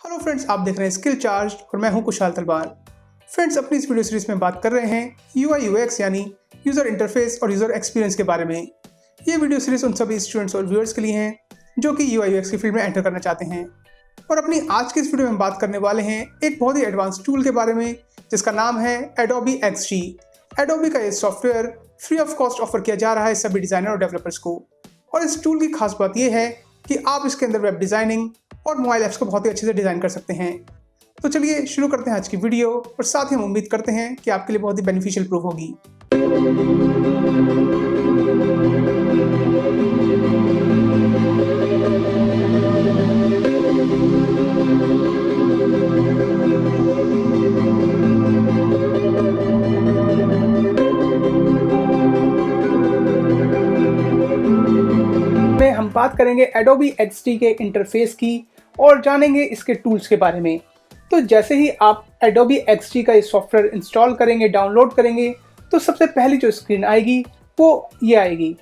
Hello friends, आप देख रहे हैं स्किल चार्ज और मैं हूं कुशाल तलवार। फ्रेंड्स, अपनी इस वीडियो सीरीज में बात कर रहे हैं यूआई यूएक्स यानी यूज़र इंटरफेस और यूज़र एक्सपीरियंस के बारे में। ये वीडियो सीरीज उन सभी स्टूडेंट्स और व्यूअर्स के लिए हैं जो कि यूआई यूएक्स की फील्ड में एंटर करना चाहते हैं। और अपनी आज की इस वीडियो में बात करने वाले हैं एक बहुत ही एडवांस टूल के बारे में जिसका नाम है Adobe XD। Adobe का ये software free of cost offer किया जा रहा है सभी डिज़ाइनर और डेवलपर्स को। और इस टूल की खास बात यह है कि आप इसके अंदर वेब डिज़ाइनिंग और मोबाइल ऐप्स को बहुत ही अच्छे से डिज़ाइन कर सकते हैं। तो चलिए शुरू करते हैं आज की वीडियो और साथ ही हम उम्मीद करते हैं कि आपके लिए बहुत ही बेनिफिशियल प्रूफ होगी। में हम बात करेंगे Adobe XD के इंटरफेस की और जानेंगे इसके टूल्स के बारे में। तो जैसे ही आप Adobe XD का ये सॉफ्टवेयर इंस्टॉल करेंगे, डाउनलोड करेंगे, तो सबसे पहली जो स्क्रीन आएगी वो ये आएगी,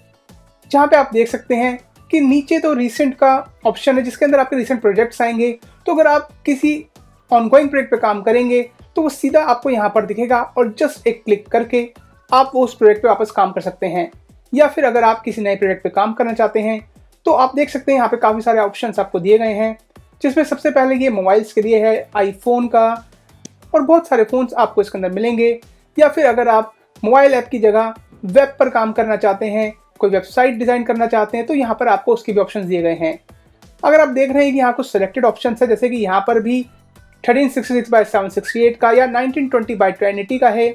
जहाँ पे आप देख सकते हैं कि नीचे तो रिसेंट का ऑप्शन है जिसके अंदर आपके रिसेंट प्रोजेक्ट्स आएंगे। तो अगर आप किसी ऑनगोइंग प्रोजेक्ट पे काम करेंगे तो वो सीधा आपको यहाँ पर दिखेगा और जस्ट एक क्लिक करके आप वो उस प्रोजेक्ट पे वापस काम कर सकते हैं। या फिर अगर आप किसी नए प्रोजेक्ट पे काम करना चाहते हैं तो आप देख सकते हैं यहाँ पे काफ़ी सारे ऑप्शंस आपको दिए गए हैं, जिसमें सबसे पहले ये मोबाइल्स के लिए है, आईफोन का, और बहुत सारे फ़ोन्स आपको इसके अंदर मिलेंगे। या फिर अगर आप मोबाइल ऐप की जगह वेब पर काम करना चाहते हैं, कोई वेबसाइट डिज़ाइन करना चाहते हैं, तो यहाँ पर आपको उसके भी ऑप्शन दिए गए हैं। अगर आप देख रहे हैं कि यहाँ कुछ सेलेक्टेड ऑप्शन है, जैसे कि यहाँ पर भी 1366x768 का या 1920x1080 का है,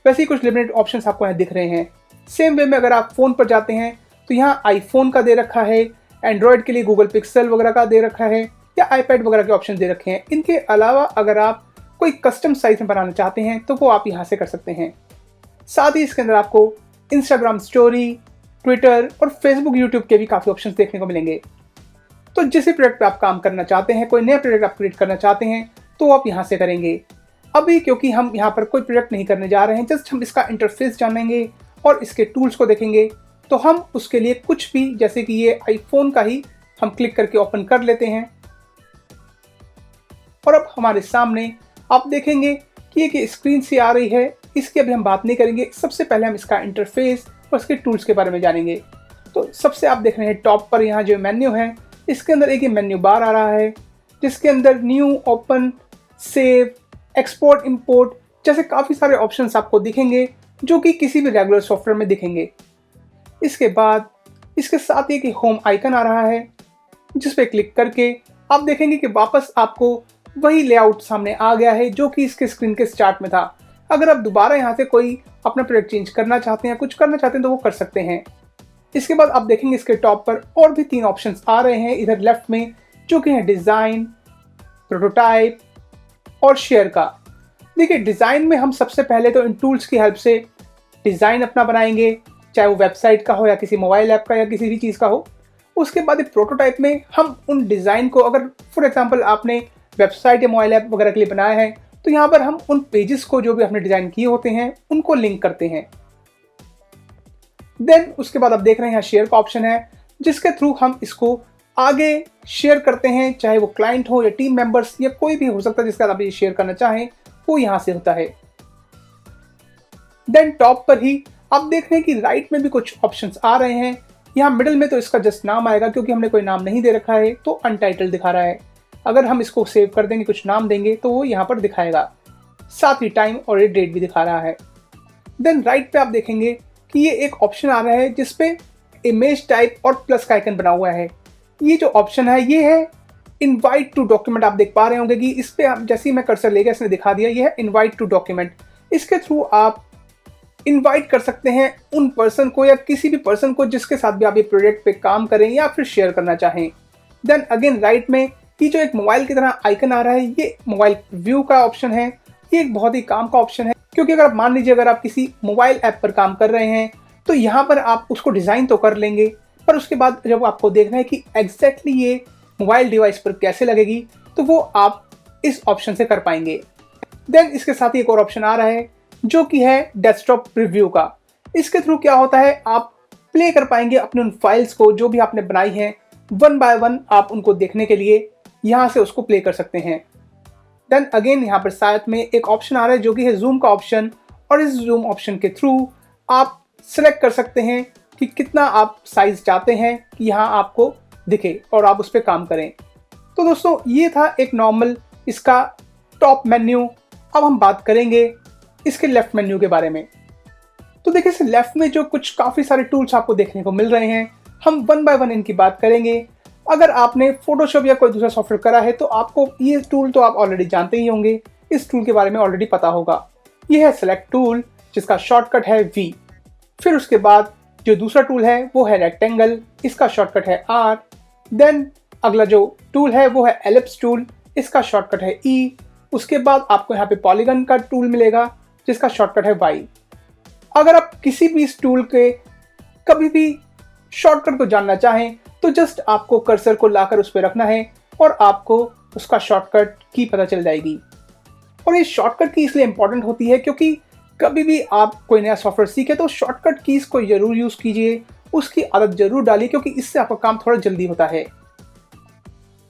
वैसे ही कुछ लिमिटेड ऑप्शन आपको यहाँ दिख रहे हैं। सेम वे में अगर आप फ़ोन पर जाते हैं तो यहाँ आईफोन का दे रखा है, एंड्रॉयड के लिए गूगल पिक्सल वगैरह का दे रखा है, या आईपैड वगैरह के ऑप्शन दे रखे हैं। इनके अलावा अगर आप कोई कस्टम साइज में बनाना चाहते हैं तो वो आप यहाँ से कर सकते हैं। साथ ही इसके अंदर आपको इंस्टाग्राम स्टोरी, ट्विटर और फेसबुक, यूट्यूब के भी काफ़ी ऑप्शन देखने को मिलेंगे। तो जिस भी प्रोजेक्ट पे आप काम करना चाहते हैं, कोई नया प्रोजेक्ट आप क्रिएट करना चाहते हैं, तो आप यहाँ से करेंगे। अभी क्योंकि हम यहाँ पर कोई प्रोजेक्ट नहीं करने जा रहे हैं, जस्ट हम इसका इंटरफेस जानेंगे और इसके टूल्स को देखेंगे, तो हम उसके लिए कुछ भी, जैसे कि ये आईफोन का ही हम क्लिक करके ओपन कर लेते हैं। और अब हमारे सामने आप देखेंगे कि एक स्क्रीन सी आ रही है। इसकी अभी हम बात नहीं करेंगे, सबसे पहले हम इसका इंटरफेस और इसके टूल्स के बारे में जानेंगे। तो सबसे आप देख रहे हैं टॉप पर यहाँ जो मेन्यू है, इसके अंदर एक मेन्यू बार आ रहा है जिसके अंदर new, open, save, export, import जैसे काफ़ी सारे ऑप्शंस आपको दिखेंगे जो कि किसी भी रेगुलर सॉफ्टवेयर में दिखेंगे। इसके बाद इसके साथ एक होम आइकन आ रहा है जिस पे क्लिक करके आप देखेंगे कि वापस आपको वही लेआउट सामने आ गया है जो कि इसके स्क्रीन के स्टार्ट में था। अगर आप दोबारा यहाँ से कोई अपना प्रोजेक्ट चेंज करना चाहते हैं, कुछ करना चाहते हैं, तो वो कर सकते हैं। इसके बाद आप देखेंगे इसके टॉप पर और भी 3 ऑप्शंस आ रहे हैं इधर लेफ्ट में, जो कि है डिज़ाइन, प्रोटोटाइप और शेयर का। देखिए, डिज़ाइन में हम सबसे पहले तो इन टूल्स की हेल्प से डिज़ाइन अपना बनाएंगे, चाहे वो वेबसाइट का हो या किसी मोबाइल ऐप का या किसी भी चीज़ का हो। उसके बाद प्रोटोटाइप में हम उन डिज़ाइन को, अगर फॉर एग्जांपल आपने वेबसाइट या मोबाइल ऐप वगैरह के लिए बनाया है, तो यहाँ पर हम उन पेजेस को जो भी आपने डिज़ाइन किए होते हैं उनको लिंक करते हैं। देन उसके बाद आप देख रहे हैं यहाँ शेयर का ऑप्शन है जिसके थ्रू हम इसको आगे शेयर करते हैं, चाहे वो क्लाइंट हो या टीम मेंबर्स या कोई भी हो सकता है जिसके साथ आप ये शेयर करना चाहें, वो यहाँ से होता है। देन टॉप पर ही आप देख रहे हैं कि राइट में भी कुछ ऑप्शंस आ रहे हैं। यहाँ मिडिल में तो इसका जस्ट नाम आएगा, क्योंकि हमने कोई नाम नहीं दे रखा है तो अनटाइटल दिखा रहा है। अगर हम इसको सेव कर देंगे, कुछ नाम देंगे, तो वो यहाँ पर दिखाएगा। साथ ही टाइम और ये डेट भी दिखा रहा है। देन राइट पे आप देखेंगे कि ये एक ऑप्शन आ रहा है जिसपे इमेज टाइप और प्लस का आइकन बना हुआ है। ये जो ऑप्शन है ये है इनवाइट टू डॉक्यूमेंट। आप देख पा रहे होंगे कि इस पे जैसे ही मैं कर्सर ले गया, इसने दिखा दिया ये है इनवाइट टू डॉक्यूमेंट। इसके थ्रू आप इनवाइट कर सकते हैं उन पर्सन को या किसी भी पर्सन को जिसके साथ भी आप ये प्रोजेक्ट पे काम करें या फिर शेयर करना चाहें। देन अगेन राइट में ये जो एक मोबाइल की तरह आइकन आ रहा है, ये मोबाइल व्यू का ऑप्शन है। ये एक बहुत ही काम का ऑप्शन है, क्योंकि अगर आप मान लीजिए अगर आप किसी मोबाइल ऐप पर काम कर रहे हैं तो यहाँ पर आप उसको डिज़ाइन तो कर लेंगे, पर उसके बाद जब आपको देखना है कि एग्जैक्टली ये मोबाइल डिवाइस पर कैसे लगेगी, तो वो आप इस ऑप्शन से कर पाएंगे। देन इसके साथ ही एक और ऑप्शन आ रहा है जो कि है डेस्कटॉप प्रीव्यू का। इसके थ्रू क्या होता है, आप प्ले कर पाएंगे अपने उन फाइल्स को जो भी आपने बनाई हैं, वन बाय वन आप उनको देखने के लिए यहाँ से उसको प्ले कर सकते हैं। देन अगेन यहाँ पर साथ में एक ऑप्शन आ रहा है जो कि है जूम का ऑप्शन, और इस जूम ऑप्शन के थ्रू आप सिलेक्ट कर सकते हैं कि कितना आप साइज चाहते हैं कि यहाँ आपको दिखे और आप उस पर काम करें। तो दोस्तों ये था एक नॉर्मल इसका टॉप मेन्यू। अब हम बात करेंगे इसके लेफ्ट मेन्यू के बारे में। तो देखिए इस लेफ्ट में जो कुछ काफ़ी सारे टूल्स आपको देखने को मिल रहे हैं, हम वन बाय वन इनकी बात करेंगे। अगर आपने फोटोशॉप या कोई दूसरा सॉफ्टवेयर करा है तो आपको ये टूल तो आप ऑलरेडी जानते ही होंगे, इस टूल के बारे में ऑलरेडी पता होगा। ये है सेलेक्ट टूल जिसका शॉर्टकट है V। फिर उसके बाद जो दूसरा टूल है वो है रेक्टेंगल, इसका शॉर्टकट है R। देन अगला जो टूल है वो है एलिप्स टूल, इसका शॉर्टकट है E। उसके बाद आपको यहाँ पे पॉलीगन का टूल मिलेगा जिसका शॉर्टकट है Y। अगर आप किसी भी इस टूल के कभी भी शॉर्टकट को जानना चाहें तो जस्ट आपको कर्सर को लाकर उस पर रखना है और आपको उसका शॉर्टकट की पता चल जाएगी। और ये शॉर्टकट की इसलिए इंपॉर्टेंट होती है क्योंकि कभी भी आप कोई नया सॉफ्टवेयर सीखे तो शॉर्टकट कीज को जरूर यूज कीजिए, उसकी आदत जरूर डालिए क्योंकि इससे आपका काम थोड़ा जल्दी होता है।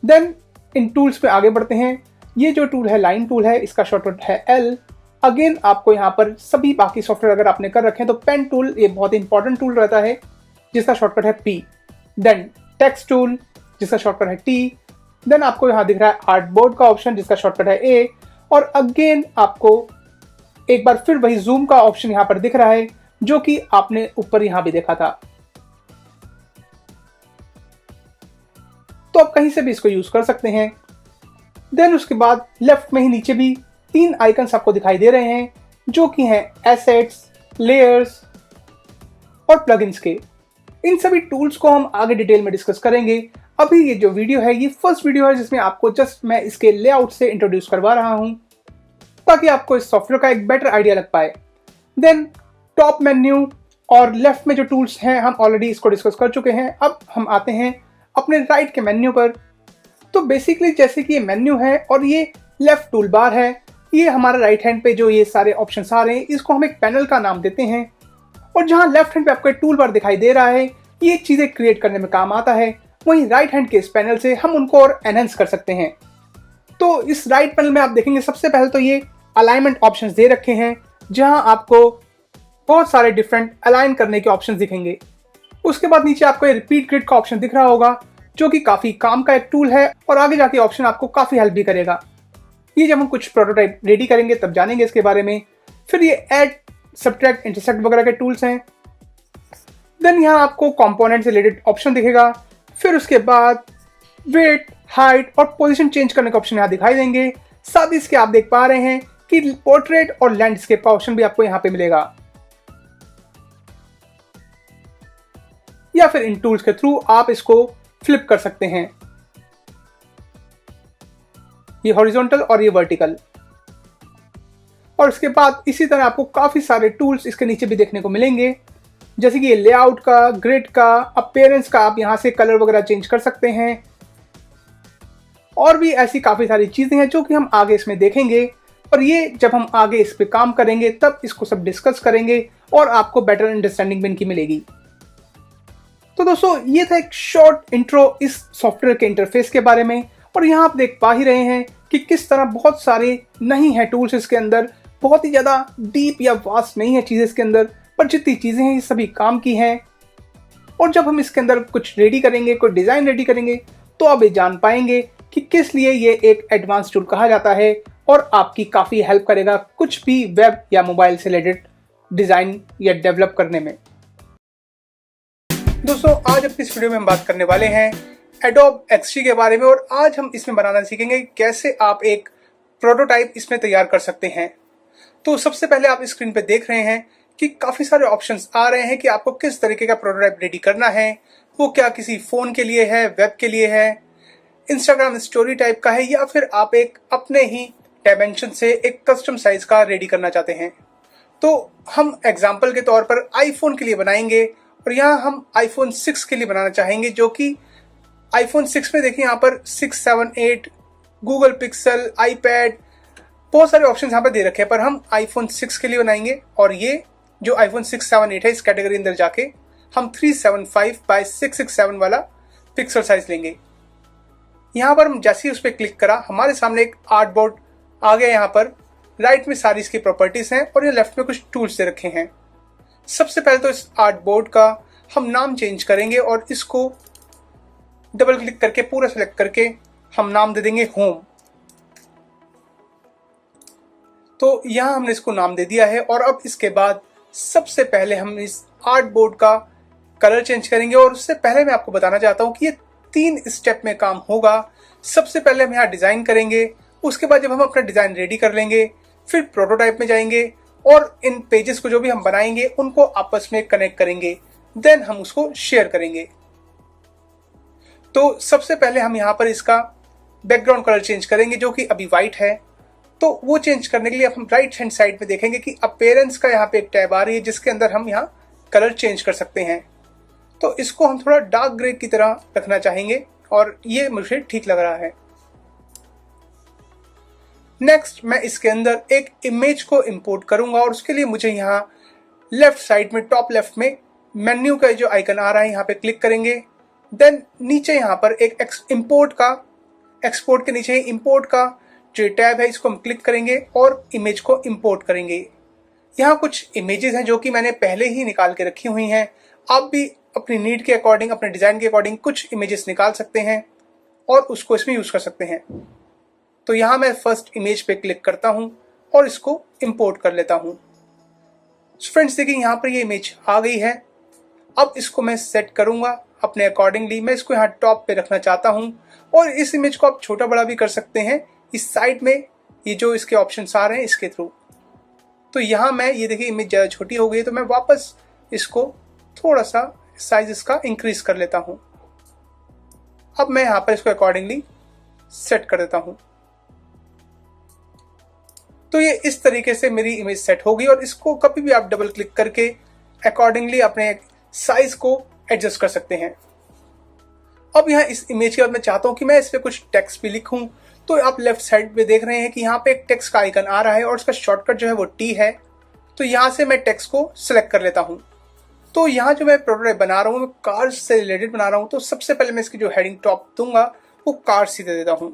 देन इन टूल्स पे आगे बढ़ते हैं। ये जो टूल है लाइन टूल है, इसका शॉर्टकट है L। अगेन आपको यहाँ पर सभी बाकी सॉफ्टवेयर अगर आपने कर रखे हैं तो पेन टूल ये बहुत इंपॉर्टेंट टूल रहता है जिसका शॉर्टकट है P। देन टेक्स्ट टूल जिसका शॉर्टकट है T। देन आपको यहाँ दिख रहा है आर्टबोर्ड का ऑप्शन जिसका शॉर्टकट है A। और अगेन आपको एक बार फिर वही जूम का ऑप्शन यहाँ पर दिख रहा है जो कि आपने ऊपर यहाँ भी देखा था। तो आप कहीं से भी इसको यूज कर सकते हैं। देन उसके बाद लेफ्ट में ही नीचे भी 3 आइकन्स आपको दिखाई दे रहे हैं जो कि हैं एसेट्स, लेयर्स और प्लगइन्स के। इन सभी टूल्स को हम आगे डिटेल में डिस्कस करेंगे। अभी ये जो वीडियो है ये फर्स्ट वीडियो है जिसमें आपको जस्ट मैं इसके लेआउट से इंट्रोड्यूस करवा रहा हूं ताकि आपको इस सॉफ्टवेयर का एक बेटर आइडिया लग पाए। देन टॉप मेन्यू और लेफ्ट में जो टूल्स हैं हम ऑलरेडी इसको डिस्कस कर चुके हैं। अब हम आते हैं अपने राइट के मेन्यू पर। तो बेसिकली जैसे कि ये मेन्यू है और ये लेफ्ट टूल बार है, ये हमारा राइट हैंड पे जो ये सारे ऑप्शंस आ रहे हैं इसको हम एक पैनल का नाम देते हैं। और जहां लेफ्ट हैंड पे आपको एक टूल बार दिखाई दे रहा है ये चीजें क्रिएट करने में काम आता है, वहीं राइट हैंड के इस पैनल से हम उनको और एनहेंस कर सकते हैं। तो इस राइट पैनल में आप देखेंगे सबसे पहले तो ये अलाइनमेंट ऑप्शंस दे रखे हैं जहां आपको बहुत सारे डिफरेंट अलाइन करने के ऑप्शंस दिखेंगे। उसके बाद नीचे आपको ये रिपीट ग्रिड का ऑप्शन दिख रहा होगा जो कि काफी काम का एक टूल है और आगे जाके ऑप्शन आपको काफी हेल्प भी करेगा। ये जब हम कुछ प्रोटोटाइप रेडी करेंगे तब जानेंगे इसके बारे में। फिर ये ऐड, सब्ट्रैक्ट, इंटरसेक्ट वगैरह के टूल्स हैं। देन यहाँ आपको कंपोनेंट से रिलेटेड ऑप्शन दिखेगा। फिर उसके बाद वेट, हाइट और पोजीशन चेंज करने का ऑप्शन यहाँ दिखाई देंगे। साथ ही इसके आप देख पा रहे हैं कि पोर्ट्रेट और लैंडस्केप का ऑप्शन भी आपको यहाँ पे मिलेगा। या फिर इन टूल्स के थ्रू आप इसको फ्लिप कर सकते हैं, ये हॉरिजॉन्टल और ये वर्टिकल। और इसके बाद इसी तरह आपको काफी सारे टूल्स इसके नीचे भी देखने को मिलेंगे जैसे कि ये लेआउट का, ग्रिड का, अपीयरेंस का, आप यहां से कलर वगैरह चेंज कर सकते हैं। और भी ऐसी काफी सारी चीजें हैं जो कि हम आगे इसमें देखेंगे। और ये जब हम आगे इस पे काम करेंगे तब इसको सब डिस्कस करेंगे और आपको बेटर अंडरस्टैंडिंग भी इनकी मिलेगी। तो दोस्तों ये था एक शॉर्ट इंट्रो इस सॉफ्टवेयर के इंटरफेस के बारे में। और यहाँ आप देख पा ही रहे हैं कि किस तरह बहुत सारे नहीं है टूल्स इसके अंदर, बहुत ही ज़्यादा डीप या वास्ट नहीं है चीज़ें इसके अंदर, पर जितनी चीज़ें हैं ये सभी काम की हैं। और जब हम इसके अंदर कुछ रेडी करेंगे, कोई डिज़ाइन रेडी करेंगे तो आप ये जान पाएंगे कि किस लिए ये एक एडवांस टूल कहा जाता है और आपकी काफ़ी हेल्प करेगा कुछ भी वेब या मोबाइल से रिलेटेड डिज़ाइन या डेवलप करने में। दोस्तों आज अपनी इस वीडियो में हम बात करने वाले हैं Adobe XD के बारे में और आज हम इसमें बनाना सीखेंगे कैसे आप एक प्रोटोटाइप इसमें तैयार कर सकते हैं। तो सबसे पहले आप स्क्रीन पे देख रहे हैं कि काफ़ी सारे ऑप्शंस आ रहे हैं कि आपको किस तरीके का प्रोटोटाइप रेडी करना है। वो क्या किसी फ़ोन के लिए है, वेब के लिए है, इंस्टाग्राम स्टोरी टाइप का है, या फिर आप एक अपने ही डायमेंशन से एक कस्टम साइज का रेडी करना चाहते हैं। तो हम एग्जाम्पल के तौर पर आईफोन के लिए बनाएंगे और यहाँ हम आईफोन 6 के लिए बनाना चाहेंगे, जो कि आईफोन 6 में देखिए यहाँ पर 6, 7, 8, गूगल पिक्सल, आईपैड, बहुत सारे ऑप्शन यहाँ पर दे रखे हैं, पर हम आईफोन 6 के लिए बनाएंगे। और ये जो आईफोन 6, 7, 8 है इस कैटेगरी अंदर जाके हम 375 बाय 667 वाला पिक्सल साइज लेंगे। यहाँ पर हम जैसे ही उस पर क्लिक करा हमारे सामने एक आर्ट बोर्ड आ गया। यहाँ पर राइट में सारी इसकी प्रॉपर्टीज हैं और ये लेफ्ट में कुछ टूल्स दे रखे हैं। सबसे पहले तो इस आर्ट बोर्ड का हम नाम चेंज करेंगे और इसको डबल क्लिक करके पूरा सेलेक्ट करके हम नाम दे देंगे होम। तो यहाँ हमने इसको नाम दे दिया है और अब इसके बाद सबसे पहले हम इस आर्ट बोर्ड का कलर चेंज करेंगे। और उससे पहले मैं आपको बताना चाहता हूँ कि ये 3 स्टेप में काम होगा। सबसे पहले हम यहाँ डिज़ाइन करेंगे, उसके बाद जब हम अपना डिज़ाइन रेडी कर लेंगे फिर प्रोटोटाइप में जाएंगे और इन पेजेस को जो भी हम बनाएंगे उनको आपस में कनेक्ट करेंगे, देन हम उसको शेयर करेंगे। तो सबसे पहले हम यहाँ पर इसका बैकग्राउंड कलर चेंज करेंगे जो कि अभी वाइट है। तो वो चेंज करने के लिए हम राइट हैंड साइड में देखेंगे कि अपीयरेंस का यहाँ पे एक टैब आ रही है जिसके अंदर हम यहाँ कलर चेंज कर सकते हैं। तो इसको हम थोड़ा डार्क ग्रे की तरह रखना चाहेंगे और ये मुझे ठीक लग रहा है। नेक्स्ट मैं इसके अंदर एक इमेज को इंपोर्ट करूंगा और उसके लिए मुझे यहाँ लेफ्ट साइड में टॉप लेफ्ट में मेन्यू का जो आइकन आ रहा है यहाँ पे क्लिक करेंगे। देन नीचे यहाँ पर एक एक्सपोर्ट के नीचे इंपोर्ट का जो टैब है इसको हम क्लिक करेंगे और इमेज को इंपोर्ट करेंगे। यहाँ कुछ इमेजेस हैं जो कि मैंने पहले ही निकाल के रखी हुई हैं। आप भी अपनी नीड के अकॉर्डिंग, अपने डिज़ाइन के अकॉर्डिंग कुछ इमेजेस निकाल सकते हैं और उसको इसमें यूज़ कर सकते हैं। तो यहाँ मैं फर्स्ट इमेज पे क्लिक करता हूँ और इसको इंपोर्ट कर लेता हूँ। फ्रेंड्स देखिए यहाँ पर ये इमेज आ गई है। अब इसको मैं सेट करूँगा अपने अकॉर्डिंगली। मैं इसको यहाँ टॉप पे रखना चाहता हूँ और इस इमेज को आप छोटा बड़ा भी कर सकते हैं इस साइड में, ये जो इसके ऑप्शंस आ रहे हैं इसके थ्रू। तो यहाँ मैं ये देखिए इमेज ज़्यादा छोटी हो गई है तो मैं वापस इसको थोड़ा सा साइज इसका इंक्रीज कर लेता हूँ। अब मैं यहाँ पर इसको अकॉर्डिंगली सेट कर देता हूँ। तो ये इस तरीके से मेरी इमेज सेट होगी और इसको कभी भी आप डबल क्लिक करके अकॉर्डिंगली अपने साइज को एडजस्ट कर सकते हैं। अब यहाँ इस इमेज के बाद मैं चाहता हूँ कि मैं इस पर कुछ टेक्स्ट भी लिखूँ। तो आप लेफ्ट साइड पे देख रहे हैं कि यहाँ पे एक टेक्स्ट का आइकन आ रहा है और उसका शॉर्टकट जो है वो टी है। तो यहाँ से मैं टेक्स्ट को सिलेक्ट कर लेता हूँ। तो यहाँ जो मैं प्रोटोटाइप बना रहा हूँ मैं कार्स से रिलेटेड बना रहा हूँ। तो सबसे पहले मैं इसकी जो हेडिंग टॉप दूंगा वो कार्स ही दे देता हूँ।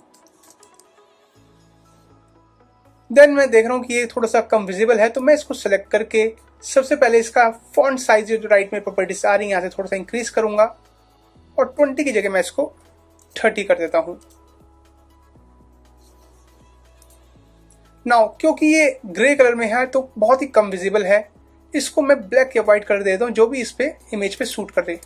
देन मैं देख रहा हूँ कि ये थोड़ा सा कम विजिबल है तो मैं इसको सेलेक्ट करके सबसे पहले इसका फॉन्ट साइज जो राइट में प्रॉपर्टीज आ रही है यहाँ से थोड़ा सा इंक्रीज करूंगा और 20 की जगह मैं इसको 30 कर देता हूँ। नाउ क्योंकि ये ग्रे कलर में है तो बहुत ही कम विजिबल है, इसको मैं ब्लैक या व्हाइट कर देता हूँ जो भी इस पे इमेज पे सूट कर दे।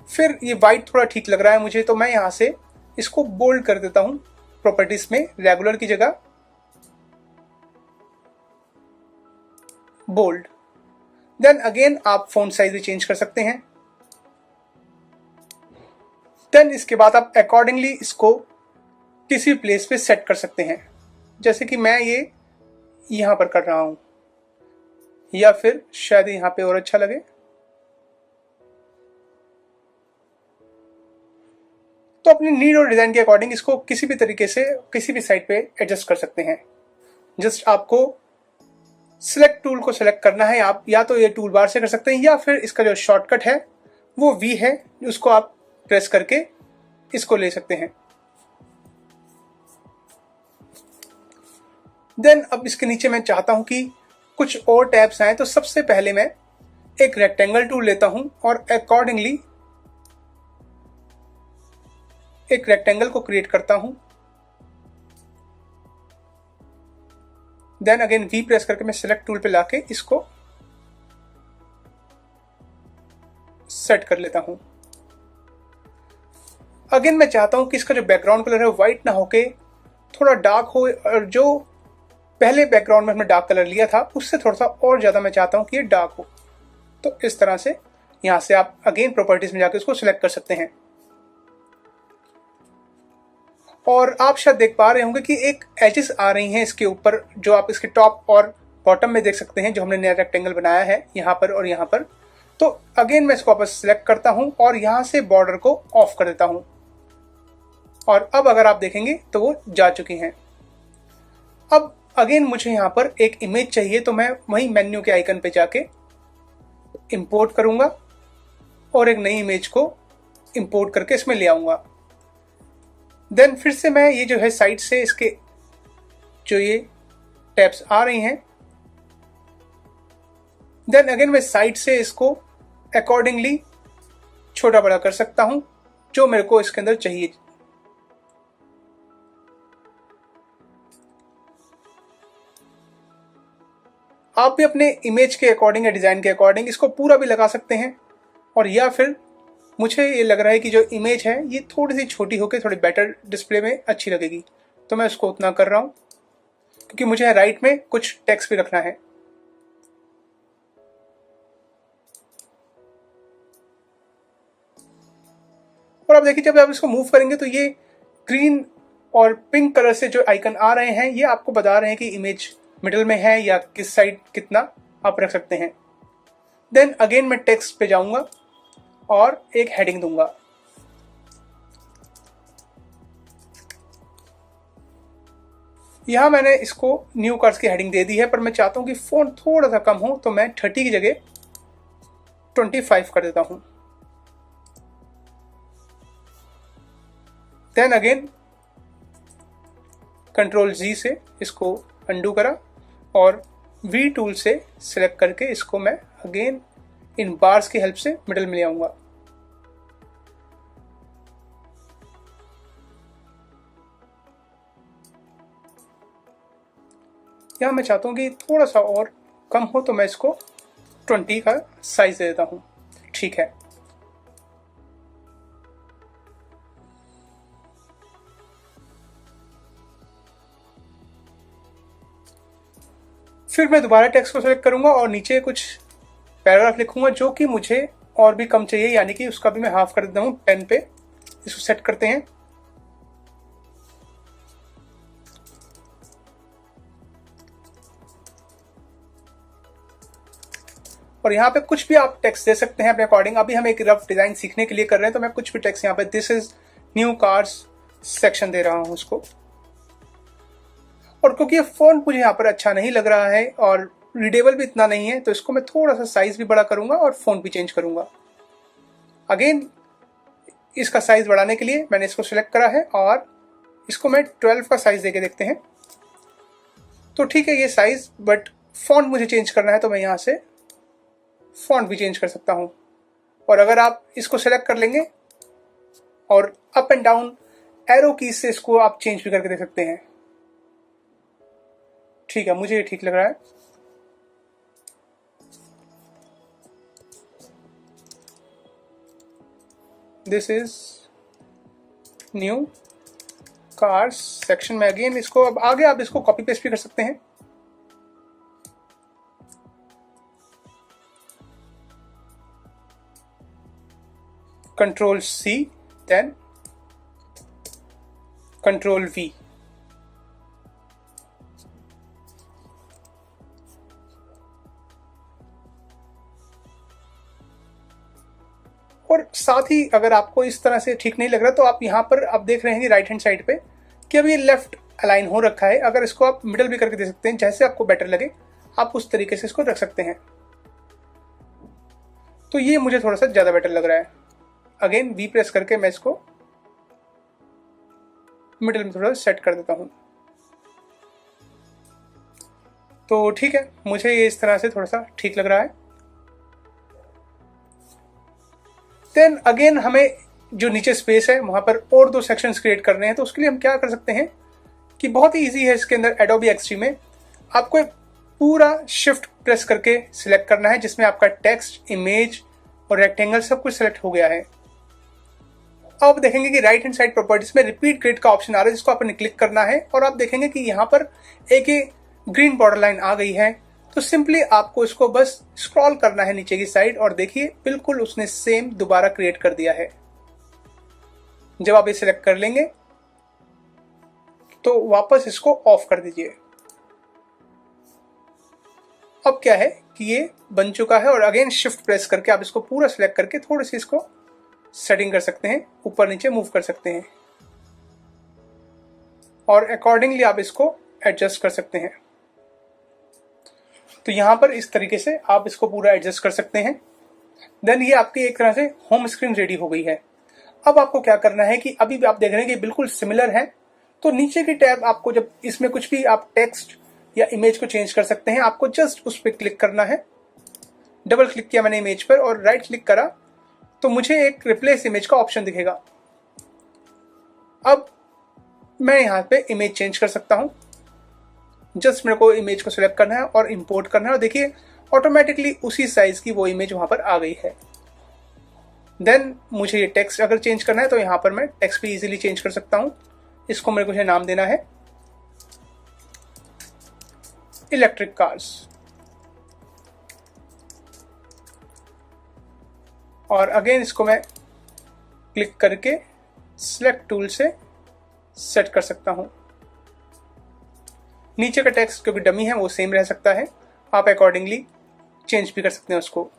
फिर ये व्हाइट थोड़ा ठीक लग रहा है मुझे तो मैं यहाँ से इसको बोल्ड कर देता हूँ प्रॉपर्टीज में, रेगुलर की जगह बोल्ड। देन अगेन आप फॉन्ट साइज भी चेंज कर सकते हैं। देन इसके बाद आप अकॉर्डिंगली इसको किसी प्लेस पे सेट कर सकते हैं, जैसे कि मैं ये यहाँ पर कर रहा हूँ या फिर शायद यहाँ पे और अच्छा लगे। तो अपनी नीड और डिज़ाइन के अकॉर्डिंग इसको किसी भी तरीके से किसी भी साइड पे एडजस्ट कर सकते हैं। जस्ट आपको सिलेक्ट टूल को सिलेक्ट करना है, आप या तो ये टूल बार से कर सकते हैं या फिर इसका जो शॉर्टकट है वो वी है, उसको आप प्रेस करके इसको ले सकते हैं। देन अब इसके नीचे मैं चाहता हूं कि कुछ और टैब्स आए तो सबसे पहले मैं एक रेक्टेंगल टूल लेता हूं और अकॉर्डिंगली एक रेक्टेंगल को क्रिएट करता हूं। देन अगेन वी प्रेस करके मैं सिलेक्ट टूल पे लाके इसको सेट कर लेता हूं। अगेन मैं चाहता हूं कि इसका जो बैकग्राउंड कलर है व्हाइट ना होके थोड़ा डार्क हो और जो पहले बैकग्राउंड में हमने डार्क कलर लिया था उससे थोड़ा सा और ज्यादा मैं चाहता हूं कि ये डार्क हो। तो इस तरह से यहां से आप अगेन प्रॉपर्टीज में जाकर इसको सिलेक्ट कर सकते हैं। और आप शायद देख पा रहे होंगे कि एक एजेस आ रही हैं इसके ऊपर जो आप इसके टॉप और बॉटम में देख सकते हैं, जो हमने नया रेक्टेंगल बनाया है यहाँ पर और यहाँ पर। तो अगेन मैं इसको वापस सिलेक्ट करता हूँ और यहाँ से बॉर्डर को ऑफ कर देता हूँ और अब अगर आप देखेंगे तो वो जा चुकी हैं। अब अगेन मुझे यहाँ पर एक इमेज चाहिए, तो मैं वही मेन्यू के आइकन पे जाके इंपोर्ट करूंगा और एक नई इमेज को इंपोर्ट करके इसमें ले आऊंगा। देन फिर से मैं ये जो है साइड से इसके जो ये टैब्स आ रही हैं, देन अगेन मैं साइड से इसको अकॉर्डिंगली छोटा बड़ा कर सकता हूं जो मेरे को इसके अंदर चाहिए। आप भी अपने इमेज के अकॉर्डिंग या डिजाइन के अकॉर्डिंग इसको पूरा भी लगा सकते हैं, और या फिर मुझे ये लग रहा है कि जो इमेज है ये थोड़ी सी छोटी होकर थोड़ी बेटर डिस्प्ले में अच्छी लगेगी, तो मैं उसको उतना कर रहा हूं क्योंकि मुझे राइट में कुछ टेक्स्ट भी रखना है। और अब देखिए जब आप इसको मूव करेंगे तो ये ग्रीन और पिंक कलर से जो आइकन आ रहे हैं ये आपको बता रहे हैं कि इमेज मिडिल में है या किस साइड कितना आप रख सकते हैं। देन अगेन मैं टेक्स्ट पे जाऊंगा और एक हेडिंग दूंगा। यहां मैंने इसको न्यू कार्स की हेडिंग दे दी है, पर मैं चाहता हूं कि फ़ॉन्ट थोड़ा सा कम हो, तो मैं 30 की जगह 25 कर देता हूं। देन अगेन कंट्रोल जी से इसको अंडू करा और वी टूल से सिलेक्ट करके इसको मैं अगेन इन बार्स की हेल्प से मिडिल में ले आऊंगा। यहां मैं चाहता हूं कि थोड़ा सा और कम हो, तो मैं इसको 20 का साइज दे देता हूं। ठीक है, फिर मैं दोबारा टेक्स्ट को सिलेक्ट करूंगा और नीचे कुछ पैराग्राफ लिखूंगा जो कि मुझे और भी कम चाहिए, यानी कि उसका भी मैं हाफ कर देता हूं 10 पे। इसको सेट करते हैं। और यहाँ पे कुछ भी आप टेक्स्ट दे सकते हैं अपने अकॉर्डिंग। अभी हम एक रफ डिजाइन सीखने के लिए कर रहे हैं, तो मैं कुछ भी टेक्स्ट यहाँ पे this is new cars section दे रहा हूं उसको। और क्योंकि ये फॉन्ट मुझे यहाँ पर अच्छा नहीं लग रहा है और रीडेबल भी इतना नहीं है, तो इसको मैं थोड़ा सा साइज भी बड़ा करूंगा और फॉन्ट भी चेंज करूंगा। अगेन इसका साइज बढ़ाने के लिए मैंने इसको सिलेक्ट करा है और इसको मैं 12 का साइज देके देखते हैं। तो ठीक है ये साइज, बट फॉन्ट मुझे चेंज करना है, तो मैं यहाँ से फॉन्ट भी चेंज कर सकता हूँ। और अगर आप इसको सेलेक्ट कर लेंगे और up and down arrow keys से इसको आप चेंज भी करके देख सकते हैं। ठीक है, मुझे ये ठीक लग रहा है। This is new cars section में अगेन इसको अब आगे आप इसको कॉपी पेस्ट भी कर सकते हैं। Control C then control V. और साथ ही अगर आपको इस तरह से ठीक नहीं लग रहा तो आप यहाँ पर आप देख रहे हैं राइट हैंड साइड पे कि अभी लेफ्ट अलाइन हो रखा है। अगर इसको आप मिडल भी करके दे सकते हैं, जैसे आपको बेटर लगे आप उस तरीके से इसको रख सकते हैं। तो ये मुझे थोड़ा सा ज्यादा बेटर लग रहा है। अगेन वी प्रेस करके मैं इसको मिडल में थोड़ा सेट कर देता हूं। तो ठीक है, मुझे ये इस तरह से थोड़ा सा ठीक लग रहा है। देन अगेन हमें जो नीचे स्पेस है वहां पर और 2 सेक्शंस क्रिएट करने हैं, तो उसके लिए हम क्या कर सकते हैं कि बहुत ही इजी है। इसके अंदर एडोबी एक्सट्रीम में आपको एक पूरा शिफ्ट प्रेस करके सिलेक्ट करना है जिसमें आपका टेक्स्ट, इमेज और रेक्टेंगल सब कुछ सिलेक्ट हो गया है। अब आप देखेंगे कि राइट हैंड साइड प्रॉपर्टीज में रिपीट ग्रिड का ऑप्शन आ रहा है जिसको आपने क्लिक करना है और आप देखेंगे कि यहाँ पर एक ग्रीन बॉर्डर लाइन आ गई है। तो सिंपली आपको इसको बस स्क्रॉल करना है नीचे की साइड और देखिए बिल्कुल उसने सेम दोबारा क्रिएट कर दिया है। जब आप ये सिलेक्ट कर लेंगे तो वापस इसको ऑफ कर दीजिए। अब क्या है कि ये बन चुका है और अगेन शिफ्ट प्रेस करके आप इसको पूरा सिलेक्ट करके थोड़ी सी इसको सेटिंग कर सकते हैं, ऊपर नीचे मूव कर सकते हैं और अकॉर्डिंगली आप इसको एडजस्ट कर सकते हैं। तो यहाँ पर इस तरीके से आप इसको पूरा एडजस्ट कर सकते हैं। देन ये आपकी एक तरह से होम स्क्रीन रेडी हो गई है। अब आपको क्या करना है कि अभी भी आप देख रहे हैं कि बिल्कुल सिमिलर है, तो नीचे की टैब आपको, जब इसमें कुछ भी आप टेक्स्ट या इमेज को चेंज कर सकते हैं, आपको जस्ट उस पर क्लिक करना है। डबल क्लिक किया मैंने इमेज पर और राइट क्लिक करा तो मुझे एक रिप्लेस इमेज का ऑप्शन दिखेगा। अब मैं यहाँ पे इमेज चेंज कर सकता हूँ। जस्ट मेरे को इमेज को सिलेक्ट करना है और इंपोर्ट करना है और देखिए ऑटोमेटिकली उसी साइज की वो इमेज वहां पर आ गई है। देन मुझे ये टेक्स्ट अगर चेंज करना है तो यहाँ पर मैं टेक्स्ट भी इजीली चेंज कर सकता हूँ। इसको मेरे को नाम देना है इलेक्ट्रिक कार्स, और अगेन इसको मैं क्लिक करके सिलेक्ट टूल से सेट कर सकता हूं। नीचे का टेक्स्ट क्योंकि डमी है वो सेम रह सकता है, आप अकॉर्डिंगली चेंज भी कर सकते हैं उसको।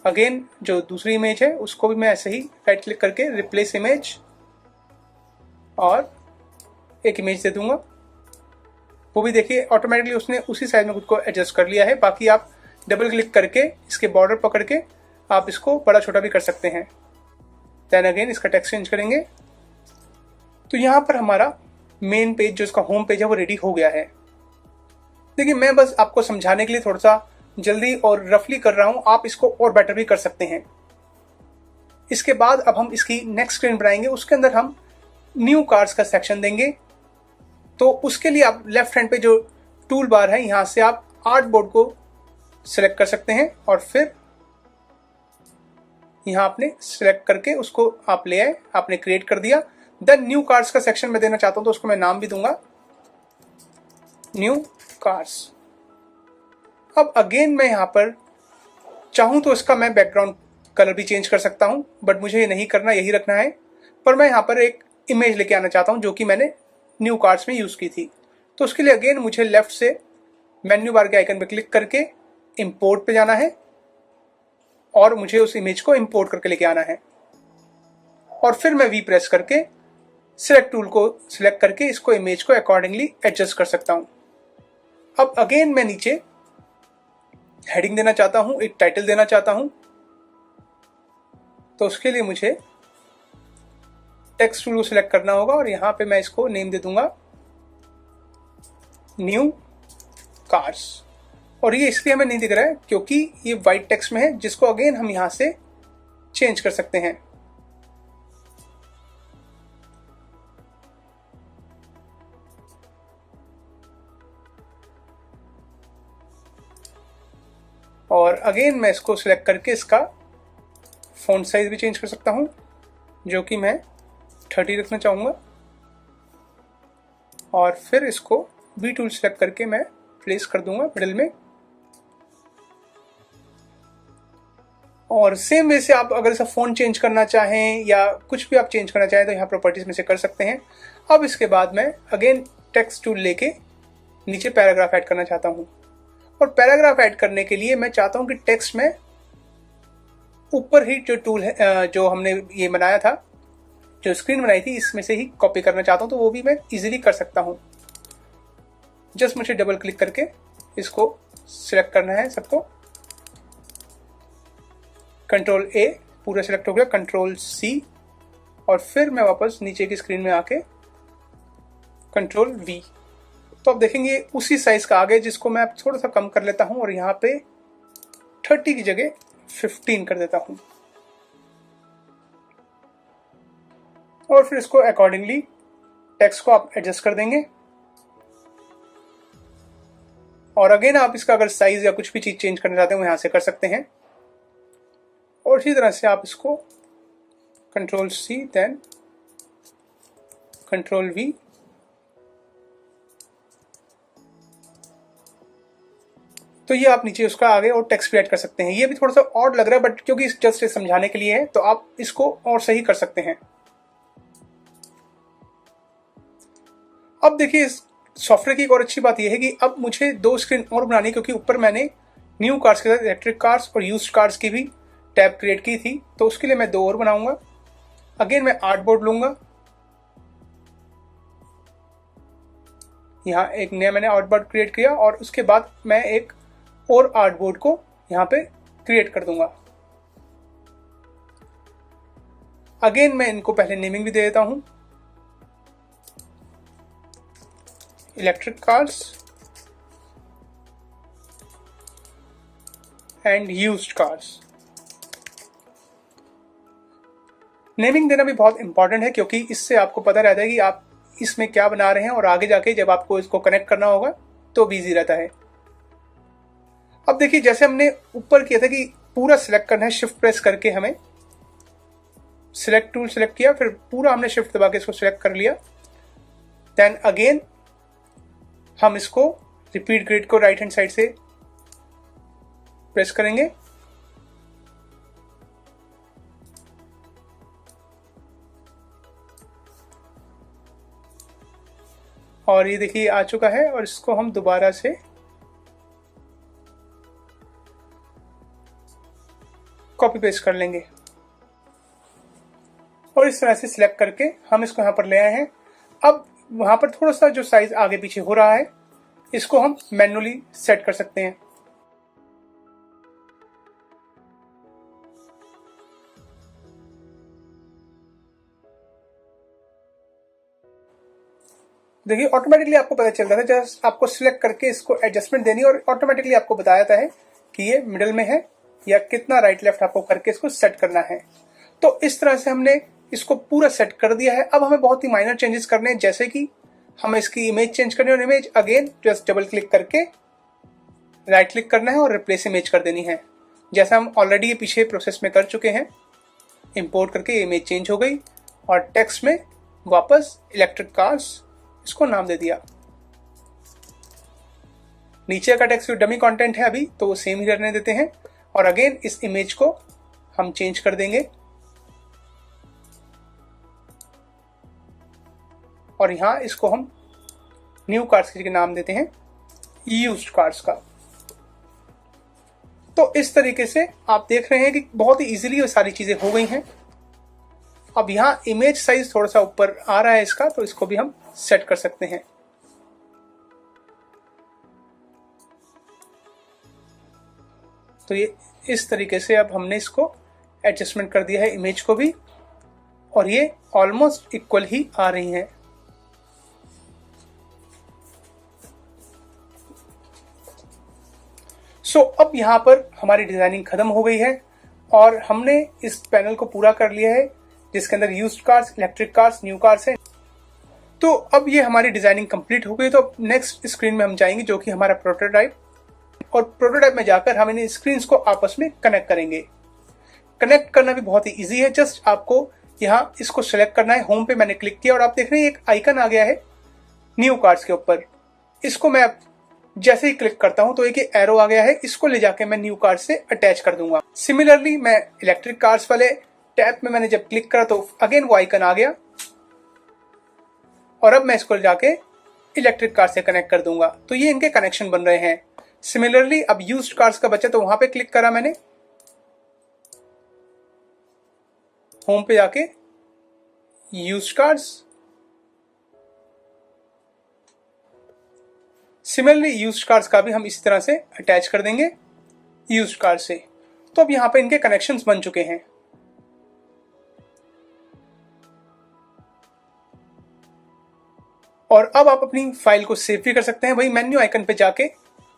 अगेन जो दूसरी इमेज है उसको भी मैं ऐसे ही राइट क्लिक करके रिप्लेस इमेज और एक इमेज दे दूंगा। वो भी देखिए ऑटोमेटिकली उसने उसी साइज में खुद को एडजस्ट कर लिया है। बाकी आप डबल क्लिक करके इसके बॉर्डर पकड़ के आप इसको बड़ा छोटा भी कर सकते हैं। देन अगेन इसका टेक्स्ट चेंज करेंगे तो यहाँ पर हमारा मेन पेज जो इसका होम पेज है वो रेडी हो गया है। देखिए मैं बस आपको समझाने के लिए थोड़ा सा जल्दी और रफली कर रहा हूँ, आप इसको और बेटर भी कर सकते हैं। इसके बाद अब हम इसकी नेक्स्ट स्क्रीन बनाएंगे, उसके अंदर हम न्यू कार्ड्स का सेक्शन देंगे। तो उसके लिए आप लेफ्ट हैंड पे जो टूल बार है यहाँ से आप आर्ट बोर्ड को सिलेक्ट कर सकते हैं और फिर यहाँ आपने सिलेक्ट करके उसको आप ले आए, आपने क्रिएट कर दिया। देन न्यू कार्ड्स का सेक्शन में देना चाहता हूं तो उसको मैं नाम भी दूंगा न्यू कार्ड्स। अब अगेन मैं यहाँ पर चाहूं तो इसका मैं बैकग्राउंड कलर भी चेंज कर सकता हूं, बट मुझे ये नहीं करना, यही रखना है। पर मैं यहाँ पर एक इमेज लेके आना चाहता हूं जो कि मैंने न्यू कार्ड्स में यूज की थी। तो उसके लिए अगेन मुझे लेफ्ट से मेन्यू बार के आइकन पे क्लिक करके इंपोर्ट पे जाना है और मुझे उस इमेज को इंपोर्ट करके लेके आना है। और फिर मैं वी प्रेस करके सिलेक्ट टूल को सिलेक्ट करके इसको इमेज को अकॉर्डिंगली एडजस्ट कर सकता हूं। अब अगेन मैं नीचे हेडिंग देना चाहता हूं, एक टाइटल देना चाहता हूं, तो उसके लिए मुझे टेक्स्ट टूल को सिलेक्ट करना होगा और यहां पे मैं इसको नेम दे दूंगा न्यू कार्स। और ये इसलिए हमें नहीं दिख रहा है क्योंकि ये वाइट टेक्स्ट में है, जिसको अगेन हम यहां से चेंज कर सकते हैं। और अगेन मैं इसको सिलेक्ट करके इसका फॉन्ट साइज भी चेंज कर सकता हूं, जो कि मैं 30 रखना चाहूंगा। और फिर इसको वी टूल सिलेक्ट करके मैं प्लेस कर दूंगा मिडिल में। और सेम वे से आप अगर इसका फॉन्ट चेंज करना चाहें या कुछ भी आप चेंज करना चाहें तो यहाँ प्रॉपर्टीज में से कर सकते हैं। अब इसके बाद मैं अगेन टेक्स्ट टूल लेके नीचे पैराग्राफ ऐड करना चाहता हूँ। और पैराग्राफ ऐड करने के लिए मैं चाहता हूँ कि टेक्स्ट में ऊपर ही जो टूल है जो हमने ये बनाया था, जो स्क्रीन बनाई थी, इसमें से ही कॉपी करना चाहता हूँ, तो वो भी मैं इजीली कर सकता हूँ। जस्ट मुझे डबल क्लिक करके इसको सिलेक्ट करना है सबको। कंट्रोल ए पूरा सिलेक्ट हो गया, कंट्रोल सी, और फिर मैं वापस नीचे की स्क्रीन में आके कंट्रोल वी। तो आप देखेंगे उसी साइज का आ गया, जिसको मैं थोड़ा सा कम कर लेता हूं और यहाँ पे 30 की जगह 15 कर देता हूं। और फिर इसको अकॉर्डिंगली टेक्स्ट को आप एडजस्ट कर देंगे। और अगेन आप इसका अगर साइज या कुछ भी चीज चेंज करना चाहते हैं वो यहां से कर सकते हैं। और इसी तरह से आप इसको control C then control V, तो ये आप नीचे उसका आगे और टेक्स्ट भी ऐड कर सकते हैं। ये भी थोड़ा सा ऑड लग रहा है बट क्योंकि जस्ट समझाने के लिए है तो आप इसको और सही कर सकते हैं। अब देखिए इस सॉफ्टवेयर की एक और अच्छी बात यह है कि अब मुझे 2 स्क्रीन और बनानी है, क्योंकि ऊपर मैंने न्यू कार्स के साथ इलेक्ट्रिक कार्स और यूज्ड कार्स की भी टैब क्रिएट की थी, तो उसके लिए मैं 2 और बनाऊंगा। अगेन मैं आर्ट बोर्ड लूंगा, यहाँ एक नया मैंने आर्ट बोर्ड क्रिएट किया और उसके बाद मैं एक और आर्टबोर्ड को यहाँ पे क्रिएट कर दूंगा। अगेन मैं इनको पहले नेमिंग भी दे देता हूं, electric cars and used cars. Naming देना भी बहुत इंपॉर्टेंट है, क्योंकि इससे आपको पता रहता है कि आप इसमें क्या बना रहे हैं और आगे जाके जब आपको इसको कनेक्ट करना होगा तो भी इजी रहता है। अब देखिए, जैसे हमने ऊपर किया था कि पूरा सिलेक्ट करना है, शिफ्ट प्रेस करके हमें सिलेक्ट टूल सिलेक्ट किया, फिर पूरा हमने शिफ्ट दबा के इसको सिलेक्ट कर लिया। देन अगेन हम इसको रिपीट ग्रिड को राइट हैंड साइड से प्रेस करेंगे और ये देखिए आ चुका है, और इसको हम दोबारा से कॉपी पेस्ट कर लेंगे और इस तरह से सिलेक्ट करके हम इसको यहाँ पर ले आए हैं। अब वहां पर थोड़ा सा जो साइज आगे पीछे हो रहा है इसको हम मैन्युअली सेट कर सकते हैं। देखिए ऑटोमेटिकली आपको पता चल रहा था, जस्ट आपको सिलेक्ट करके इसको एडजस्टमेंट देनी और ऑटोमेटिकली आपको बताया जाता है कि ये मिडिल में है या कितना राइट लेफ्ट आपको करके इसको सेट करना है। तो इस तरह से हमने इसको पूरा सेट कर दिया है। अब हमें बहुत ही माइनर चेंजेस करने हैं, जैसे कि हमें इसकी इमेज चेंज करनी है और image again just double click करके राइट क्लिक करना है और रिप्लेस इमेज कर देनी है, जैसा हम ऑलरेडी ये पीछे प्रोसेस में कर चुके हैं। इंपोर्ट करके इमेज चेंज हो गई और टेक्स्ट में वापस इलेक्ट्रिक कार्स इसको नाम दे दिया। नीचे का टेक्स्ट डमी कंटेंट है अभी, तो वो सेम ही रहने देते हैं और अगेन इस इमेज को हम चेंज कर देंगे और यहां इसको हम न्यू कार्स के नाम देते हैं यूज्ड कार्स का। तो इस तरीके से आप देख रहे हैं कि बहुत ही इजीली ये सारी चीजें हो गई हैं। अब यहां इमेज साइज थोड़ा सा ऊपर आ रहा है इसका, तो इसको भी हम सेट कर सकते हैं। तो ये इस तरीके से अब हमने इसको एडजस्टमेंट कर दिया है इमेज को भी, और ये ऑलमोस्ट इक्वल ही आ रही हैं। सो अब यहां पर हमारी डिजाइनिंग खत्म हो गई है और हमने इस पैनल को पूरा कर लिया है, जिसके अंदर used cars, electric cars, new cars है। तो अब ये हमारी डिजाइनिंग कंप्लीट हो गई। तो नेक्स्ट स्क्रीन में हम जाएंगे जो कि हमारा प्रोटोटाइप, और प्रोटोटाइप में जाकर हम इन स्क्रीन्स को आपस में कनेक्ट करेंगे। कनेक्ट करना भी बहुत ही इजी है, जस्ट आपको यहाँ इसको सेलेक्ट करना है। होम पे मैंने क्लिक किया और आप देख रहे हैं एक आइकन आ गया है न्यू कार्स के ऊपर। इसको मैं जैसे ही क्लिक करता हूं तो एक एरो आ गया है, इसको ले जाके मैं न्यू कार्स से अटैच कर दूंगा। सिमिलरली मैं इलेक्ट्रिक कार्स वाले टैब में मैंने जब क्लिक करा तो अगेन वो आइकन आ गया और अब मैं इसको जाके इलेक्ट्रिक कार से कनेक्ट कर दूंगा। तो ये इनके कनेक्शन बन रहे हैं। सिमिलरली अब यूज्ड कार्स का बचा, तो वहां पे क्लिक करा मैंने, होम पे जाके used cars, similarly used cars का भी हम इसी तरह से अटैच कर देंगे यूज्ड कार से। तो अब यहां पे इनके कनेक्शंस बन चुके हैं। और अब आप अपनी फाइल को सेव भी कर सकते हैं। वही मेन्यू आइकन पे जाके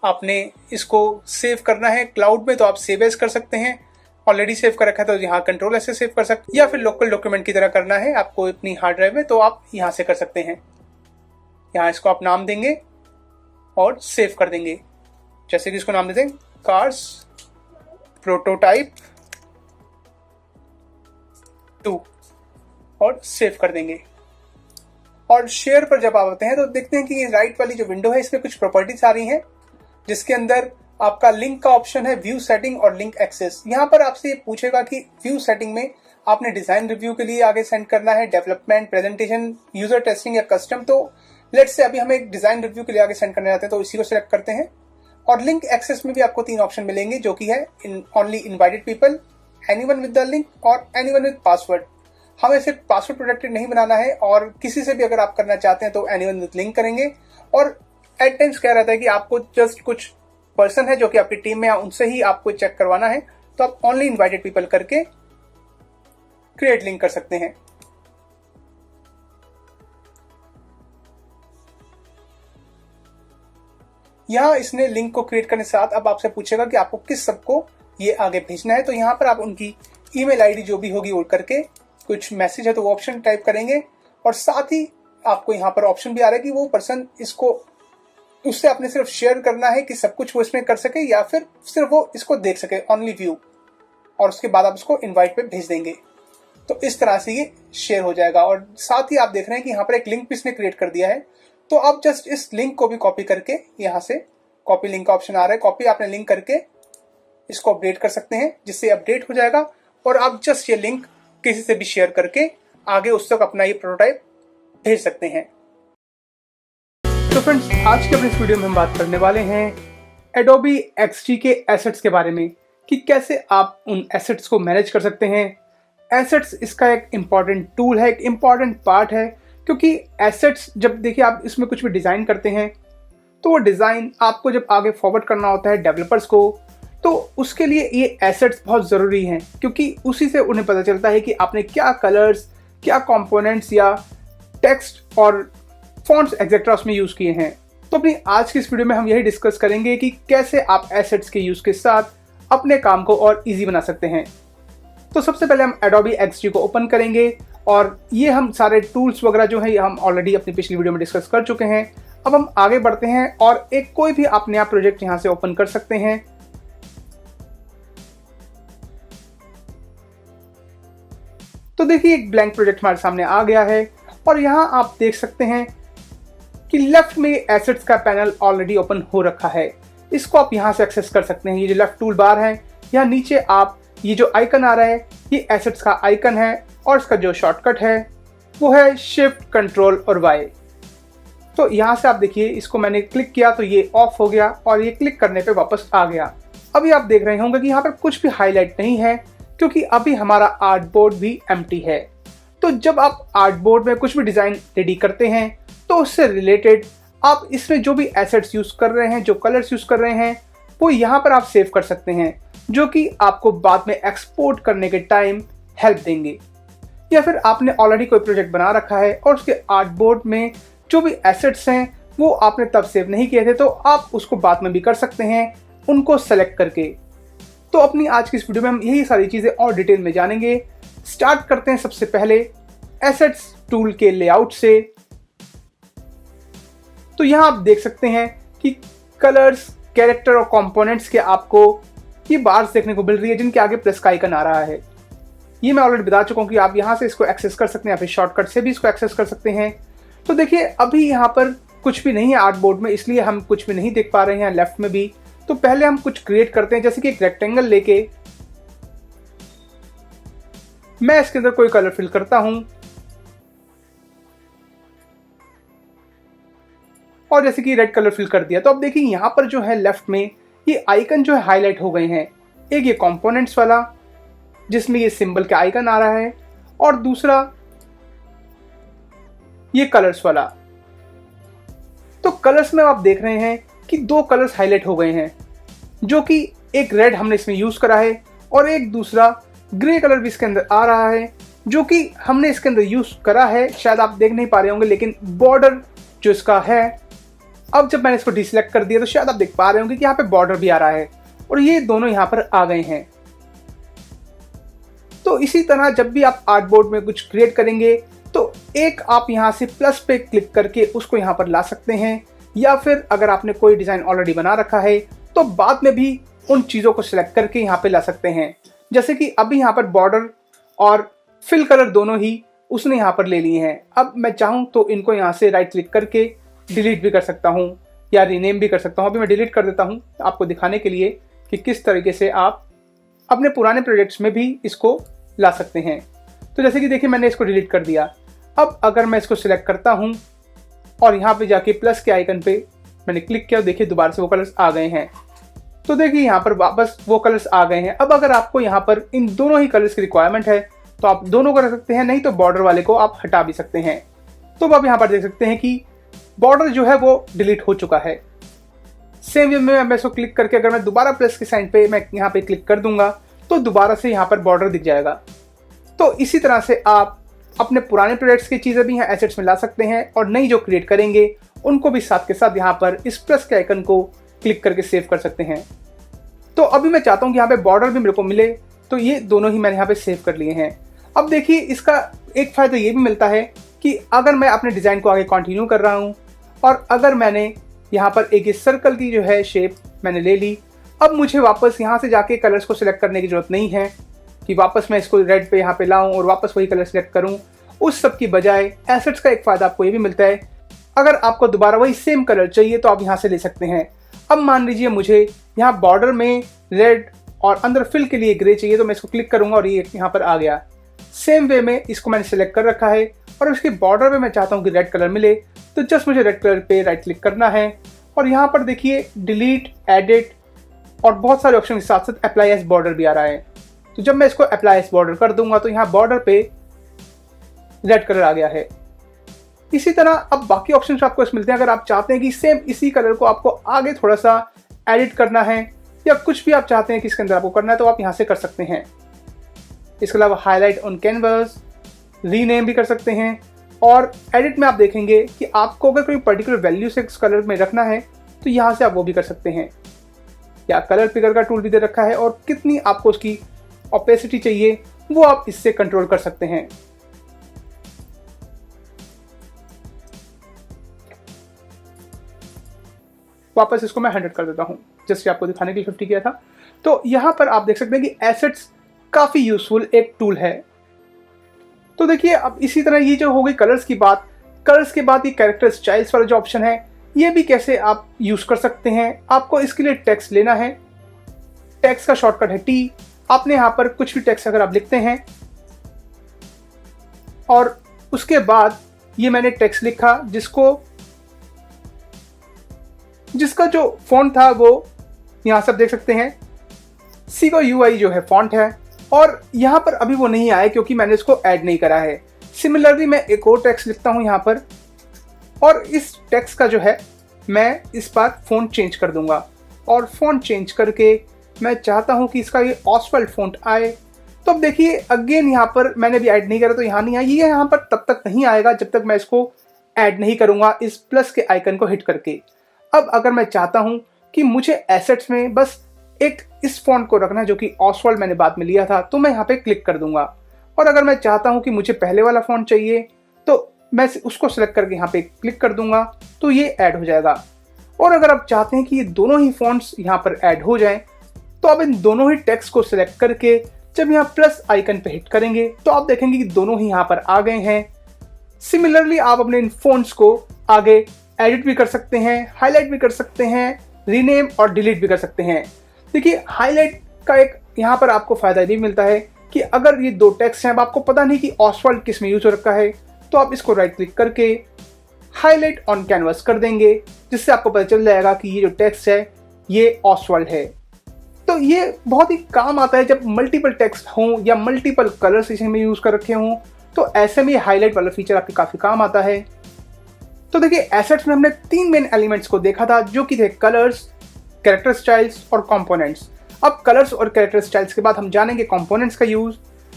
आपने इसको सेव करना है क्लाउड में, तो आप सेव एज कर सकते हैं। ऑलरेडी सेव कर रखा है तो यहाँ कंट्रोल ऐसे सेव कर सकते हैं, या फिर लोकल डॉक्यूमेंट की तरह करना है आपको अपनी हार्ड ड्राइव में, तो आप यहाँ से कर सकते हैं। यहाँ इसको आप नाम देंगे और सेव कर देंगे, जैसे कि इसको नाम देते हैं कार्स प्रोटोटाइप 2 और सेव कर देंगे। और शेयर पर जब आप आते हैं तो देखते हैं कि ये राइट वाली जो विंडो है इसमें कुछ प्रॉपर्टीज आ रही हैं, जिसके अंदर आपका लिंक का ऑप्शन है, व्यू सेटिंग और लिंक एक्सेस। यहाँ पर आपसे ये पूछेगा कि व्यू सेटिंग में आपने डिजाइन रिव्यू के लिए आगे सेंड करना है, डेवलपमेंट, प्रेजेंटेशन, यूजर टेस्टिंग या कस्टम। तो लेट्स से अभी हमें एक डिजाइन रिव्यू के लिए आगे सेंड करने जाते हैं, तो इसी को सिलेक्ट करते हैं। और लिंक एक्सेस में भी आपको 3 ऑप्शन मिलेंगे, जो कि है only invited people, anyone with the link और एनीवन विद पासवर्ड। हमें सिर्फ पासवर्ड प्रोटेक्टेड नहीं बनाना है, और किसी से भी अगर आप करना चाहते हैं तो एनीवन विद लिंक करेंगे। और एट टाइम्स क्या रहता है कि आपको जस्ट कुछ पर्सन है जो कि आपकी टीम में है, उनसे ही आपको चेक करवाना है, तो आप ओनली इनवाइटेड पीपल करके क्रिएट लिंक कर सकते हैं। यहाँ इसने लिंक को क्रिएट करने के साथ अब आपसे पूछेगा कि आपको किस सबको ये आगे भेजना है। तो यहाँ पर आप उनकी ईमेल आईडी जो भी होगी वो करके, कुछ मैसेज है तो वो ऑप्शन टाइप करेंगे, और साथ ही आपको यहाँ पर ऑप्शन भी आ रहा है कि वो पर्सन इसको, उससे आपने सिर्फ शेयर करना है कि सब कुछ वो इसमें कर सके या फिर सिर्फ वो इसको देख सके, ओनली व्यू, और उसके बाद आप उसको इनवाइट पे भेज देंगे। तो इस तरह से ये शेयर हो जाएगा। और साथ ही आप देख रहे हैं कि यहाँ पर एक लिंक भी इसने क्रिएट कर दिया है। तो आप जस्ट इस लिंक को भी कॉपी करके, यहाँ से कॉपी लिंक का ऑप्शन आ रहा है, कॉपी आपने लिंक करके इसको अपडेट कर सकते हैं, जिससे अपडेट हो जाएगा। और आप जस्ट ये लिंक किसी से भी शेयर करके आगे उस तक अपना ये प्रोटोटाइप भेज सकते हैं। तो फ्रेंड्स, आज के अपने इस वीडियो में हम बात करने वाले हैं Adobe XD के एसेट्स के बारे में, कि कैसे आप उन एसेट्स को मैनेज कर सकते हैं। एसेट्स इसका एक इम्पॉर्टेंट टूल है, एक इम्पॉर्टेंट पार्ट है, क्योंकि एसेट्स जब देखिए आप इसमें कुछ भी डिज़ाइन करते हैं तो वो डिज़ाइन आपको जब आगे फॉरवर्ड करना होता है डेवलपर्स को, तो उसके लिए ये एसेट्स बहुत ज़रूरी हैं, क्योंकि उसी से उन्हें पता चलता है कि आपने क्या कलर्स, क्या कंपोनेंट्स या टेक्स्ट और फॉन्ट्स एक्सेट्रा उसमें यूज़ किए हैं। तो अपनी आज की इस वीडियो में हम यही डिस्कस करेंगे कि कैसे आप एसेट्स के यूज़ के साथ अपने काम को और ईजी बना सकते हैं। तो सबसे पहले हम Adobe XD को ओपन करेंगे, और ये हम सारे टूल्स वगैरह जो है हम ऑलरेडी अपनी पिछली वीडियो में डिस्कस कर चुके हैं। अब हम आगे बढ़ते हैं और एक कोई भी आप नया प्रोजेक्ट यहाँ से ओपन कर सकते हैं। तो देखिए एक ब्लैंक प्रोजेक्ट हमारे सामने आ गया है, और यहाँ आप देख सकते हैं कि लेफ्ट में एसेट्स का पैनल ऑलरेडी ओपन हो रखा है। इसको आप यहाँ से एक्सेस कर सकते हैं। ये जो लेफ्ट टूल बार है, यहाँ नीचे आप ये जो आइकन आ रहा है ये एसेट्स का आइकन है, और इसका जो शॉर्टकट है वो है शिफ्ट कंट्रोल और वाई। तो यहाँ से आप देखिए इसको मैंने क्लिक किया तो ये ऑफ हो गया, और ये क्लिक करने पे वापस आ गया। अभी आप देख रहे होंगे कि यहाँ पर कुछ भी हाईलाइट नहीं है, क्योंकि अभी हमारा आर्टबोर्ड भी एम्प्टी है। तो जब आप आर्टबोर्ड में कुछ भी डिज़ाइन रेडी करते हैं तो उससे रिलेटेड आप इसमें जो भी एसेट्स यूज़ कर रहे हैं, जो कलर्स यूज़ कर रहे हैं, वो यहाँ पर आप सेव कर सकते हैं, जो कि आपको बाद में एक्सपोर्ट करने के टाइम हेल्प देंगे। या फिर आपने ऑलरेडी कोई प्रोजेक्ट बना रखा है और उसके आर्टबोर्ड में जो भी एसेट्स हैं वो आपने तब सेव नहीं किए थे, तो आप उसको बाद में भी कर सकते हैं उनको सेलेक्ट करके। तो अपनी आज की इस वीडियो में हम यही सारी चीज़ें और डिटेल में जानेंगे। स्टार्ट करते हैं सबसे पहले एसेट्स टूल के लेआउट से। तो यहाँ आप देख सकते हैं कि कलर्स, कैरेक्टर और कंपोनेंट्स के आपको ये बार्स देखने को मिल रही है, जिनके आगे प्लस का आइकन आ रहा है। ये मैं ऑलरेडी बता चुका हूँ कि आप यहाँ से इसको एक्सेस कर सकते हैं, या फिर शॉर्टकट से भी इसको एक्सेस कर सकते हैं। तो देखिए अभी यहाँ पर कुछ भी नहीं है आर्टबोर्ड में, इसलिए हम कुछ भी नहीं देख पा रहे हैं लेफ्ट में भी। तो पहले हम कुछ क्रिएट करते हैं, जैसे कि एक रेक्टेंगल लेके मैं इसके अंदर कोई कलर फिल करता हूं, और जैसे कि रेड कलर फिल कर दिया। तो अब देखिए यहाँ पर जो है लेफ्ट में ये आइकन जो है हाईलाइट हो गए हैं। एक ये कंपोनेंट्स वाला जिसमें ये सिंबल का आइकन आ रहा है, और दूसरा ये कलर्स वाला। तो कलर्स में आप देख रहे हैं कि दो कलर्स हाईलाइट हो गए हैं, जो कि एक रेड हमने इसमें यूज करा है, और एक दूसरा ग्रे कलर भी इसके अंदर आ रहा है, जो कि हमने इसके अंदर यूज करा है। शायद आप देख नहीं पा रहे होंगे, लेकिन बॉर्डर जो इसका है, अब जब मैंने इसको डिसेलेक्ट कर दिया तो शायद आप देख पा रहे होंगे कि यहाँ पे बॉर्डर भी आ रहा है, और ये दोनों यहाँ पर आ गए हैं। तो इसी तरह जब भी आप आर्टबोर्ड में कुछ क्रिएट करेंगे तो एक आप यहाँ से प्लस पे क्लिक करके उसको यहाँ पर ला सकते हैं, या फिर अगर आपने कोई डिज़ाइन ऑलरेडी बना रखा है तो बाद में भी उन चीज़ों को सिलेक्ट करके यहाँ पे ला सकते हैं। जैसे कि अभी यहाँ पर बॉर्डर और फिल कलर दोनों ही उसने यहाँ पर ले लिए हैं। अब मैं चाहूँ तो इनको यहाँ से राइट क्लिक करके डिलीट भी कर सकता हूँ या रीनेम भी कर सकता हूँ। अभी मैं डिलीट कर देता हूँ आपको दिखाने के लिए कि किस तरीके से आप अपने पुराने प्रोजेक्ट्स में भी इसको ला सकते हैं। तो जैसे कि देखिए मैंने इसको डिलीट कर दिया। अब अगर मैं इसको सिलेक्ट करता हूँ और यहाँ पे जाके प्लस के आइकन पे मैंने क्लिक किया, देखिए दोबारा से वो कलर्स आ गए हैं। तो देखिए यहाँ पर वापस वो कलर्स आ गए हैं। अब अगर आपको यहाँ पर इन दोनों ही कलर्स की रिक्वायरमेंट है तो आप दोनों को रख सकते हैं, नहीं तो बॉर्डर वाले को आप हटा भी सकते हैं। तो अब आप यहाँ पर देख सकते हैं कि बॉर्डर जो है वो डिलीट हो चुका है। सेम वे में मैं इसको क्लिक करके अगर मैं दोबारा प्लस के साइन पे मैं यहाँ पे क्लिक कर दूंगा तो दोबारा से यहाँ पर बॉर्डर दिख जाएगा। तो इसी तरह से आप अपने पुराने प्रोडक्ट्स की चीज़ें भी यहाँ एसेट्स में ला सकते हैं और नई जो क्रिएट करेंगे उनको भी साथ के साथ यहाँ पर इस प्लस के आइकन को क्लिक करके सेव कर सकते हैं। तो अभी मैं चाहता हूँ कि यहाँ पे बॉर्डर भी मेरे को मिले, तो ये दोनों ही मैंने यहाँ पे सेव कर लिए हैं। अब देखिए इसका एक फ़ायदा ये भी मिलता है कि अगर मैं अपने डिज़ाइन को आगे कंटिन्यू कर रहा हूँ और अगर मैंने यहाँ पर एक सर्कल की जो है शेप मैंने ले ली, अब मुझे वापस यहाँ से जाके कलर्स को सिलेक्ट करने की ज़रूरत नहीं है कि वापस मैं इसको रेड पे यहाँ पे लाऊं और वापस वही कलर सिलेक्ट करूं। उस सब की बजाय एसेट्स का एक फ़ायदा आपको ये भी मिलता है, अगर आपको दोबारा वही सेम कलर चाहिए तो आप यहाँ से ले सकते हैं। अब मान लीजिए मुझे यहाँ बॉर्डर में रेड और अंदर फिल के लिए ग्रे चाहिए, तो मैं इसको क्लिक करूँगा और ये यहाँ पर आ गया। सेम वे में इसको मैंने सेलेक्ट कर रखा है और उसके बॉर्डर में मैं चाहता हूँ कि रेड कलर मिले, तो जस्ट मुझे रेड कलर पे राइट क्लिक करना है और यहाँ पर देखिए डिलीट, एडिट और बहुत सारे ऑप्शन के साथ साथ अप्लाई एज बॉर्डर भी आ रहा है। तो जब मैं इसको अप्लाई एज बॉर्डर कर दूंगा तो यहाँ बॉर्डर पे रेड कलर आ गया है। इसी तरह अब बाकी ऑप्शंस आपको इसमें मिलते हैं। अगर आप चाहते हैं कि सेम इसी कलर को आपको आगे थोड़ा सा एडिट करना है या कुछ भी आप चाहते हैं कि इसके अंदर आपको करना है तो आप यहाँ से कर सकते हैं। इसके अलावा हाईलाइट ऑन कैनवस, रीनेम भी कर सकते हैं और एडिट में आप देखेंगे कि आपको अगर कोई पर्टिकुलर वैल्यू से इस कलर में रखना है तो यहाँ से आप वो भी कर सकते हैं। या कलर पिकर का टूल भी दे रखा है और कितनी आपको उसकी ऑपेसिटी चाहिए वो आप इससे कंट्रोल कर सकते हैं। वापस इसको मैं 100 कर देता हूं, जैसे आपको दिखाने के लिए 50 किया था। तो यहां पर आप देख सकते हैं कि एसेट्स काफी यूजफुल एक टूल है। तो देखिए अब इसी तरह ये जो हो गई कलर्स की बात, कलर्स के बाद ये कैरेक्टर स्टाइल्स वाला जो ऑप्शन है ये भी कैसे आप यूज कर सकते हैं। आपको इसके लिए टेक्स्ट लेना है, टेक्स्ट का शॉर्टकट है टी। आपने यहाँ पर कुछ भी टेक्स्ट अगर आप लिखते हैं और उसके बाद ये मैंने टेक्स्ट लिखा जिसका जो फॉन्ट था वो यहाँ सब देख सकते हैं सीगो यूआई जो है फॉन्ट है और यहाँ पर अभी वो नहीं आया क्योंकि मैंने इसको ऐड नहीं करा है। सिमिलरली मैं एक और टेक्स्ट लिखता हूँ यहाँ पर और इस टेक्स्ट का जो है मैं इस बार फॉन्ट चेंज कर दूंगा और फॉन्ट चेंज करके मैं चाहता हूँ कि इसका ये ऑसवाल्ड फॉन्ट आए। तो अब देखिए अगेन यहाँ पर मैंने भी ऐड नहीं करा तो यहाँ नहीं आया। ये यहाँ पर तब तक नहीं आएगा जब तक मैं इसको ऐड नहीं करूँगा इस प्लस के आइकन को हिट करके। अब अगर मैं चाहता हूँ कि मुझे एसेट्स में बस एक इस फॉन्ट को रखना है जो कि ऑसवाल्ड मैंने बाद में लिया था, तो मैं यहाँ पे क्लिक कर दूंगा। और अगर मैं चाहता हूँ कि मुझे पहले वाला फॉन्ट चाहिए तो मैं उसको सिलेक्ट करके यहाँ पे क्लिक कर दूंगा तो ये ऐड हो जाएगा। और अगर आप चाहते हैं कि ये दोनों ही फॉन्ट्स यहाँ पर ऐड हो जाएं तो आप इन दोनों ही टेक्स्ट को सिलेक्ट करके जब यहाँ प्लस आइकन पे हिट करेंगे तो आप देखेंगे कि दोनों ही यहाँ पर आ गए हैं। सिमिलरली आप अपने इन फॉन्ट्स को आगे एडिट भी कर सकते हैं, हाईलाइट भी कर सकते हैं, रीनेम और डिलीट भी कर सकते हैं। देखिए हाईलाइट का एक यहाँ पर आपको फायदा भी मिलता है कि अगर ये दो टेक्स्ट हैं अब आपको पता नहीं कि ऑसवाल्ड किस में यूज हो रखा है तो आप इसको राइट क्लिक करके हाईलाइट ऑन कैनवस कर देंगे जिससे आपको पता चल जाएगा कि ये जो टेक्स्ट है ये ऑसवाल्ड है। तो ये बहुत ही काम आता है जब मल्टीपल टेक्स्ट हों या मल्टीपल कलर्स इसमें यूज कर रखे हों, तो ऐसे में हाईलाइट वाला फीचर आपके काफी काम आता है। तो देखिए एसेट्स में हमने 3 मेन एलिमेंट्स को देखा था जो कि थे कलर्स, कैरेक्टर स्टाइल्स और कंपोनेंट्स। अब कलर्स और कैरेक्टर स्टाइल्स के बाद हम जानेंगे कंपोनेंट्स का यूज।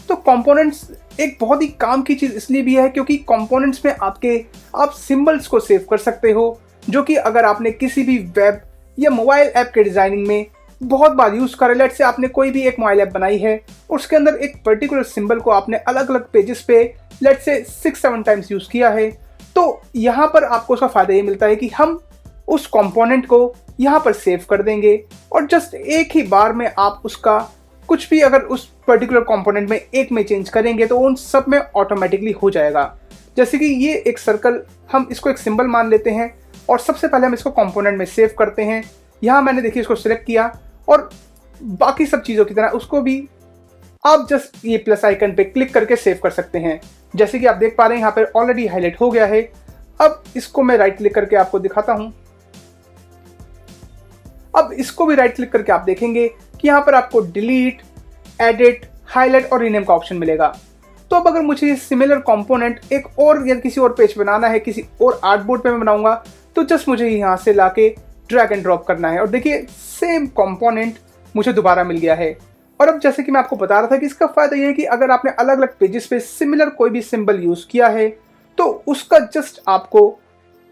तो कंपोनेंट्स एक बहुत ही काम की चीज इसलिए भी है क्योंकि कंपोनेंट्स में आप सिंबल्स को सेव कर सकते हो जो कि अगर आपने किसी भी वेब या मोबाइल ऐप के डिजाइनिंग में बहुत बार यूज करा, लेट से आपने कोई भी एक मोबाइल ऐप बनाई है और उसके अंदर एक पर्टिकुलर सिंबल को आपने अलग अलग पेजेस पे लेट से 6-7 टाइम्स यूज किया है, तो यहाँ पर आपको उसका फायदा ये मिलता है कि हम उस कंपोनेंट को यहाँ पर सेव कर देंगे और जस्ट एक ही बार में आप उसका कुछ भी अगर उस पर्टिकुलर कंपोनेंट में एक में चेंज करेंगे तो उन सब में ऑटोमेटिकली हो जाएगा। जैसे कि ये एक सर्कल, हम इसको एक सिंबल मान लेते हैं और सबसे पहले हम इसको कंपोनेंट में सेव करते हैं। यहाँ मैंने देखिए इसको सिलेक्ट किया और बाकी सब चीज़ों की तरह उसको भी आप जस्ट ये प्लस आइकन पे क्लिक करके सेव कर सकते हैं। जैसे कि आप देख पा रहे हैं यहाँ पर ऑलरेडी हाईलाइट हो गया है। अब इसको मैं राइट क्लिक करके आपको दिखाता हूँ। अब इसको भी राइट क्लिक करके आप देखेंगे कि यहाँ पर आपको डिलीट, एडिट, हाईलाइट और रीनेम का ऑप्शन मिलेगा। तो अब अगर मुझे ये सिमिलर कंपोनेंट एक और या किसी और पेज बनाना है, किसी और आर्टबोर्ड पे मैं बनाऊंगा, तो जस्ट मुझे यहाँ से लाके ड्रैग एंड ड्रॉप करना है और देखिए सेम कंपोनेंट मुझे दोबारा मिल गया है। और अब जैसे कि मैं आपको बता रहा था कि इसका फायदा ये है कि अगर आपने अलग अलग पेजेस पे सिमिलर कोई भी सिंबल यूज किया है तो उसका जस्ट आपको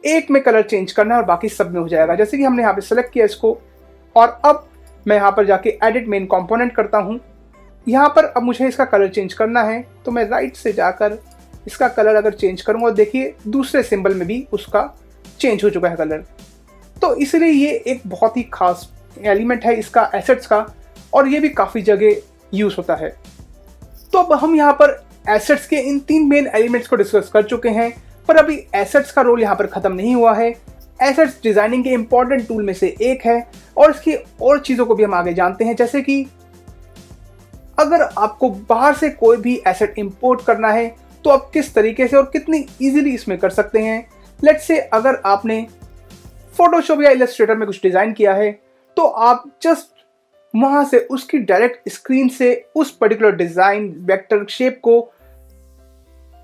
एक में कलर चेंज करना है और बाकी सब में हो जाएगा। जैसे कि हमने यहाँ पे सेलेक्ट किया इसको और अब मैं यहाँ पर जाके एडिट मेन कंपोनेंट करता हूँ। यहाँ पर अब मुझे इसका कलर चेंज करना है तो मैं राइट से जाकर इसका कलर अगर चेंज करूँगा, देखिए दूसरे सिंबल में भी उसका चेंज हो चुका है कलर। तो इसलिए ये एक बहुत ही खास एलिमेंट है इसका एसेट्स का और ये भी काफ़ी जगह यूज होता है। तो अब हम यहाँ पर एसेट्स के इन 3 मेन एलिमेंट्स को डिस्कस कर चुके हैं, पर अभी एसेट्स का रोल यहाँ पर खत्म नहीं हुआ है। एसेट्स डिजाइनिंग के इंपॉर्टेंट टूल में से एक है और इसकी और चीज़ों को भी हम आगे जानते हैं, जैसे कि अगर आपको बाहर से कोई भी एसेट इंपोर्ट करना है तो आप किस तरीके से और कितनी इजीली इसमें कर सकते हैं। लेट्स से अगर आपने फोटोशॉप या इलस्ट्रेटर में कुछ डिज़ाइन किया है तो आप जस्ट वहां से उसकी डायरेक्ट स्क्रीन से उस पर्टिकुलर डिज़ाइन वेक्टर शेप को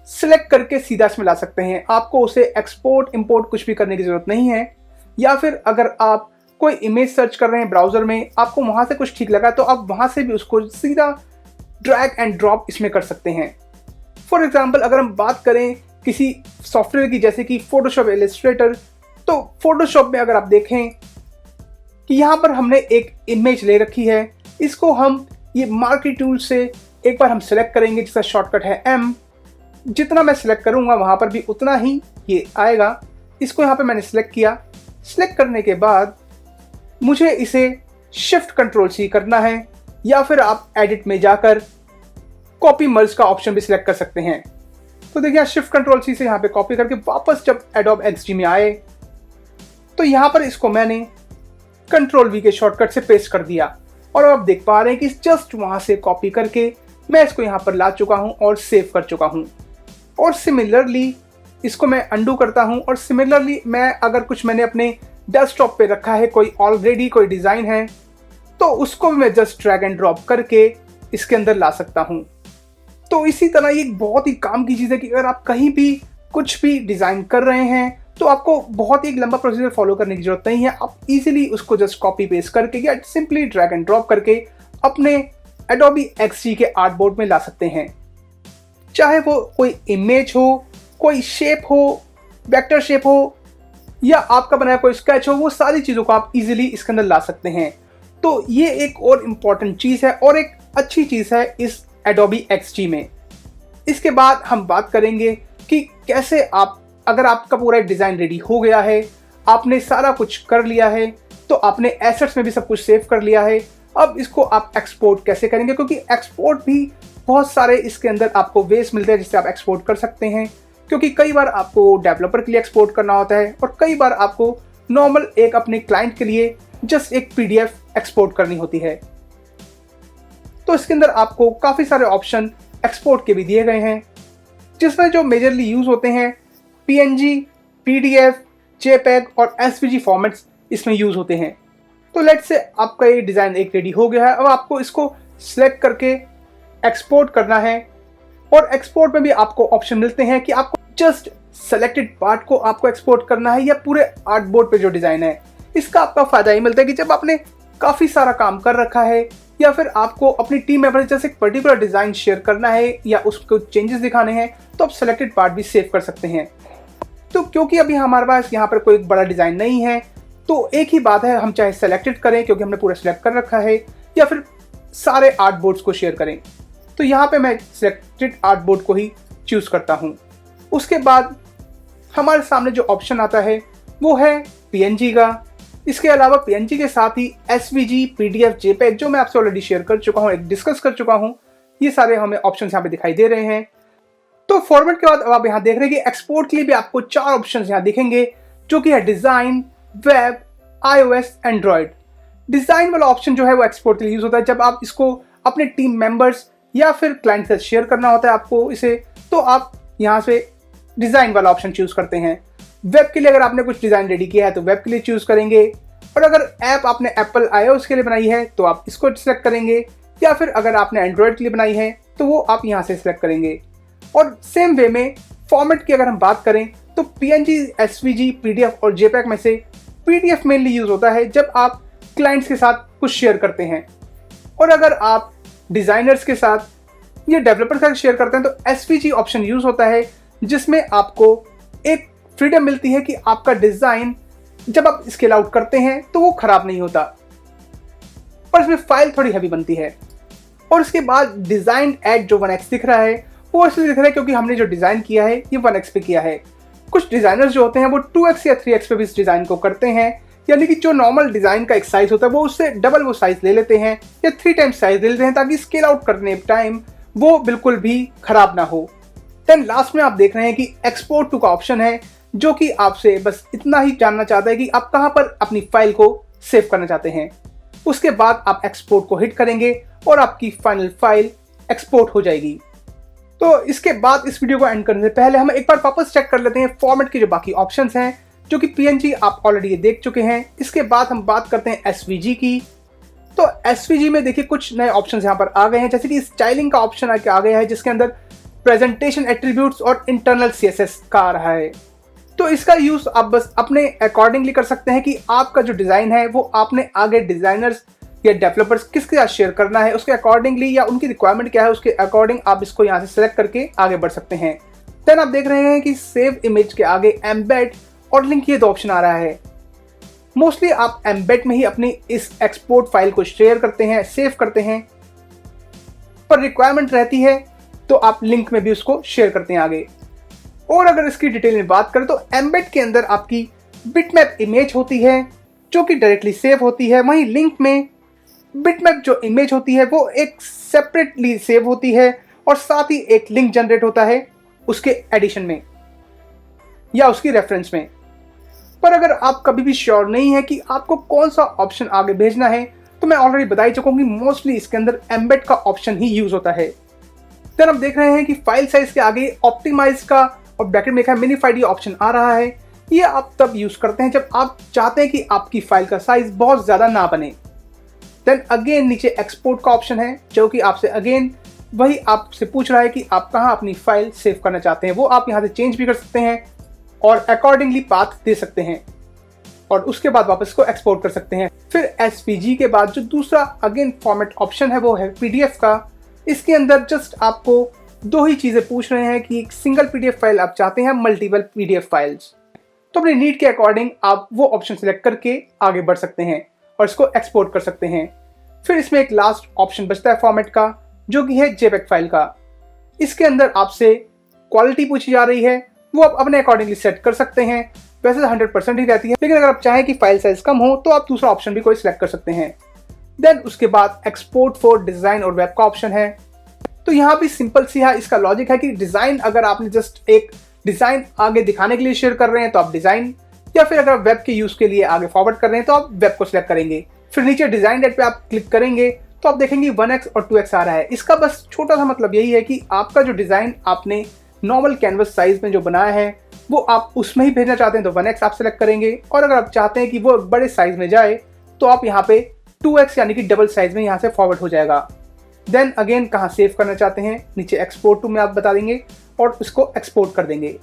सिलेक्ट करके सीधा इसमें ला सकते हैं। आपको उसे एक्सपोर्ट इंपोर्ट कुछ भी करने की ज़रूरत नहीं है। या फिर अगर आप कोई इमेज सर्च कर रहे हैं ब्राउज़र में, आपको वहां से कुछ ठीक लगा तो आप वहां से भी उसको सीधा ड्रैग एंड ड्रॉप इसमें कर सकते हैं। फॉर एग्जाम्पल अगर हम बात करें किसी सॉफ्टवेयर की जैसे कि फोटोशॉप इलस्ट्रेटर, तो फोटोशॉप में अगर आप देखें कि यहाँ पर हमने एक इमेज ले रखी है, इसको हम ये मार्की टूल से एक बार हम सेलेक्ट करेंगे जिसका शॉर्टकट है M। जितना मैं सिलेक्ट करूँगा वहाँ पर भी उतना ही ये आएगा। इसको यहाँ पे मैंने सिलेक्ट किया। सिलेक्ट करने के बाद मुझे इसे शिफ्ट कंट्रोल C करना है या फिर आप एडिट में जाकर कॉपी मर्ज का ऑप्शन भी सिलेक्ट कर सकते हैं। तो देखिए शिफ्ट कंट्रोल C से यहाँ पे कॉपी करके वापस जब एडोब XD में आए तो यहाँ पर इसको मैंने कंट्रोल V के शॉर्टकट से पेस्ट कर दिया और आप देख पा रहे हैं कि जस्ट वहां से कॉपी करके मैं इसको यहाँ पर ला चुका हूँ और सेव कर चुका हूँ। और सिमिलरली इसको मैं अंडू करता हूँ और सिमिलरली मैं अगर कुछ मैंने अपने डेस्कटॉप पे रखा है, कोई ऑलरेडी कोई डिज़ाइन है, तो उसको भी मैं जस्ट ड्रैग एंड ड्रॉप करके इसके अंदर ला सकता हूँ। तो इसी तरह ये एक बहुत ही काम की चीज़ है कि अगर आप कहीं भी कुछ भी डिज़ाइन कर रहे हैं तो आपको बहुत ही एक लंबा प्रोसीजर फॉलो करने की जरूरत नहीं है। आप इजीली उसको जस्ट कॉपी पेस्ट करके या सिंपली ड्रैग एंड ड्रॉप करके अपने एडोबी XD के आर्टबोर्ड में ला सकते हैं। चाहे वो कोई इमेज हो, कोई शेप हो, वेक्टर शेप हो या आपका बनाया कोई स्केच हो, वो सारी चीज़ों को आप इजीली इसके अंदर ला सकते हैं। तो ये एक और इम्पॉर्टेंट चीज़ है और एक अच्छी चीज़ है इस एडोबी XD में। इसके बाद हम बात करेंगे कि कैसे आप, अगर आपका पूरा डिज़ाइन रेडी हो गया है, आपने सारा कुछ कर लिया है, तो आपने एसेट्स में भी सब कुछ सेव कर लिया है, अब इसको आप एक्सपोर्ट कैसे करेंगे, क्योंकि एक्सपोर्ट भी बहुत सारे इसके अंदर आपको वेज मिलते हैं जिससे आप एक्सपोर्ट कर सकते हैं। क्योंकि कई बार आपको डेवलपर के लिए एक्सपोर्ट करना होता है और कई बार आपको नॉर्मल एक अपने क्लाइंट के लिए जस्ट एक PDF एक्सपोर्ट करनी होती है। तो इसके अंदर आपको काफ़ी सारे ऑप्शन एक्सपोर्ट के भी दिए गए हैं, जिसमें जो मेजरली यूज़ होते हैं PNG, PDF, JPEG और SVG फॉर्मेट्स इसमें यूज़ होते हैं। तो लेट्स से आपका ये डिज़ाइन एक रेडी हो गया है, अब आपको इसको सिलेक्ट करके एक्सपोर्ट करना है और एक्सपोर्ट में भी आपको ऑप्शन मिलते हैं कि आपको जस्ट सेलेक्टेड पार्ट को आपको एक्सपोर्ट करना है या पूरे आर्टबोर्ड पे जो डिज़ाइन है। इसका आपका फ़ायदा ये मिलता है कि जब आपने काफ़ी सारा काम कर रखा है या फिर आपको अपनी टीम मेंबर जैसे एक पर्टिकुलर डिज़ाइन शेयर करना है या उसको चेंजेस दिखाने हैं, तो आप सेलेक्टेड पार्ट भी सेव कर सकते हैं। तो क्योंकि अभी हमारे पास यहाँ पर कोई बड़ा डिज़ाइन नहीं है, तो एक ही बात है, हम चाहे सेलेक्टेड करें क्योंकि हमने पूरा सेलेक्ट कर रखा है, या फिर सारे आर्टबोर्ड्स को शेयर करें। तो यहाँ पे मैं सिलेक्टेड आर्टबोर्ड को ही चूज़ करता हूँ। उसके बाद हमारे सामने जो ऑप्शन आता है वो है PNG का। इसके अलावा PNG के साथ ही SVG, PDF, JPEG जो मैं आपसे ऑलरेडी शेयर कर चुका हूँ, एक डिस्कस कर चुका हूँ, ये सारे हमें ऑप्शन यहाँ पे दिखाई दे रहे हैं। तो फॉर्मेट के बाद अब आप यहाँ देख रहे हैं कि एक्सपोर्ट के लिए भी आपको 4 ऑप्शन यहाँ दिखेंगे, जो कि है design, web, iOS, Android. Design वाला ऑप्शन जो है वो एक्सपोर्ट के लिए यूज़ होता है जब आप इसको अपने टीम मेंबर्स या फिर क्लाइंट से शेयर करना होता है आपको इसे, तो आप यहाँ से डिज़ाइन वाला ऑप्शन चूज़ करते हैं। वेब के लिए अगर आपने कुछ डिज़ाइन रेडी किया है तो वेब के लिए चूज़ करेंगे, और अगर ऐप आपने एप्पल iOS के लिए बनाई है तो आप इसको सिलेक्ट करेंगे, या फिर अगर आपने एंड्रॉयड के लिए बनाई है तो वो आप यहाँ से सिलेक्ट करेंगे। और सेम वे में फॉर्मेट की अगर हम बात करें तो PNG, SVG, PDF और JPEG में से PDF मेनली यूज होता है जब आप क्लाइंट्स के साथ कुछ शेयर करते हैं, और अगर आप डिजाइनर्स के साथ या डेवलपर्स के साथ शेयर करते हैं तो SVG ऑप्शन यूज होता है, जिसमें आपको एक फ्रीडम मिलती है कि आपका डिजाइन जब आप स्केल आउट करते हैं तो वो खराब नहीं होता, पर इसमें फाइल थोड़ी हैवी बनती है। और इसके बाद डिजाइन एट जो 1x दिख रहा है वो इसलिए दिख रहा है क्योंकि हमने जो डिजाइन किया है ये 1x पे किया है। कुछ डिजाइनर्स जो होते हैं वो 2x या 3x पे भी इस डिजाइन को करते हैं, यानी कि जो नॉर्मल डिजाइन का एक साइज होता है वो उससे डबल वो साइज ले लेते हैं या 3 टाइम्स साइज ले लेते हैं, ताकि स्केल आउट करने टाइम वो बिल्कुल भी खराब ना हो। देन लास्ट में आप देख रहे हैं कि एक्सपोर्ट टू का ऑप्शन है, जो कि आपसे बस इतना ही जानना चाहता है कि आप कहां पर अपनी फाइल को सेव करना चाहते हैं। उसके बाद आप एक्सपोर्ट को हिट करेंगे और आपकी फाइनल फाइल एक्सपोर्ट हो जाएगी। तो इसके बाद इस वीडियो को एंड करने से पहले हम एक बार वापस चेक कर लेते हैं फॉर्मेट के जो बाकी ऑप्शंस हैं, जो कि PNG आप ऑलरेडी देख चुके हैं। इसके बाद हम बात करते हैं SVG की। तो SVG में देखिए कुछ नए ऑप्शंस यहाँ पर आ गए हैं, जैसे कि स्टाइलिंग का ऑप्शन आ गया है, जिसके अंदर प्रेजेंटेशन एट्रीब्यूट्स और इंटरनल CSS का आ रहा है। तो इसका यूज आप बस अपने अकॉर्डिंगली कर सकते हैं कि आपका जो डिजाइन है वो आपने आगे डिजाइनर्स या डेवलपर्स किसके साथ शेयर करना है, उसके अकॉर्डिंगली या उनकी रिक्वायरमेंट क्या है उसके अकॉर्डिंग आप इसको यहाँ से सेलेक्ट करके आगे बढ़ सकते हैं। देन आप देख रहे हैं कि सेव इमेज के आगे एम्बेड और लिंक ये दो ऑप्शन आ रहा है। मोस्टली आप एम्बेड में ही अपनी इस एक्सपोर्ट फाइल को शेयर करते हैं, सेव करते हैं, पर रिक्वायरमेंट रहती है तो आप लिंक में भी उसको शेयर करते हैं आगे। और अगर इसकी डिटेल में बात करें तो एम्बेड के अंदर आपकी बिटमैप इमेज होती है जो कि डायरेक्टली सेव होती है, वहीं लिंक में बिटमैप जो इमेज होती है वो एक सेपरेटली सेव होती है और साथ ही एक लिंक जनरेट होता है उसके एडिशन में या उसकी रेफरेंस में। पर अगर आप कभी भी श्योर नहीं है कि आपको कौन सा ऑप्शन आगे भेजना है, तो मैं ऑलरेडी बता ही चुका हूं कि मोस्टली इसके अंदर एम्बेड का ऑप्शन ही यूज होता है। देन हम देख रहे हैं कि फाइल साइज के आगे ऑप्टिमाइज का और ब्रैकेट में लिखा है मिनीफाइड ये ऑप्शन आ रहा है। ये आप तब यूज करते हैं जब आप चाहते हैं कि आपकी फाइल का साइज बहुत ज्यादा ना बने। देन अगेन नीचे एक्सपोर्ट का ऑप्शन है, जो कि आपसे अगेन वही आपसे पूछ रहा है कि आप कहां अपनी फाइल सेव करना चाहते हैं। वो आप यहां से चेंज भी कर सकते हैं और अकॉर्डिंगली पाथ दे सकते हैं और उसके बाद वापस को एक्सपोर्ट कर सकते हैं। फिर SVG के बाद जो दूसरा अगेन फॉर्मेट ऑप्शन है वो है PDF का। इसके अंदर जस्ट आपको दो ही चीजें पूछ रहे हैं कि एक सिंगल PDF फाइल आप चाहते हैं, मल्टीपल PDF फाइल्स। तो अपनी नीड के अकॉर्डिंग आप वो ऑप्शन सिलेक्ट करके आगे बढ़ सकते हैं और इसको एक्सपोर्ट कर सकते हैं। फिर इसमें एक लास्ट ऑप्शन बचता है फॉर्मेट का, जो कि है JPEG फाइल का। इसके अंदर आपसे क्वालिटी पूछी जा रही है, वो आप अपने अकॉर्डिंगली सेट कर सकते हैं। वैसे 100% ही रहती है, लेकिन अगर आप चाहें कि फाइल साइज कम हो तो आप दूसरा ऑप्शन भी कोई सिलेक्ट कर सकते हैं। देन उसके बाद एक्सपोर्ट फॉर डिजाइन और वेब का ऑप्शन है। तो यहाँ भी सिंपल सी है, इसका लॉजिक है कि डिजाइन अगर आपने जस्ट एक डिजाइन आगे दिखाने के लिए शेयर कर रहे हैं तो आप डिजाइन, या फिर अगर वेब के यूज के लिए आगे फॉरवर्ड कर रहे हैं तो आप वेब को सिलेक्ट करेंगे। फिर नीचे डिजाइन डेट पे आप क्लिक करेंगे तो आप देखेंगे 1x और 2x आ रहा है। इसका बस छोटा सा मतलब यही है कि आपका जो डिजाइन आपने नॉर्मल कैनवस साइज में जो बनाया है वो आप उसमें ही भेजना चाहते हैं तो 1x आप सेलेक्ट करेंगे, और अगर आप चाहते हैं कि वो बड़े साइज में जाए तो आप यहाँ पे 2x यानी कि डबल साइज में यहाँ से फॉरवर्ड हो जाएगा। देन अगेन कहाँ सेव करना चाहते हैं, नीचे एक्सपोर्ट टू में आप बता देंगे और उसको एक्सपोर्ट कर देंगे।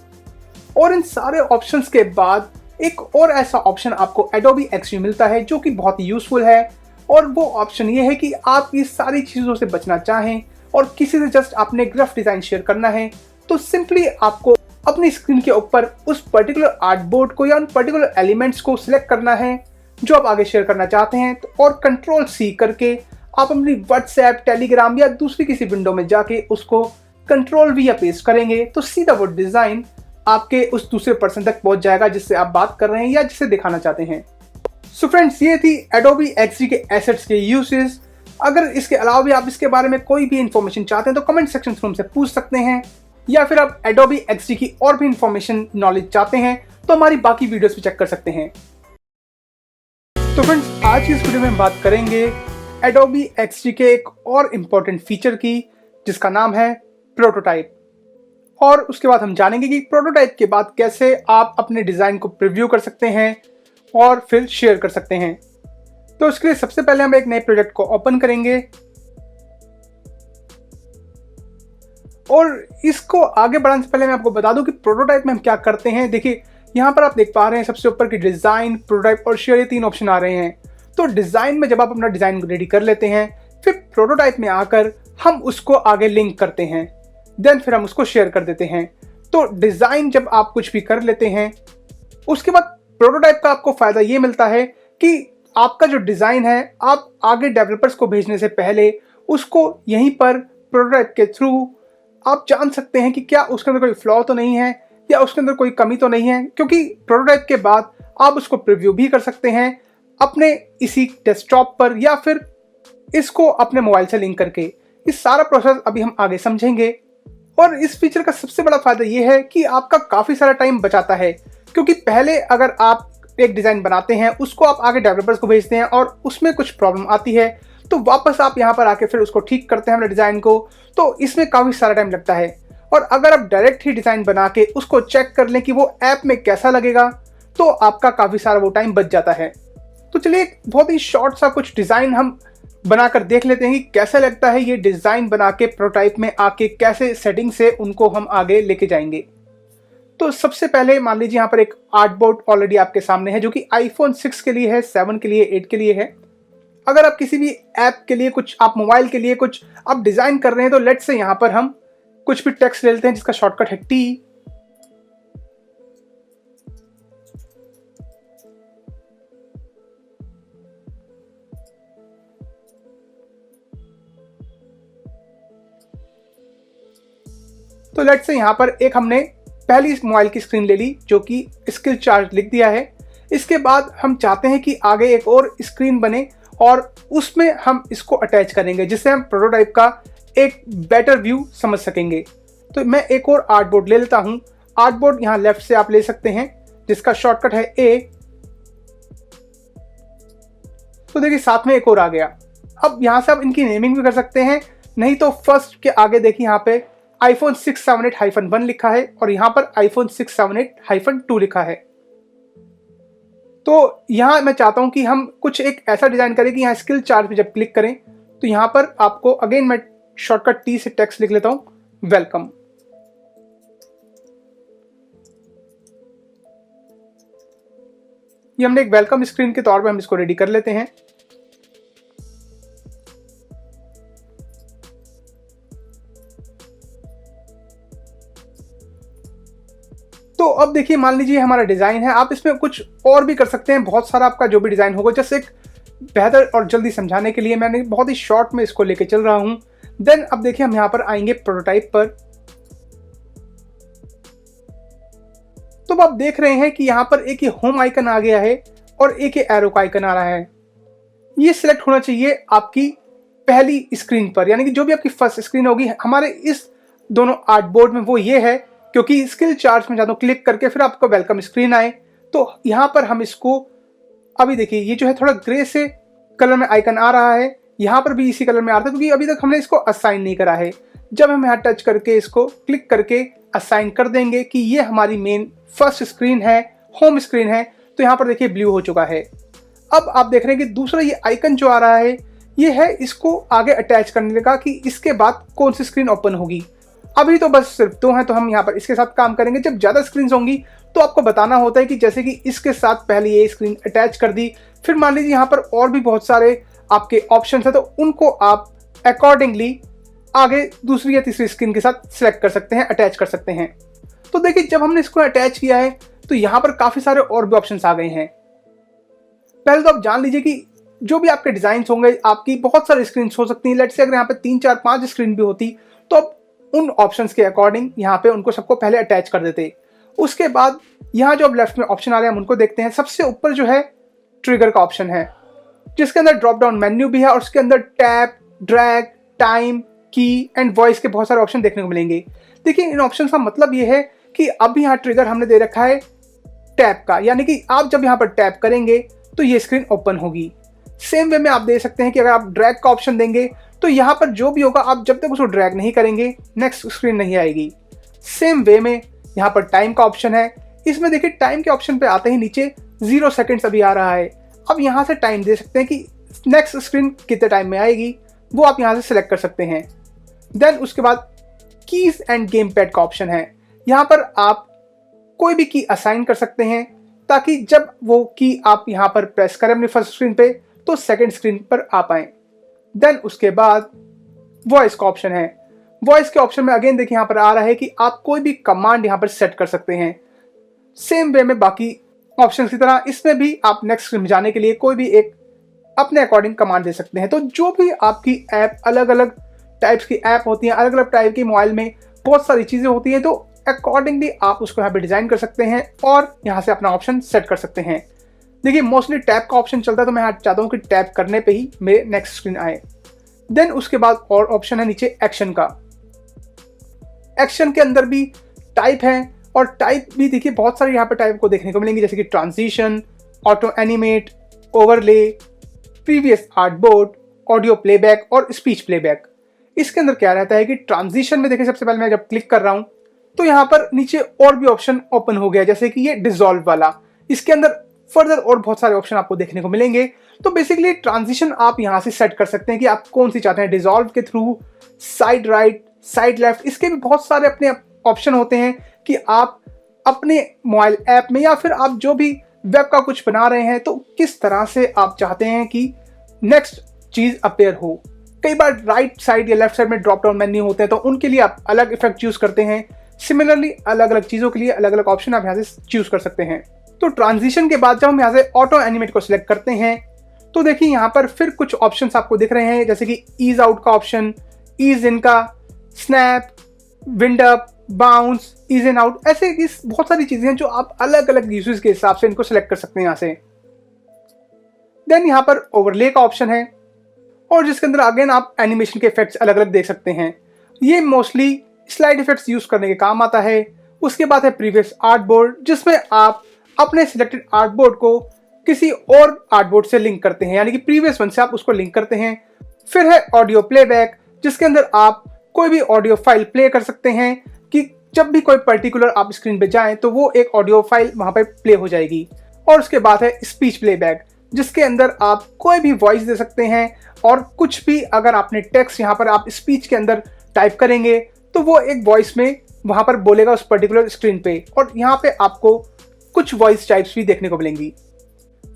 और इन सारे ऑप्शंस के बाद एक और ऐसा ऑप्शन आपको Adobe XD मिलता है जो कि बहुत यूजफुल है, और वो ऑप्शन ये है कि आप इस सारी चीज़ों से बचना चाहें और किसी से जस्ट आपने ग्राफ डिज़ाइन शेयर करना है, तो सिंपली आपको अपनी स्क्रीन के ऊपर उस पर्टिकुलर आर्टबोर्ड को या उन पर्टिकुलर एलिमेंट्स को सिलेक्ट करना है जो आप आगे शेयर करना चाहते हैं, और Ctrl+C करके आप अपनी WhatsApp, टेलीग्राम या दूसरी किसी विंडो में जाके उसको Ctrl+V या पेस्ट करेंगे तो सीधा वो डिज़ाइन आपके उस दूसरे पर्सन तक पहुंच जाएगा जिससे आप बात कर रहे हैं या जिसे दिखाना चाहते हैं। सो फ्रेंड्स, ये थी Adobe XD के एसेट्स के यूसेस। अगर इसके अलावा भी आप इसके बारे में कोई भी इंफॉर्मेशन चाहते हैं तो कमेंट सेक्शन में हमसे पूछ सकते हैं, या फिर आप Adobe XD की और भी इंफॉर्मेशन नॉलेज चाहते हैं तो हमारी बाकी वीडियोस भी चेक कर सकते हैं। तो फ्रेंड्स, आज की इस वीडियो में हम बात करेंगे Adobe XD के एक और इम्पोर्टेंट फीचर की, जिसका नाम है प्रोटोटाइप। और उसके बाद हम जानेंगे कि प्रोटोटाइप के बाद कैसे आप अपने डिज़ाइन को प्रीव्यू कर सकते हैं और फिर शेयर कर सकते हैं। तो इसके लिए सबसे पहले हम एक नए प्रोजेक्ट को ओपन करेंगे और इसको आगे बढ़ाने से पहले मैं आपको बता दूं कि प्रोटोटाइप में हम क्या करते हैं। देखिए, यहाँ पर आप देख पा रहे हैं सबसे ऊपर की डिज़ाइन, प्रोटोटाइप और शेयर, ये 3 ऑप्शन आ रहे हैं। तो डिज़ाइन में जब आप अपना डिज़ाइन रेडी कर लेते हैं, फिर प्रोटोटाइप में आकर हम उसको आगे लिंक करते हैं, देन फिर हम उसको शेयर कर देते हैं। तो डिज़ाइन जब आप कुछ भी कर लेते हैं, उसके बाद प्रोटोटाइप का आपको फ़ायदा ये मिलता है कि आपका जो डिज़ाइन है, आप आगे डेवलपर्स को भेजने से पहले उसको यहीं पर प्रोटोटाइप के थ्रू आप जान सकते हैं कि क्या उसके अंदर कोई फ्लॉ तो नहीं है या उसके अंदर कोई कमी तो नहीं है, क्योंकि प्रोटोटाइप के बाद आप उसको प्रीव्यू भी कर सकते हैं अपने इसी डेस्कटॉप पर या फिर इसको अपने मोबाइल से लिंक करके। इस सारा प्रोसेस अभी हम आगे समझेंगे। और इस फीचर का सबसे बड़ा फायदा ये है कि आपका काफ़ी सारा टाइम बचाता है, क्योंकि पहले अगर आप एक डिज़ाइन बनाते हैं, उसको आप आगे डेवलपर्स को भेजते हैं और उसमें कुछ प्रॉब्लम आती है, तो वापस आप यहाँ पर आके फिर उसको ठीक करते हैं अपने डिज़ाइन को, तो इसमें काफ़ी सारा टाइम लगता है। और अगर आप डायरेक्ट ही डिज़ाइन बना के उसको चेक कर लें कि वो ऐप में कैसा लगेगा, तो आपका काफ़ी सारा वो टाइम बच जाता है। तो चलिए एक बहुत ही शॉर्ट सा कुछ डिज़ाइन हम बनाकर देख लेते हैं कि कैसा लगता है ये डिज़ाइन बना के प्रोटोटाइप में आके कैसे सेटिंग से उनको हम आगे लेके जाएंगे। तो सबसे पहले मान लीजिए यहाँ पर एक आर्टबोर्ड ऑलरेडी आपके सामने है, जो कि iPhone 6 के लिए है, 7 के लिए, 8 के लिए है। अगर आप किसी भी ऐप के लिए कुछ, आप मोबाइल के लिए कुछ आप डिज़ाइन कर रहे हैं, तो लेट्स से यहाँ पर हम कुछ भी टेक्स्ट ले लेते हैं जिसका शॉर्टकट है T। तो लेट्स से यहाँ पर एक हमने पहली मोबाइल की स्क्रीन ले ली, जो कि स्किल चार्ज लिख दिया है। इसके बाद हम चाहते हैं कि आगे एक और स्क्रीन बने और उसमें हम इसको अटैच करेंगे, जिससे हम प्रोटोटाइप का एक बेटर व्यू समझ सकेंगे। तो मैं एक और आर्टबोर्ड ले लेता हूँ। आर्टबोर्ड यहाँ लेफ्ट से आप ले सकते हैं, जिसका शॉर्टकट है A। तो देखिए साथ में एक और आ गया। अब यहाँ से आप इनकी नेमिंग भी कर सकते हैं, नहीं तो फर्स्ट के आगे देखिए यहाँ पे iPhone 678-1 लिखा है और यहाँ पर iPhone 678-2 लिखा है। तो यहाँ मैं चाहता हूँ कि हम कुछ एक ऐसा डिज़ाइन करें कि यहाँ स्किल चार्ट पे जब क्लिक करें, तो यहाँ पर आपको अगेन मैं शॉर्टकट T से टेक्स्ट लिख लेता हूँ, वेलकम। ये हमने एक वेलकम स्क्रीन के तौर पे हम इसको रेडी कर लेते हैं। तो अब देखिए मान लीजिए हमारा डिज़ाइन है, आप इसमें कुछ और भी कर सकते हैं, बहुत सारा आपका जो भी डिज़ाइन होगा। जैसे एक बेहतर और जल्दी समझाने के लिए मैंने बहुत ही शॉर्ट में इसको लेके चल रहा हूं। देन अब देखिए हम यहाँ पर आएंगे प्रोटोटाइप पर। तो आप देख रहे हैं कि यहाँ पर एक ये होम आइकन आ गया है और एक ये एरो का आइकन आ रहा है। ये सिलेक्ट होना चाहिए आपकी पहली स्क्रीन पर, यानी कि जो भी आपकी फर्स्ट स्क्रीन होगी हमारे इस दोनों आर्टबोर्ड में, वो ये है। क्योंकि स्किल चार्ट में जाता हूँ, क्लिक करके फिर आपको वेलकम स्क्रीन आए, तो यहाँ पर हम इसको अभी देखिए ये जो है थोड़ा ग्रे से कलर में आइकन आ रहा है, यहाँ पर भी इसी कलर में आ रहा है, क्योंकि अभी तक हमने इसको असाइन नहीं करा है। जब हम यहाँ टच करके इसको क्लिक करके असाइन कर देंगे कि ये हमारी मेन फर्स्ट स्क्रीन है, होम स्क्रीन है, तो यहाँ पर देखिए ब्लू हो चुका है। अब आप देख रहे हैं कि दूसरा ये आइकन जो आ रहा है, ये है इसको आगे अटैच करने का कि इसके बाद कौन सी स्क्रीन ओपन होगी। अभी तो बस सिर्फ 2 हैं, तो हम यहाँ पर इसके साथ काम करेंगे। जब ज़्यादा स्क्रीन होंगी तो आपको बताना होता है कि जैसे कि इसके साथ पहले ये स्क्रीन अटैच कर दी, फिर मान लीजिए यहाँ पर और भी बहुत सारे आपके ऑप्शंस हैं, तो उनको आप अकॉर्डिंगली आगे दूसरी या तीसरी स्क्रीन के साथ सिलेक्ट कर सकते हैं, अटैच कर सकते हैं। तो देखिए जब हमने इसको अटैच किया है तो यहाँ पर काफ़ी सारे और भी ऑप्शंस आ गए हैं। पहले तो आप जान लीजिए कि जो भी आपके डिज़ाइन होंगे, आपकी बहुत सारी स्क्रीन हो सकती हैं। लेट्स से अगर यहाँ पे 3, 4, 5 स्क्रीन भी होती, तो आप उन ऑप्शंस के अकॉर्डिंग यहाँ पे उनको सबको पहले अटैच कर देते। उसके बाद यहाँ जो अब लेफ्ट में ऑप्शन आ रहे हैं हम उनको देखते हैं। सबसे ऊपर जो है ट्रिगर का ऑप्शन है, जिसके अंदर ड्रॉप डाउन मेन्यू भी है और उसके अंदर टैप, ड्रैग, टाइम, की एंड वॉइस के बहुत सारे ऑप्शन देखने को मिलेंगे। देखिए इन ऑप्शन का मतलब ये है कि अब यहाँ ट्रिगर हमने दे रखा है टैप का, यानी कि आप जब यहाँ पर टैप करेंगे तो ये स्क्रीन ओपन होगी। सेम वे में आप दे सकते हैं कि अगर आप ड्रैग का ऑप्शन देंगे तो यहाँ पर जो भी होगा, आप जब तक उसको ड्रैग नहीं करेंगे नेक्स्ट स्क्रीन नहीं आएगी। सेम वे में यहाँ पर टाइम का ऑप्शन है। इसमें देखिए टाइम के ऑप्शन पे आते ही नीचे 0 सेकेंड्स अभी आ रहा है। अब यहाँ से टाइम दे सकते हैं कि नेक्स्ट स्क्रीन कितने टाइम में आएगी, वो आप यहाँ से सिलेक्ट कर सकते हैं। देन उसके बाद कीज एंड गेम पैड का ऑप्शन है। यहाँ पर आप कोई भी की असाइन कर सकते हैं, ताकि जब वो की आप यहाँ पर प्रेस करें अपनी फर्स्ट स्क्रीन पे तो सेकंड स्क्रीन पर आ पाए। देन उसके बाद वॉइस का ऑप्शन है। वॉइस के ऑप्शन में अगेन देखिए यहाँ पर आ रहा है कि आप कोई भी कमांड यहाँ पर सेट कर सकते हैं। सेम वे में बाकी ऑप्शंस की तरह इसमें भी आप नेक्स्ट स्क्रीन में जाने के लिए कोई भी एक अपने अकॉर्डिंग कमांड दे सकते हैं। तो जो भी आपकी ऐप, अलग अलग टाइप्स की ऐप होती हैं, अलग अलग टाइप की मोबाइल में बहुत सारी चीज़ें होती हैं, तो अकॉर्डिंगली आप उसको यहाँ पे डिज़ाइन कर सकते हैं और यहाँ से अपना ऑप्शन सेट कर सकते हैं। देखिए मोस्टली टैप का ऑप्शन चलता है, तो मैं यहाँ चाहता हूँ कि टैप करने पे ही मेरे नेक्स्ट स्क्रीन आए। देन उसके बाद और ऑप्शन है नीचे एक्शन का। एक्शन के अंदर भी टाइप है, और टाइप भी देखिए बहुत सारे यहाँ पे टाइप को देखने को मिलेंगे, जैसे कि transition, auto animate, overlay, previous artboard, audio playback और स्पीच प्लेबैक। इसके अंदर क्या रहता है कि ट्रांजिशन में देखिए सबसे पहले मैं जब क्लिक कर रहा हूँ तो यहाँ पर नीचे और भी ऑप्शन ओपन हो गया, जैसे कि ये डिसॉल्व वाला। इसके अंदर फर्दर और बहुत सारे ऑप्शन आपको देखने को मिलेंगे। तो बेसिकली ट्रांजिशन आप यहाँ से सेट कर सकते हैं कि आप कौन सी चाहते हैं, डिसॉल्व के through, side right, side left. इसके भी बहुत सारे अपने ऑप्शन होते हैं कि आप अपने मोबाइल ऐप में या फिर आप जो भी वेब का कुछ बना रहे हैं तो किस तरह से आप चाहते हैं कि नेक्स्ट चीज़ अपेयर हो। कई बार राइट साइड या लेफ्ट साइड में ड्रॉप डाउन मेन्यू होते हैं, तो उनके लिए आप अलग इफेक्ट चूज करते हैं। सिमिलरली अलग अलग चीज़ों के लिए अलग अलग ऑप्शन आप यहाँ से चूज कर सकते हैं। तो ट्रांजिशन के बाद जब हम यहाँ से ऑटो एनिमेट को सिलेक्ट करते हैं तो देखिए यहाँ पर फिर कुछ ऑप्शन आपको दिख रहे हैं, जैसे कि ईज आउट का ऑप्शन, ईज इन का, snap, wind up, bounce, ease in out, ऐसे इस बहुत सारी चीजें हैं जो आप अलग अलग यूजेस के हिसाब से इनको सिलेक्ट कर सकते हैं यहाँ से। देन यहाँ पर ओवरले का ऑप्शन है, और जिसके अंदर अगेन आप एनिमेशन के इफेक्ट्स अलग अलग देख सकते हैं। ये मोस्टली स्लाइड इफेक्ट्स यूज करने के काम आता है। उसके बाद है प्रीवियस आर्टबोर्ड, जिसमें आप अपने सिलेक्टेड आर्टबोर्ड को किसी और आर्टबोर्ड से लिंक करते हैं, यानी कि प्रीवियस वन से आप उसको लिंक करते हैं। फिर है ऑडियो प्लेबैक, जिसके अंदर आप कोई भी ऑडियो फाइल प्ले कर सकते हैं कि जब भी कोई पर्टिकुलर आप स्क्रीन पे जाएं तो वो एक ऑडियो फाइल वहां पे प्ले हो जाएगी। और उसके बाद है स्पीच प्लेबैक, जिसके अंदर आप कोई भी वॉइस दे सकते हैं, और कुछ भी अगर आपने टेक्स्ट यहाँ पर आप स्पीच के अंदर टाइप करेंगे तो वो एक वॉइस में वहां पर बोलेगा उस पर्टिकुलर स्क्रीन पे, और यहाँ पे आपको कुछ वॉइस टाइप्स भी देखने को मिलेंगी।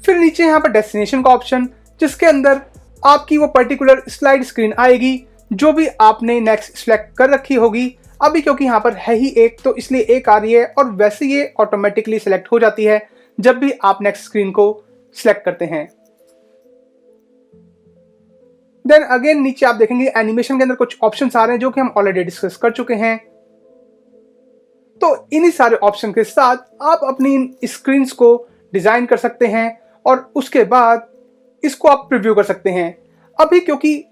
फिर नीचे यहाँ पर डेस्टिनेशन का ऑप्शन, जिसके अंदर आपकी वो पर्टिकुलर स्लाइड स्क्रीन आएगी जो भी आपने नेक्स्ट सिलेक्ट कर रखी होगी। अभी क्योंकि यहाँ पर है ही एक, तो इसलिए एक आ रही है, और वैसे ये ऑटोमेटिकली सिलेक्ट हो जाती है जब भी आप नेक्स्ट स्क्रीन को सिलेक्ट करते हैं। देन अगेन नीचे आप देखेंगे एनिमेशन के अंदर कुछ ऑप्शंस आ रहे हैं जो कि हम ऑलरेडी डिस्कस कर चुके हैं। तो इन्हीं सारे ऑप्शन के साथ आप अपनी स्क्रीन्स को डिजाइन कर सकते हैं, और उसके बाद इसको आप प्रीव्यू कर सकते हैं। अभी क्योंकि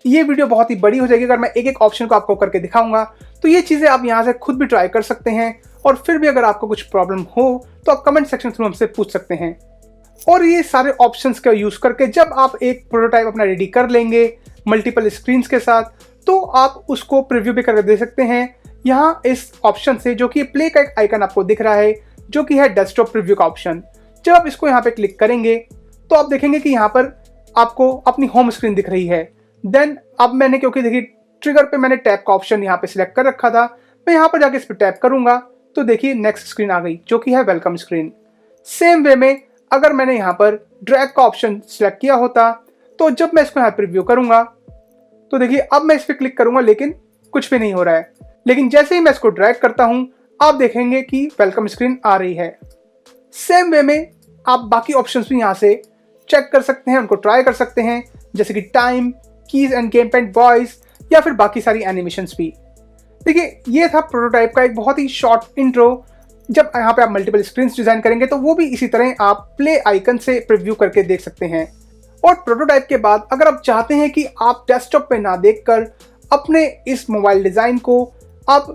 ये वीडियो बहुत ही बड़ी हो जाएगी, अगर मैं एक एक ऑप्शन को आपको करके दिखाऊंगा, तो ये चीज़ें आप यहाँ से खुद भी ट्राई कर सकते हैं। और फिर भी अगर आपको कुछ प्रॉब्लम हो तो आप कमेंट सेक्शन थ्रू हमसे पूछ सकते हैं। और ये सारे ऑप्शंस का यूज़ करके जब आप एक प्रोटोटाइप अपना रेडी कर लेंगे मल्टीपल स्क्रीन्स के साथ, तो आप उसको प्रीव्यू भी करके दे सकते हैं यहाँ इस ऑप्शन से, जो कि प्ले का एक आइकन आपको दिख रहा है, जो कि है डेस्कटॉप प्रीव्यू का ऑप्शन। जब आप इसको यहाँ पे क्लिक करेंगे तो आप देखेंगे कि यहाँ पर आपको अपनी होम स्क्रीन दिख रही है। देन अब मैंने, क्योंकि देखिए ट्रिगर पे मैंने टैप का ऑप्शन यहाँ पे सिलेक्ट कर रखा था, मैं यहाँ पर जाके इस पर टैप करूंगा तो देखिए नेक्स्ट स्क्रीन आ गई, जो कि है वेलकम स्क्रीन। सेम वे में अगर मैंने यहाँ पर ड्रैग का ऑप्शन सिलेक्ट किया होता, तो जब मैं इसको यहाँ प्रीव्यू करूंगा तो देखिए अब मैं इस पर क्लिक करूंगा लेकिन कुछ भी नहीं हो रहा है। लेकिन जैसे ही मैं इसको ड्रैग करता हूं आप देखेंगे कि वेलकम स्क्रीन आ रही है। सेम वे में आप बाकी ऑप्शंस भी यहाँ से चेक कर सकते हैं, उनको ट्राई कर सकते हैं, जैसे कि time, keys and game paint, voice, या फिर बाकी सारी एनिमेशंस भी। देखिए ये था प्रोटोटाइप का एक बहुत ही शॉर्ट इंट्रो। जब यहाँ पे आप मल्टीपल स्क्रीन्स डिजाइन करेंगे तो वो भी इसी तरह आप प्ले आइकन से प्रीव्यू करके देख सकते हैं। और प्रोटोटाइप के बाद अगर आप चाहते हैं कि आप डेस्कटॉप पे ना देखकर अपने इस मोबाइल डिज़ाइन को आप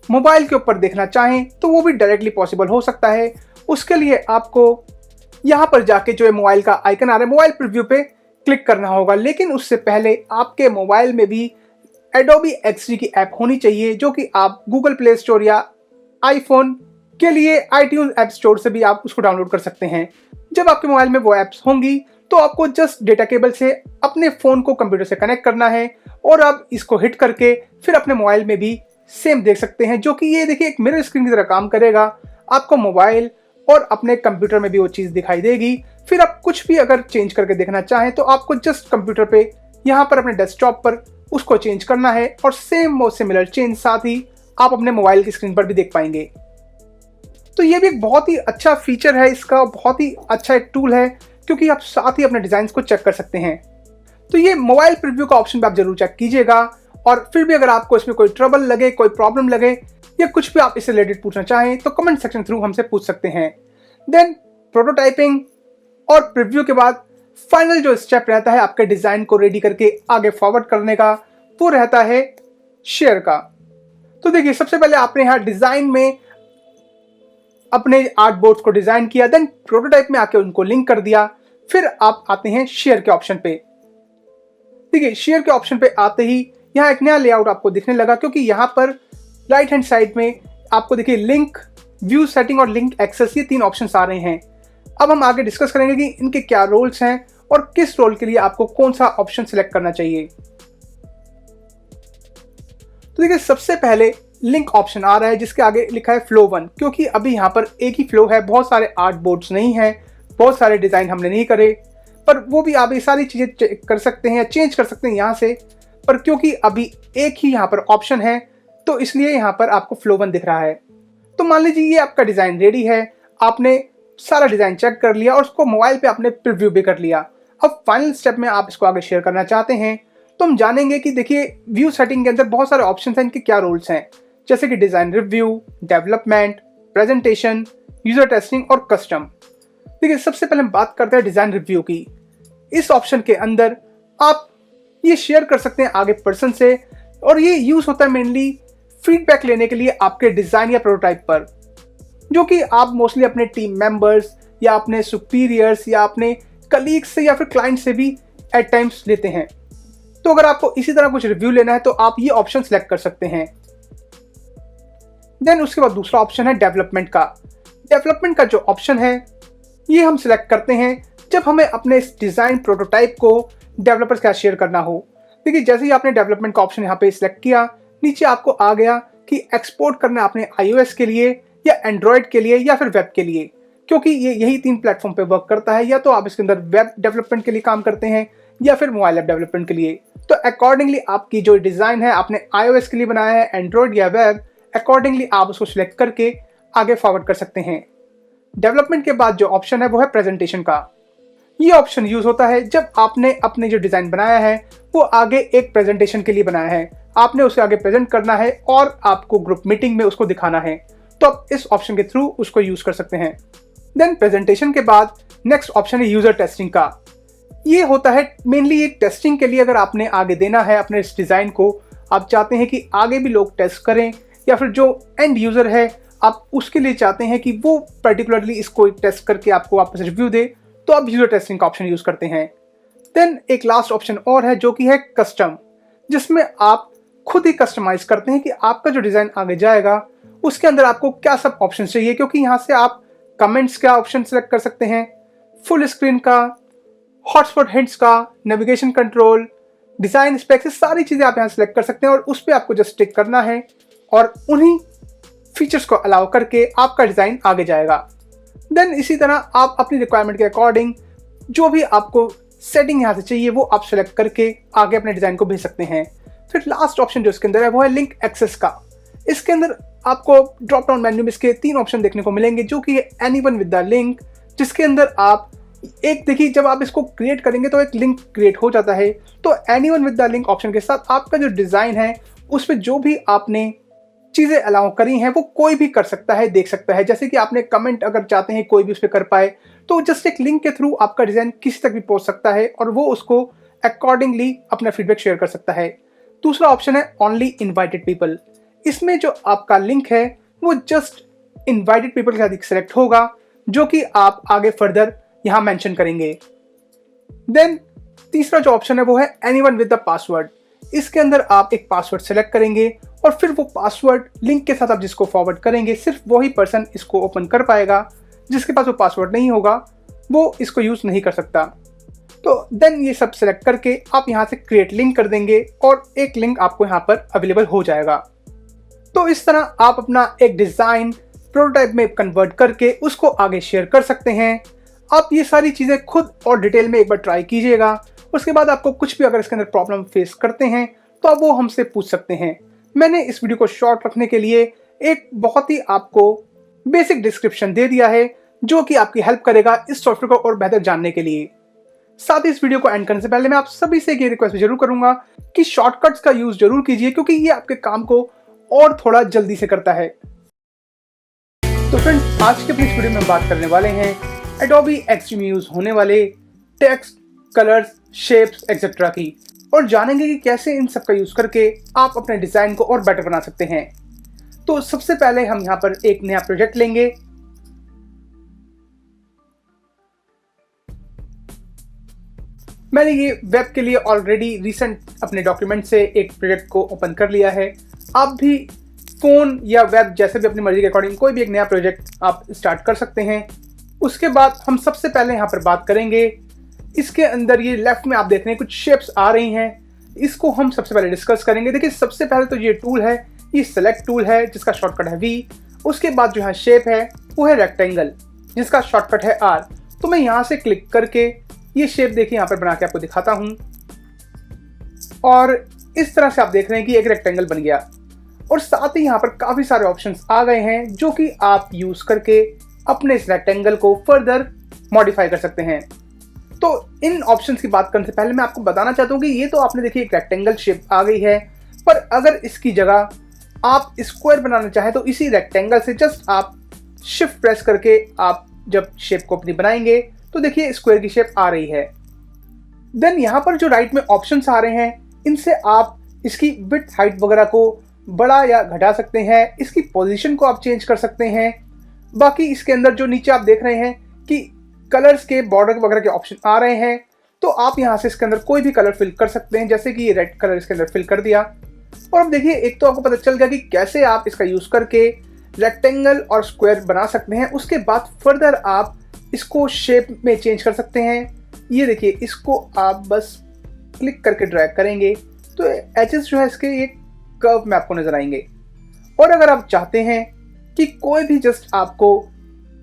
मोबाइल के ऊपर देखना चाहें तो वो भी डायरेक्टली पॉसिबल हो सकता है। उसके लिए आपको यहाँ पर जाके जो है मोबाइल का आइकन आ रहा है, मोबाइल प्रीव्यू पे क्लिक करना होगा। लेकिन उससे पहले आपके मोबाइल में भी एडोबी XD की ऐप होनी चाहिए, जो कि आप गूगल प्ले स्टोर या आईफोन के लिए iTunes ऐप स्टोर से भी आप उसको डाउनलोड कर सकते हैं। जब आपके मोबाइल में वो ऐप्स होंगी तो आपको जस्ट डेटा केबल से अपने फ़ोन को कंप्यूटर से कनेक्ट करना है, और आप इसको हिट करके फिर अपने मोबाइल में भी सेम देख सकते हैं, जो कि ये देखिए एक मिरर स्क्रीन की तरह काम करेगा। आपको मोबाइल और अपने कंप्यूटर में भी वो चीज़ दिखाई देगी। फिर आप कुछ भी अगर चेंज करके देखना चाहें तो आपको जस्ट कंप्यूटर पे यहाँ पर अपने डेस्कटॉप पर उसको चेंज करना है और सेम वो सिमिलर चेंज साथ ही आप अपने मोबाइल की स्क्रीन पर भी देख पाएंगे। तो ये भी एक बहुत ही अच्छा फीचर है इसका, बहुत ही अच्छा एक टूल है, क्योंकि आप साथ ही अपने डिज़ाइन को चेक कर सकते हैं। तो ये मोबाइल प्रीव्यू का ऑप्शन भी आप जरूर चेक कीजिएगा, और फिर भी अगर आपको इसमें कोई ट्रबल लगे, कोई प्रॉब्लम लगे या कुछ भी आप इससे रिलेटेड पूछना चाहें तो कमेंट सेक्शन थ्रू हमसे पूछ सकते हैं। देन प्रोटोटाइपिंग और प्रीव्यू के बाद फाइनल जो स्टेप रहता है आपके डिज़ाइन को रेडी करके आगे फॉरवर्ड करने का, वो रहता है शेयर का। तो देखिए, सबसे पहले आपने यहाँ डिज़ाइन में अपने आर्ट बोर्ड्स को डिज़ाइन किया, देन प्रोटोटाइप में आके उनको लिंक कर दिया, फिर आप आते हैं शेयर के ऑप्शन पे। देखिए, शेयर के ऑप्शन पे आते ही यहाँ एक नया लेआउट आपको दिखने लगा, क्योंकि यहाँ पर राइट हैंड साइड में आपको देखिए लिंक, व्यू सेटिंग और लिंक एक्सेस, ये 3 ऑप्शंस आ रहे हैं। अब हम आगे डिस्कस करेंगे कि इनके क्या रोल्स हैं और किस रोल के लिए आपको कौन सा ऑप्शन सिलेक्ट करना चाहिए। तो देखिए, सबसे पहले लिंक ऑप्शन आ रहा है जिसके आगे लिखा है फ्लो 1, क्योंकि अभी यहाँ पर एक ही फ्लो है, बहुत सारे आर्ट बोर्ड्स नहीं हैं, बहुत सारे डिज़ाइन हमने नहीं करे, पर वो भी आप ये सारी चीज़ें कर सकते हैं या चेंज कर सकते हैं यहाँ से। पर क्योंकि अभी एक ही यहाँ पर ऑप्शन है तो इसलिए यहाँ पर आपको फ्लो 1 दिख रहा है। तो मान लीजिए ये आपका डिज़ाइन रेडी है, आपने सारा डिज़ाइन चेक कर लिया और उसको मोबाइल पे आपने प्रीव्यू भी कर लिया। अब फाइनल स्टेप में आप इसको आगे शेयर करना चाहते हैं तो हम जानेंगे कि देखिए, व्यू सेटिंग के अंदर बहुत सारे ऑप्शन हैं, इनके क्या रोल्स हैं, जैसे कि design review, development, presentation, user testing और कस्टम। देखिए, सबसे पहले हम बात करते हैं डिज़ाइन रिव्यू की। इस ऑप्शन के अंदर आप ये शेयर कर सकते हैं आगे पर्सन से, और ये यूज़ होता है मेनली फीडबैक लेने के लिए आपके डिज़ाइन या प्रोटोटाइप पर, जो कि आप मोस्टली अपने टीम मेंबर्स या अपने सुपीरियर्स या अपने कलीग्स से या फिर क्लाइंट से भी एट टाइम्स लेते हैं। तो अगर आपको इसी तरह कुछ रिव्यू लेना है तो आप ये ऑप्शन सेलेक्ट कर सकते हैं। देन उसके बाद दूसरा ऑप्शन है डेवलपमेंट का। डेवलपमेंट का जो ऑप्शन है ये हम सिलेक्ट करते हैं जब हमें अपने इस डिज़ाइन प्रोटोटाइप को डेवलपर्स के साथ शेयर करना हो। देखिए, जैसे ही आपने डेवलपमेंट का ऑप्शन यहाँ पे सिलेक्ट किया, नीचे आपको आ गया कि एक्सपोर्ट करना है आपने iOS के लिए या एंड्रॉयड के लिए या फिर वेब के लिए, क्योंकि ये यही 3 प्लेटफॉर्म पे वर्क करता है। या तो आप इसके अंदर वेब डेवलपमेंट के लिए काम करते हैं या फिर मोबाइल ऐप डेवलपमेंट के लिए। तो अकॉर्डिंगली आपकी जो डिज़ाइन है आपने iOS के लिए बनाया है, एंड्रॉयड या वेब, अकॉर्डिंगली आप उसको सिलेक्ट करके आगे फॉरवर्ड कर सकते हैं। डेवलपमेंट के बाद जो ऑप्शन है वो है प्रेजेंटेशन का। ये ऑप्शन यूज होता है जब आपने अपने जो डिज़ाइन बनाया है वो आगे एक प्रेजेंटेशन के लिए बनाया है, आपने उसे आगे प्रेजेंट करना है और आपको ग्रुप मीटिंग में उसको दिखाना है, तो आप इस ऑप्शन के थ्रू उसको यूज कर सकते हैं। देन प्रेजेंटेशन के बाद नेक्स्ट ऑप्शन है यूजर टेस्टिंग का। ये होता है मेनली एक टेस्टिंग के लिए, अगर आपने आगे देना है अपने इस डिज़ाइन को, आप चाहते हैं कि आगे भी लोग टेस्ट करें या फिर जो एंड यूज़र है आप उसके लिए चाहते हैं कि वो पर्टिकुलरली इसको टेस्ट करके आपको वापस रिव्यू दे, तो आप यूजर टेस्टिंग का ऑप्शन यूज करते हैं। देन एक लास्ट ऑप्शन और है जो कि है कस्टम, जिसमें आप खुद ही कस्टमाइज करते हैं कि आपका जो डिज़ाइन आगे जाएगा उसके अंदर आपको क्या सब ऑप्शन चाहिए, क्योंकि यहाँ से आप कमेंट्स का ऑप्शन सेलेक्ट कर सकते हैं, फुल स्क्रीन का, हॉटस्पॉट हिंट्स का, नेविगेशन कंट्रोल, डिज़ाइन स्पेक्स, सारी चीज़ें आप यहाँ सेलेक्ट कर सकते हैं और उस पर आपको जस्ट टिक करना है और उन्हीं फीचर्स को अलाउ करके आपका डिज़ाइन आगे जाएगा। देन इसी तरह आप अपनी रिक्वायरमेंट के अकॉर्डिंग जो भी आपको सेटिंग यहाँ से चाहिए वो आप सेलेक्ट करके आगे अपने डिज़ाइन को भेज सकते हैं। फिर लास्ट ऑप्शन जो इसके अंदर है वो है लिंक एक्सेस का। इसके अंदर आपको ड्रॉप डाउन मेन्यू में इसके 3 ऑप्शन देखने को मिलेंगे, जो कि एनीवन विद द लिंक, जिसके अंदर आप एक देखिए जब आप इसको क्रिएट करेंगे तो एक लिंक क्रिएट हो जाता है, तो anyone with the link option के साथ आपका जो डिज़ाइन है उस पर जो भी आपने चीज़ें अलाउ करी हैं वो कोई भी कर सकता है, देख सकता है। जैसे कि आपने कमेंट अगर चाहते हैं कोई भी उस पर कर पाए, तो जस्ट एक लिंक के थ्रू आपका डिज़ाइन किसी तक भी पहुंच सकता है और वो उसको अकॉर्डिंगली अपना फीडबैक शेयर कर सकता है। दूसरा ऑप्शन है ओनली इन्वाइटेड पीपल। इसमें जो आपका लिंक है वो जस्ट इन्वाइटेड पीपल का सिलेक्ट होगा, जो कि आप आगे फर्दर यहाँ मेंशन करेंगे। देन तीसरा जो ऑप्शन है वो है एनीवन विद द पासवर्ड। इसके अंदर आप एक पासवर्ड सेलेक्ट करेंगे और फिर वो पासवर्ड लिंक के साथ आप जिसको फॉरवर्ड करेंगे सिर्फ वही पर्सन इसको ओपन कर पाएगा, जिसके पास वो पासवर्ड नहीं होगा वो इसको यूज़ नहीं कर सकता। तो देन ये सब सेलेक्ट करके आप यहाँ से क्रिएट लिंक कर देंगे और एक लिंक आपको यहाँ पर अवेलेबल हो जाएगा। तो इस तरह आप अपना एक डिज़ाइन प्रोटोटाइप में कन्वर्ट करके उसको आगे शेयर कर सकते हैं। आप ये सारी चीज़ें खुद और डिटेल में एक बार ट्राई कीजिएगा। उसके बाद आपको कुछ भी अगर इसके अंदर प्रॉब्लम फेस करते हैं तो आप वो हमसे पूछ सकते हैं। मैंने इस वीडियो को शॉर्ट रखने के लिए एक बहुत ही आपको बेसिक डिस्क्रिप्शन दे दिया है जो कि आपकी हेल्प करेगा इस सॉफ्टवेयर को और बेहतर जानने के लिए। साथ ही इस वीडियो को एंड करने से पहले मैं आप सभी से ये रिक्वेस्ट जरूर करूंगा कि शॉर्टकट्स का यूज जरूर कीजिए, क्योंकि ये आपके काम को और थोड़ा जल्दी से करता है। तो फ्रेंड्स, आज के अपनी इस वीडियो में हम बात करने वाले हैं Adobe Extreme में यूज होने वाले टेक्स्ट, कलर्स, शेप्स एक्सेट्रा की, और जानेंगे कि कैसे इन सब का यूज करके आप अपने डिजाइन को और बेटर बना सकते हैं। तो सबसे पहले हम यहाँ पर एक नया प्रोजेक्ट लेंगे। मैंने ये वेब के लिए ऑलरेडी रिसेंट अपने डॉक्यूमेंट से एक प्रोजेक्ट को ओपन कर लिया है। आप भी फोन या वेब जैसे भी अपनी मर्जी के अकॉर्डिंग कोई भी एक नया प्रोजेक्ट आप स्टार्ट कर सकते हैं। उसके बाद हम सबसे पहले यहाँ पर बात करेंगे, इसके अंदर ये लेफ्ट में आप देख रहे हैं कुछ शेप्स आ रही हैं, इसको हम सबसे पहले डिस्कस करेंगे। देखिए, सबसे पहले तो ये टूल है, ये सेलेक्ट टूल है जिसका शॉर्टकट है V। उसके बाद जो है शेप है वो है रेक्टेंगल जिसका शॉर्टकट है R। तो मैं यहाँ से क्लिक करके ये शेप देखिए यहाँ पर बना के आपको दिखाता हूँ, और इस तरह से आप देख रहे हैं कि एक रेक्टेंगल बन गया। और साथ ही यहाँ पर काफ़ी सारे ऑप्शंस आ गए हैं जो कि आप यूज करके अपने इस रेक्टेंगल को फर्दर मॉडिफाई कर सकते हैं। तो इन ऑप्शंस की बात करने से पहले मैं आपको बताना चाहता हूँ कि ये तो आपने देखिए एक रेक्टेंगल शेप आ गई है, पर अगर इसकी जगह आप स्क्वायर बनाना चाहें तो इसी रेक्टेंगल से जस्ट आप शिफ्ट प्रेस करके आप जब शेप को अपनी बनाएंगे तो देखिए स्क्वायर की शेप आ रही है। देन यहाँ पर जो राइट में ऑप्शंस आ रहे हैं, इनसे आप इसकी विड्थ हाइट वगैरह को बड़ा या घटा सकते हैं, इसकी पोजीशन को आप चेंज कर सकते हैं। बाकी इसके अंदर जो नीचे आप देख रहे हैं कि कलर्स के बॉर्डर वगैरह के ऑप्शन आ रहे हैं, तो आप यहाँ से इसके अंदर कोई भी कलर फिल कर सकते हैं, जैसे कि ये रेड कलर इसके अंदर फिल कर दिया। और अब देखिए, एक तो आपको पता चल गया कि कैसे आप इसका यूज करके रेक्टेंगल और स्क्वायर बना सकते हैं। उसके बाद फर्दर आप इसको शेप में चेंज कर सकते हैं। ये देखिए, इसको आप बस क्लिक करके ड्रैग करेंगे तो एजेस जो है इसके ये कर्व में आपको नजर आएंगे। और अगर आप चाहते हैं कि कोई भी जस्ट आपको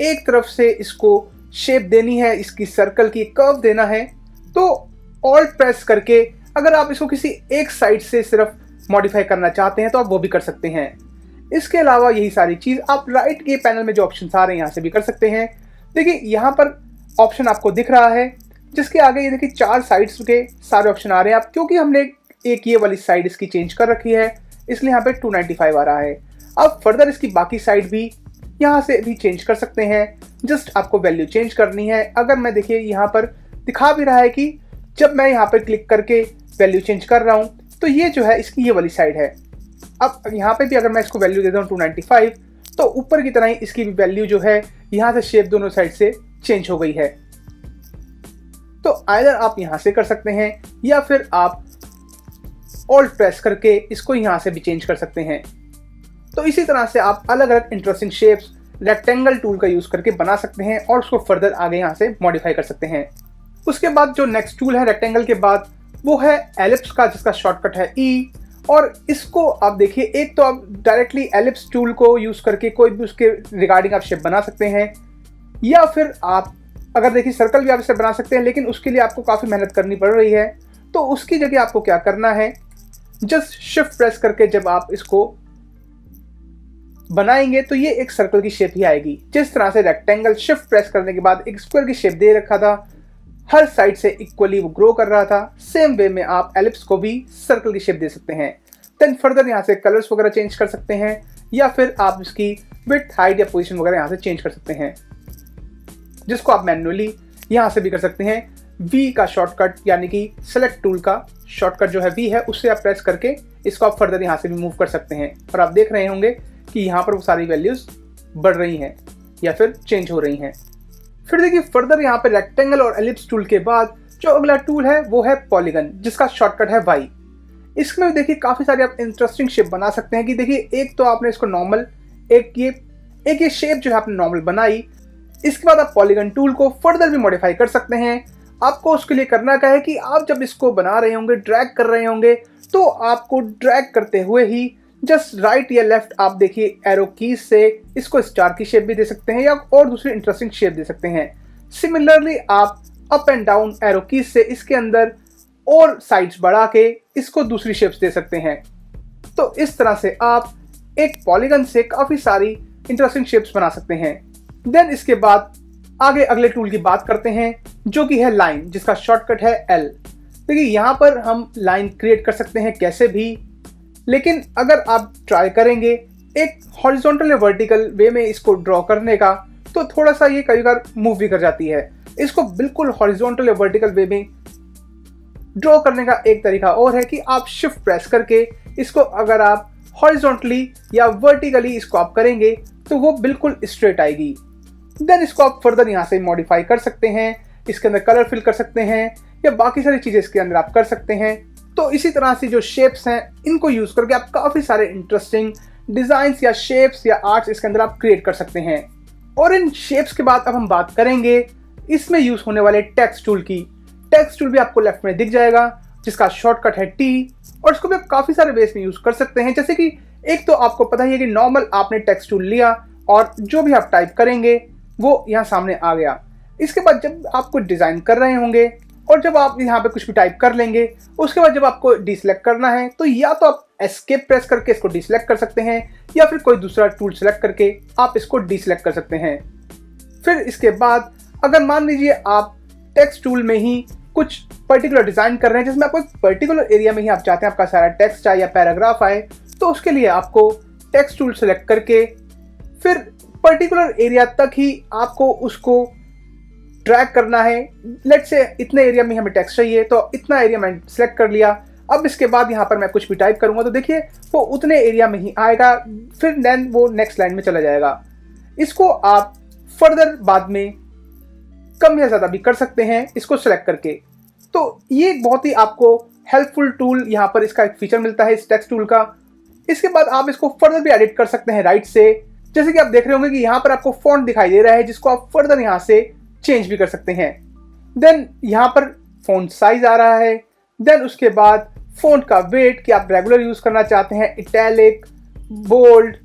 एक तरफ से इसको शेप देनी है, इसकी सर्कल की कर्व देना है, तो ऑल्ट प्रेस करके अगर आप इसको किसी एक साइड से सिर्फ मॉडिफाई करना चाहते हैं तो आप वो भी कर सकते हैं। इसके अलावा यही सारी चीज आप राइट के पैनल में जो ऑप्शन आ रहे हैं यहाँ से भी कर सकते हैं। देखिए, यहाँ पर ऑप्शन आपको दिख रहा है जिसके आगे ये देखिए 4 साइड्स के सारे ऑप्शन आ रहे हैं। आप क्योंकि हमने एक ये वाली साइड इसकी चेंज कर रखी है, इसलिए यहाँ पे 295 आ रहा है। अब फर्दर इसकी बाकी साइड भी यहाँ से भी चेंज कर सकते हैं, जस्ट आपको वैल्यू चेंज करनी है। अगर मैं देखिए यहाँ पर दिखा भी रहा है कि जब मैं यहाँ पर क्लिक करके वैल्यू चेंज कर रहा हूँ तो ये जो है इसकी ये वाली साइड है। अब यहाँ पे भी अगर मैं इसको वैल्यू देता हूँ 295, तो ऊपर की तरह ही इसकी भी वैल्यू जो है यहाँ से शेप दोनों साइड से चेंज हो गई है। तो आइदर आप यहाँ से कर सकते हैं या फिर आप ऑल्ट प्रेस करके इसको यहाँ से भी चेंज कर सकते हैं। तो इसी तरह से आप अलग अलग इंटरेस्टिंग शेप्स रेक्टेंगल टूल का यूज करके बना सकते हैं और उसको फर्दर आगे यहाँ से मॉडिफाई कर सकते हैं। उसके बाद जो नेक्स्ट टूल है रेक्टेंगल के बाद, वो है एलिप्स का जिसका शॉर्टकट है E। और इसको आप देखिए, एक तो आप डायरेक्टली एलिप्स टूल को यूज करके कोई भी उसके रिगार्डिंग आप शेप बना सकते हैं, या फिर आप अगर देखिए सर्कल भी आप इसे बना सकते हैं, लेकिन उसके लिए आपको काफ़ी मेहनत करनी पड़ रही है। तो उसकी जगह आपको क्या करना है, जस्ट शिफ्ट प्रेस करके जब आप इसको बनाएंगे तो ये एक सर्कल की शेप ही आएगी। जिस तरह से रेक्टेंगल शिफ्ट प्रेस करने के बाद एक स्क्वायर की शेप दे रखा था, हर साइड से इक्वली वो ग्रो कर रहा था, सेम वे में आप एलिप्स को भी सर्कल की शेप दे सकते हैं। देन फर्दर यहाँ से कलर्स वगैरह चेंज कर सकते हैं, या फिर आप इसकी विड्थ, हाइट या पोजीशन वगैरह यहाँ से चेंज कर सकते हैं, जिसको आप मैन्युअली यहाँ से भी कर सकते हैं। V का शॉर्टकट यानी कि सेलेक्ट टूल का शॉर्टकट जो है V है, उससे आप प्रेस करके इसको आप फर्दर यहाँ से भी मूव कर सकते हैं। और आप देख रहे होंगे कि यहाँ पर वो सारी वैल्यूज बढ़ रही हैं या फिर चेंज हो रही हैं। फिर देखिए, फर्दर यहाँ पे रेक्टेंगल और एलिप्स टूल के बाद जो अगला टूल है वो है पॉलीगन जिसका शॉर्टकट है Y। इसमें देखिए काफ़ी सारी आप इंटरेस्टिंग शेप बना सकते हैं। कि देखिए, एक तो आपने इसको नॉर्मल, एक ये शेप जो है आपने नॉर्मल बनाई, इसके बाद आप पॉलीगन टूल को फर्दर भी मॉडिफाई कर सकते हैं। आपको उसके लिए करना क्या है कि आप जब इसको बना रहे होंगे, ड्रैग कर रहे होंगे, तो आपको ड्रैग करते हुए ही जस्ट राइट या लेफ्ट आप देखिए एरो कीज से इसको स्टार की शेप भी दे सकते हैं या और दूसरी इंटरेस्टिंग शेप दे सकते हैं। सिमिलरली आप up and down arrow keys से इसके अंदर और साइड्स बढ़ा के इसको दूसरी शेप्स दे सकते हैं। तो इस तरह से आप एक पॉलीगन से काफी सारी इंटरेस्टिंग शेप्स बना सकते हैं। देन इसके बाद आगे अगले टूल की बात करते हैं जो कि है लाइन, जिसका शॉर्टकट है एल। देखिए यहाँ पर हम लाइन क्रिएट कर सकते हैं कैसे भी, लेकिन अगर आप ट्राई करेंगे एक हॉरिजॉन्टल या वर्टिकल वे में इसको ड्रॉ करने का तो थोड़ा सा ये कई बार मूव भी कर जाती है। इसको बिल्कुल हॉरिजॉन्टल या वर्टिकल वे में ड्रॉ करने का एक तरीका और है कि आप शिफ्ट प्रेस करके इसको अगर आप हॉरिजॉन्टली या वर्टिकली इसको आप करेंगे तो वो बिल्कुल स्ट्रेट आएगी। देन इसको आप फर्दर यहाँ से मॉडिफाई कर सकते हैं, इसके अंदर कलर फिल कर सकते हैं या बाकी सारी चीजें इसके अंदर आप कर सकते हैं। तो इसी तरह से जो शेप्स हैं इनको यूज करके आप काफी सारे इंटरेस्टिंग डिजाइन्स या शेप्स या आर्ट्स इसके अंदर आप क्रिएट कर सकते हैं। और इन शेप्स के बाद अब हम बात करेंगे इसमें यूज होने वाले टेक्स्ट टूल की। टेक्स्ट टूल भी आपको लेफ्ट में दिख जाएगा जिसका शॉर्टकट है टी, और इसको भी आप काफी सारे वेज में यूज कर सकते हैं। जैसे कि एक तो आपको पता ही है कि नॉर्मल आपने टेक्स्ट टूल लिया और जो भी आप टाइप करेंगे वो यहाँ सामने आ गया। इसके बाद जब आप कुछ डिजाइन कर रहे होंगे और जब आप यहाँ पे कुछ भी टाइप कर लेंगे उसके बाद जब आपको डिसलेक्ट करना है तो या तो आप एस्केप प्रेस करके इसको डिसलेक्ट कर सकते हैं या फिर कोई दूसरा टूल सेलेक्ट करके आप इसको डिसलेक्ट कर सकते हैं। फिर इसके बाद अगर मान लीजिए आप टेक्स्ट टूल में ही कुछ पर्टिकुलर डिजाइन कर रहे हैं जिसमें आपको एक पर्टिकुलर एरिया में ही आप चाहते हैं आपका सारा टेक्स्ट आए या पैराग्राफ आए, तो उसके लिए आपको टेक्स्ट टूल सेलेक्ट करके फिर पर्टिकुलर एरिया तक ही आपको उसको ड्रैग करना है। लेट्स से इतने एरिया में हमें टेक्स्ट चाहिए तो इतना एरिया मैंने सेलेक्ट कर लिया। अब इसके बाद यहाँ पर मैं कुछ भी टाइप करूंगा तो देखिए वो उतने एरिया में ही आएगा, फिर देन वो नेक्स्ट लाइन में चला जाएगा। इसको आप फर्दर बाद में कम या ज़्यादा भी कर सकते हैं इसको सेलेक्ट करके। तो ये बहुत ही आपको हेल्पफुल टूल यहाँ पर इसका एक फीचर मिलता है इस टेक्स्ट टूल का। इसके बाद आप इसको फर्दर भी एडिट कर सकते हैं राइट से। जैसे कि आप देख रहे होंगे कि यहाँ पर आपको फॉन्ट दिखाई दे रहा है जिसको आप फर्दर यहाँ से चेंज भी कर सकते हैं। देन यहाँ पर फॉन्ट साइज आ रहा है। देन उसके बाद फॉन्ट का वेट कि आप रेगुलर यूज करना चाहते हैं, इटैलिक, बोल्ड,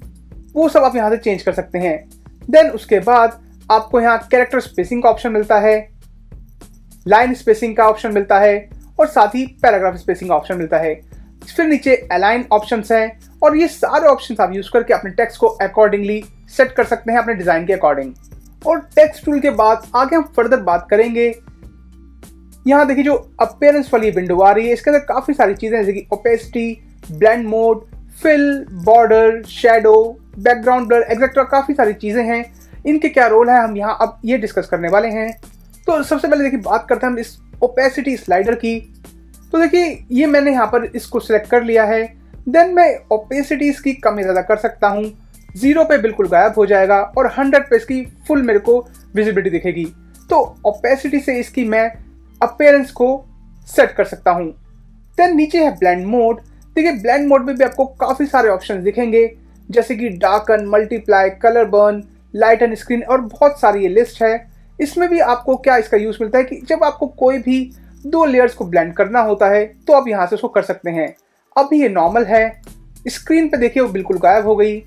वो सब आप यहाँ से चेंज कर सकते हैं। देन उसके बाद आपको यहाँ कैरेक्टर स्पेसिंग का ऑप्शन मिलता है, लाइन स्पेसिंग का ऑप्शन मिलता है और साथ ही पैराग्राफ स्पेसिंग का ऑप्शन मिलता है। फिर नीचे अलाइन ऑप्शंस हैं और ये सारे ऑप्शंस आप यूज करके अपने टेक्स्ट को अकॉर्डिंगली सेट कर सकते हैं अपने डिजाइन के अकॉर्डिंग। और टेक्स्ट टूल के बाद आगे हम फर्दर बात करेंगे। यहाँ देखिए जो अपीयरेंस वाली विंडो आ रही है इसके अंदर काफी सारी चीजें जैसे कि opacity, blend mode, fill, border, shadow, background blur etcetera काफी सारी चीजें हैं। इनके क्या रोल है हम यहाँ अब ये डिस्कस करने वाले हैं। तो सबसे पहले देखिए बात करते हैं हम इस ओपेसिटी स्लाइडर की। तो देखिए ये मैंने यहाँ पर इसको सिलेक्ट कर लिया है। देन मैं ओपेसिटी इसकी कम या ज़्यादा कर सकता हूँ। 0 पे बिल्कुल गायब हो जाएगा और 100 पे इसकी फुल मेरे को विजिबिलिटी दिखेगी। तो ओपेसिटी से इसकी मैं अपीयरेंस को सेट कर सकता हूँ। देन नीचे है ब्लेंड मोड। देखिए ब्लेंड मोड में भी आपको काफ़ी सारे ऑप्शन दिखेंगे जैसे कि डार्कन, मल्टीप्लाई, कलर बर्न, लाइटन स्क्रीन और बहुत सारी ये लिस्ट है। इसमें भी आपको क्या इसका यूज मिलता है कि जब आपको कोई भी 2 लेयर्स को ब्लेंड करना होता है तो आप यहाँ से उसको कर सकते हैं। अभी ये नॉर्मल है, स्क्रीन पे देखिए वो बिल्कुल गायब हो गई।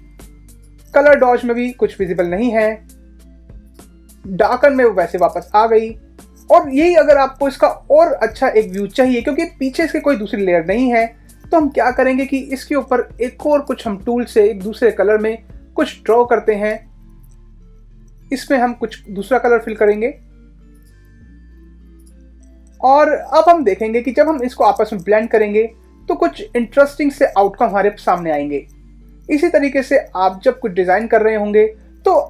कलर डॉज में भी कुछ विजिबल नहीं है, डार्कन में वो वैसे वापस आ गई। और यही अगर आपको इसका और अच्छा एक व्यू चाहिए क्योंकि पीछे इसके कोई दूसरी लेयर नहीं है तो हम क्या करेंगे कि इसके ऊपर एक और कुछ हम टूल से एक दूसरे कलर में कुछ ड्रॉ करते हैं। इसमें हम कुछ दूसरा कलर फिल करेंगे और अब हम देखेंगे कि जब हम इसको आपस में ब्लेंड करेंगे तो कुछ इंटरेस्टिंग से आउटकम हमारे सामने आएंगे। इसी तरीके से आप जब कुछ डिजाइन कर रहे होंगे तो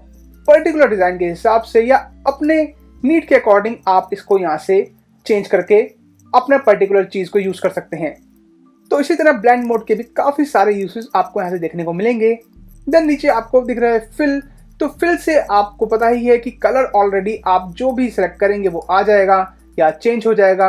पर्टिकुलर डिजाइन के हिसाब से या अपने नीड के अकॉर्डिंग आप इसको यहाँ से चेंज करके अपना पर्टिकुलर चीज को यूज कर सकते हैं। तो इसी तरह ब्लेंड मोड के भी काफी सारे यूसेस आपको यहाँ से देखने को मिलेंगे। देन नीचे आपको दिख रहा है फिल। तो फिल से आपको पता ही है कि कलर ऑलरेडी आप जो भी सिलेक्ट करेंगे वो आ जाएगा या चेंज हो जाएगा।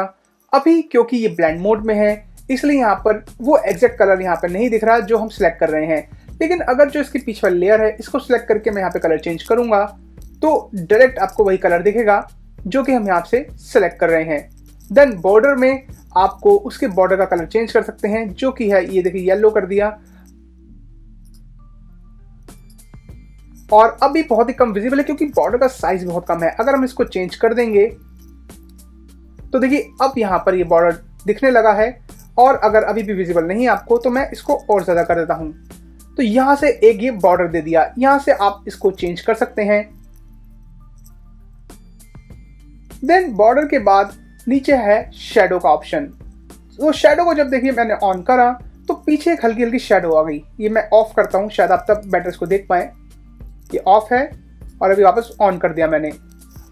अभी क्योंकि ये ब्लेंड मोड में है इसलिए यहाँ पर वो एग्जैक्ट कलर यहाँ पर नहीं दिख रहा जो हम सिलेक्ट कर रहे हैं। लेकिन अगर जो इसकी पीछे वाली लेयर है इसको सिलेक्ट करके मैं यहाँ पे कलर चेंज करूंगा तो डायरेक्ट आपको वही कलर दिखेगा जो कि हम यहाँ से सिलेक्ट कर रहे हैं। देन बॉर्डर में आपको उसके बॉर्डर का कलर चेंज कर सकते हैं जो कि है ये देखिए येलो कर दिया। और अभी बहुत ही कम विजिबल है क्योंकि बॉर्डर का साइज बहुत कम है। अगर हम इसको चेंज कर देंगे तो देखिए अब यहाँ पर ये बॉर्डर दिखने लगा है, और अगर अभी भी विजिबल नहीं है आपको तो मैं इसको और ज़्यादा कर देता हूँ। तो यहाँ से एक ये बॉर्डर दे दिया, यहाँ से आप इसको चेंज कर सकते हैं। देन बॉर्डर के बाद नीचे है शेडो का ऑप्शन। तो शेडो को जब देखिए मैंने ऑन करा तो पीछे एक हल्की हल्की शेडो आ गई। ये मैं ऑफ करता हूँ, शायद आप तब बेटर इसको देख पाए। ये ऑफ है और अभी वापस ऑन कर दिया मैंने।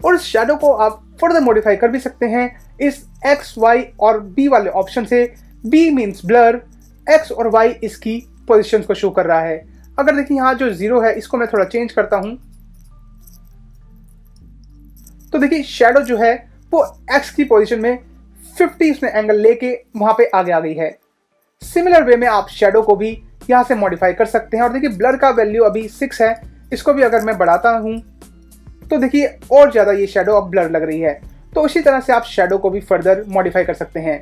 और इस शेडो को आप फर्दर मॉडिफाई कर भी सकते हैं इस एक्स वाई और बी वाले ऑप्शन से। बी मीन्स ब्लर, एक्स और वाई इसकी पोजीशंस को शो कर रहा है। अगर देखिए यहाँ जो 0 है इसको मैं थोड़ा चेंज करता हूं तो देखिए शेडो जो है वो एक्स की पोजीशन में 50 उसने एंगल लेके वहां पे आगे आ गई है। सिमिलर वे में आप शेडो को भी यहाँ से मॉडिफाई कर सकते हैं। और देखिए ब्लर का वैल्यू अभी 6 है, इसको भी अगर मैं बढ़ाता हूं तो देखिए और ज़्यादा ये शेडो अब ब्लर लग रही है। तो उसी तरह से आप शेडो को भी फर्दर मॉडिफाई कर सकते हैं।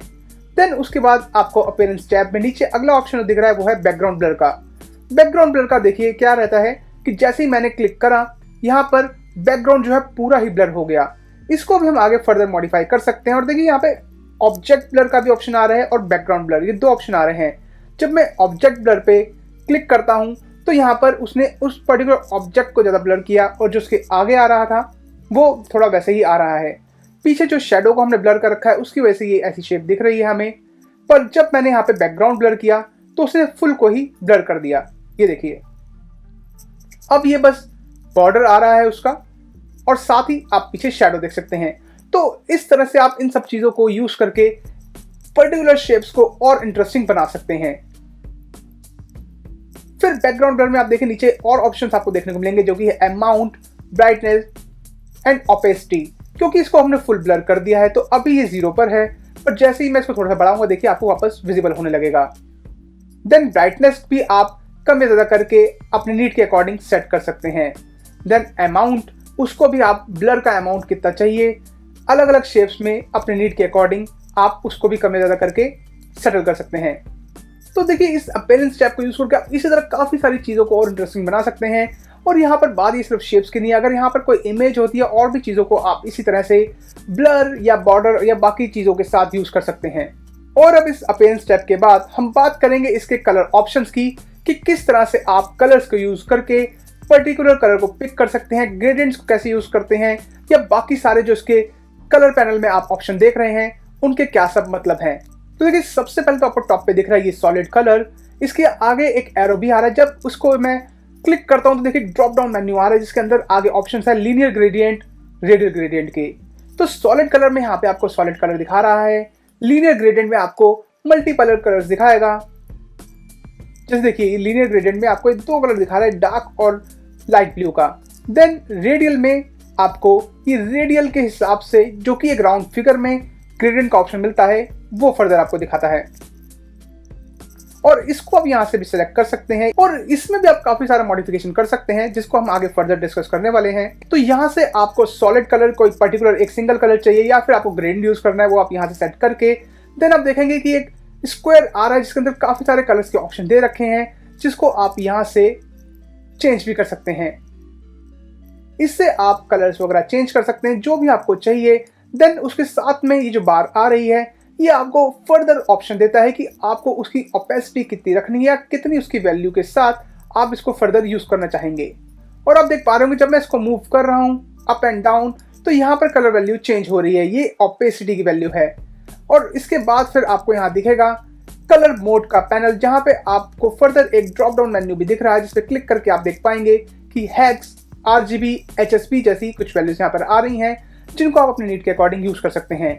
देन उसके बाद आपको अपीयरेंस टैब में नीचे अगला ऑप्शन दिख रहा है, वो है बैकग्राउंड ब्लर का। बैकग्राउंड ब्लर का देखिए क्या रहता है कि जैसे ही मैंने क्लिक करा यहाँ पर बैकग्राउंड जो है पूरा ही ब्लर हो गया। इसको भी हम आगे फर्दर मॉडिफाई कर सकते हैं। और देखिए यहाँ पे ऑब्जेक्ट ब्लर का भी ऑप्शन आ रहा है और बैकग्राउंड ब्लर, ये 2 ऑप्शन आ रहे हैं। जब मैं ऑब्जेक्ट ब्लर पे क्लिक करता हूँ तो यहाँ पर उसने उस पर्टिकुलर ऑब्जेक्ट को ज़्यादा ब्लर किया और जो उसके आगे आ रहा था वो थोड़ा वैसे ही आ रहा है। पीछे जो शेडो को हमने ब्लर कर रखा है उसकी वजह से ये ऐसी शेप दिख रही है हमें। पर जब मैंने यहाँ पे बैकग्राउंड ब्लर किया तो उसने फुल को ही ब्लर कर दिया। ये देखिए अब ये बस बॉर्डर आ रहा है उसका, और साथ ही आप पीछे शेडो देख सकते हैं। तो इस तरह से आप इन सब चीज़ों को यूज करके पर्टिकुलर शेप्स को और इंटरेस्टिंग बना सकते हैं। फिर बैकग्राउंड ब्लर में आप देखें नीचे और ऑप्शंस आपको देखने को मिलेंगे, जो कि है अमाउंट, ब्राइटनेस एंड ओपेसिटी। क्योंकि इसको हमने फुल ब्लर कर दिया है तो अभी ये 0 पर है, पर जैसे ही मैं इसको थोड़ा सा बढ़ाऊंगा देखिए आपको वापस विजिबल होने लगेगा। देन ब्राइटनेस भी आप कम या ज़्यादा करके अपने नीड के अकॉर्डिंग सेट कर सकते हैं। देन अमाउंट, उसको भी आप ब्लर का अमाउंट कितना चाहिए अलग अलग शेप्स में अपने नीड के अकॉर्डिंग आप उसको भी कम या ज़्यादा करके सेटल कर सकते हैं। तो देखिए इस अपीयरेंस टैब को यूज करके आप इसी तरह काफ़ी सारी चीज़ों को और इंटरेस्टिंग बना सकते हैं। और यहाँ पर बात ये सिर्फ शेप्स की नहीं है, अगर यहाँ पर कोई इमेज होती है और भी चीज़ों को आप इसी तरह से ब्लर या बॉर्डर या बाकी चीज़ों के साथ यूज कर सकते हैं। और अब इस अपीयरेंस टैब के बाद हम बात करेंगे इसके कलर ऑप्शंस की, कि किस तरह से आप कलर्स को यूज करके पर्टिकुलर कलर को पिक कर सकते हैं, ग्रेडियंट्स को कैसे यूज करते हैं, या बाकी सारे जो इसके कलर पैनल में आप ऑप्शन देख रहे हैं उनके क्या सब मतलब हैं। तो देखिए सबसे पहले तो आपको टॉप पे दिख रहा है ये सॉलिड कलर, इसके आगे एक एरो भी आ रहा है। जब उसको मैं क्लिक करता हूं तो देखिए ड्रॉप डाउन मेन्यू आ रहा है जिसके अंदर आगे ऑप्शन है लीनियर ग्रेडियंट, रेडियल ग्रेडियंट के। तो सॉलिड कलर में यहाँ पे आपको सॉलिड कलर दिखा रहा है, लीनियर ग्रेडियंट में आपको मल्टीकलर कलर्स दिखाएगा। जैसे देखिए लीनियर ग्रेडियंट में आपको 2 कलर दिखा रहा है, डार्क और लाइट ब्लू का। देन रेडियल में आपको ये रेडियल के हिसाब से जो कि एक राउंड फिगर में ग्रेडियंट का ऑप्शन मिलता है वो फर्दर आपको दिखाता है, और इसको आप यहाँ से भी सिलेक्ट कर सकते हैं। और इसमें भी आप काफी सारा मॉडिफिकेशन कर सकते हैं जिसको हम आगे फर्दर डिस्कस करने वाले हैं। तो यहाँ से आपको सॉलिड कलर कोई पर्टिकुलर एक सिंगल कलर चाहिए या फिर आपको ग्रेडियंट यूज करना है, वो आप यहाँ से सेट करके देन आप देखेंगे कि एक स्क्वायर आ रहा है जिसके अंदर काफी सारे कलर्स के ऑप्शन दे रखे हैं, जिसको आप यहाँ से चेंज भी कर सकते हैं। इससे आप कलर्स वगैरह चेंज कर सकते हैं जो भी आपको चाहिए। देन उसके साथ में ये जो बार आ रही है ये आपको फर्दर ऑप्शन देता है कि आपको उसकी ओपेसिटी कितनी रखनी है या कितनी उसकी वैल्यू के साथ आप इसको फर्दर यूज करना चाहेंगे। और आप देख पा रहे होंगे जब मैं इसको मूव कर रहा हूँ अप एंड डाउन तो यहाँ पर कलर वैल्यू चेंज हो रही है, ये ओपेसिटी की वैल्यू है। और इसके बाद फिर आपको यहाँ दिखेगा कलर मोड का पैनल, जहाँ पे आपको फर्दर एक ड्रॉप डाउन मेन्यू भी दिख रहा है जिस पे क्लिक करके आप देख पाएंगे कि हेक्स, RGB, HSP जैसी कुछ वैल्यूज यहाँ पर आ रही हैं जिनको आप अपने नीड के अकॉर्डिंग यूज कर सकते हैं।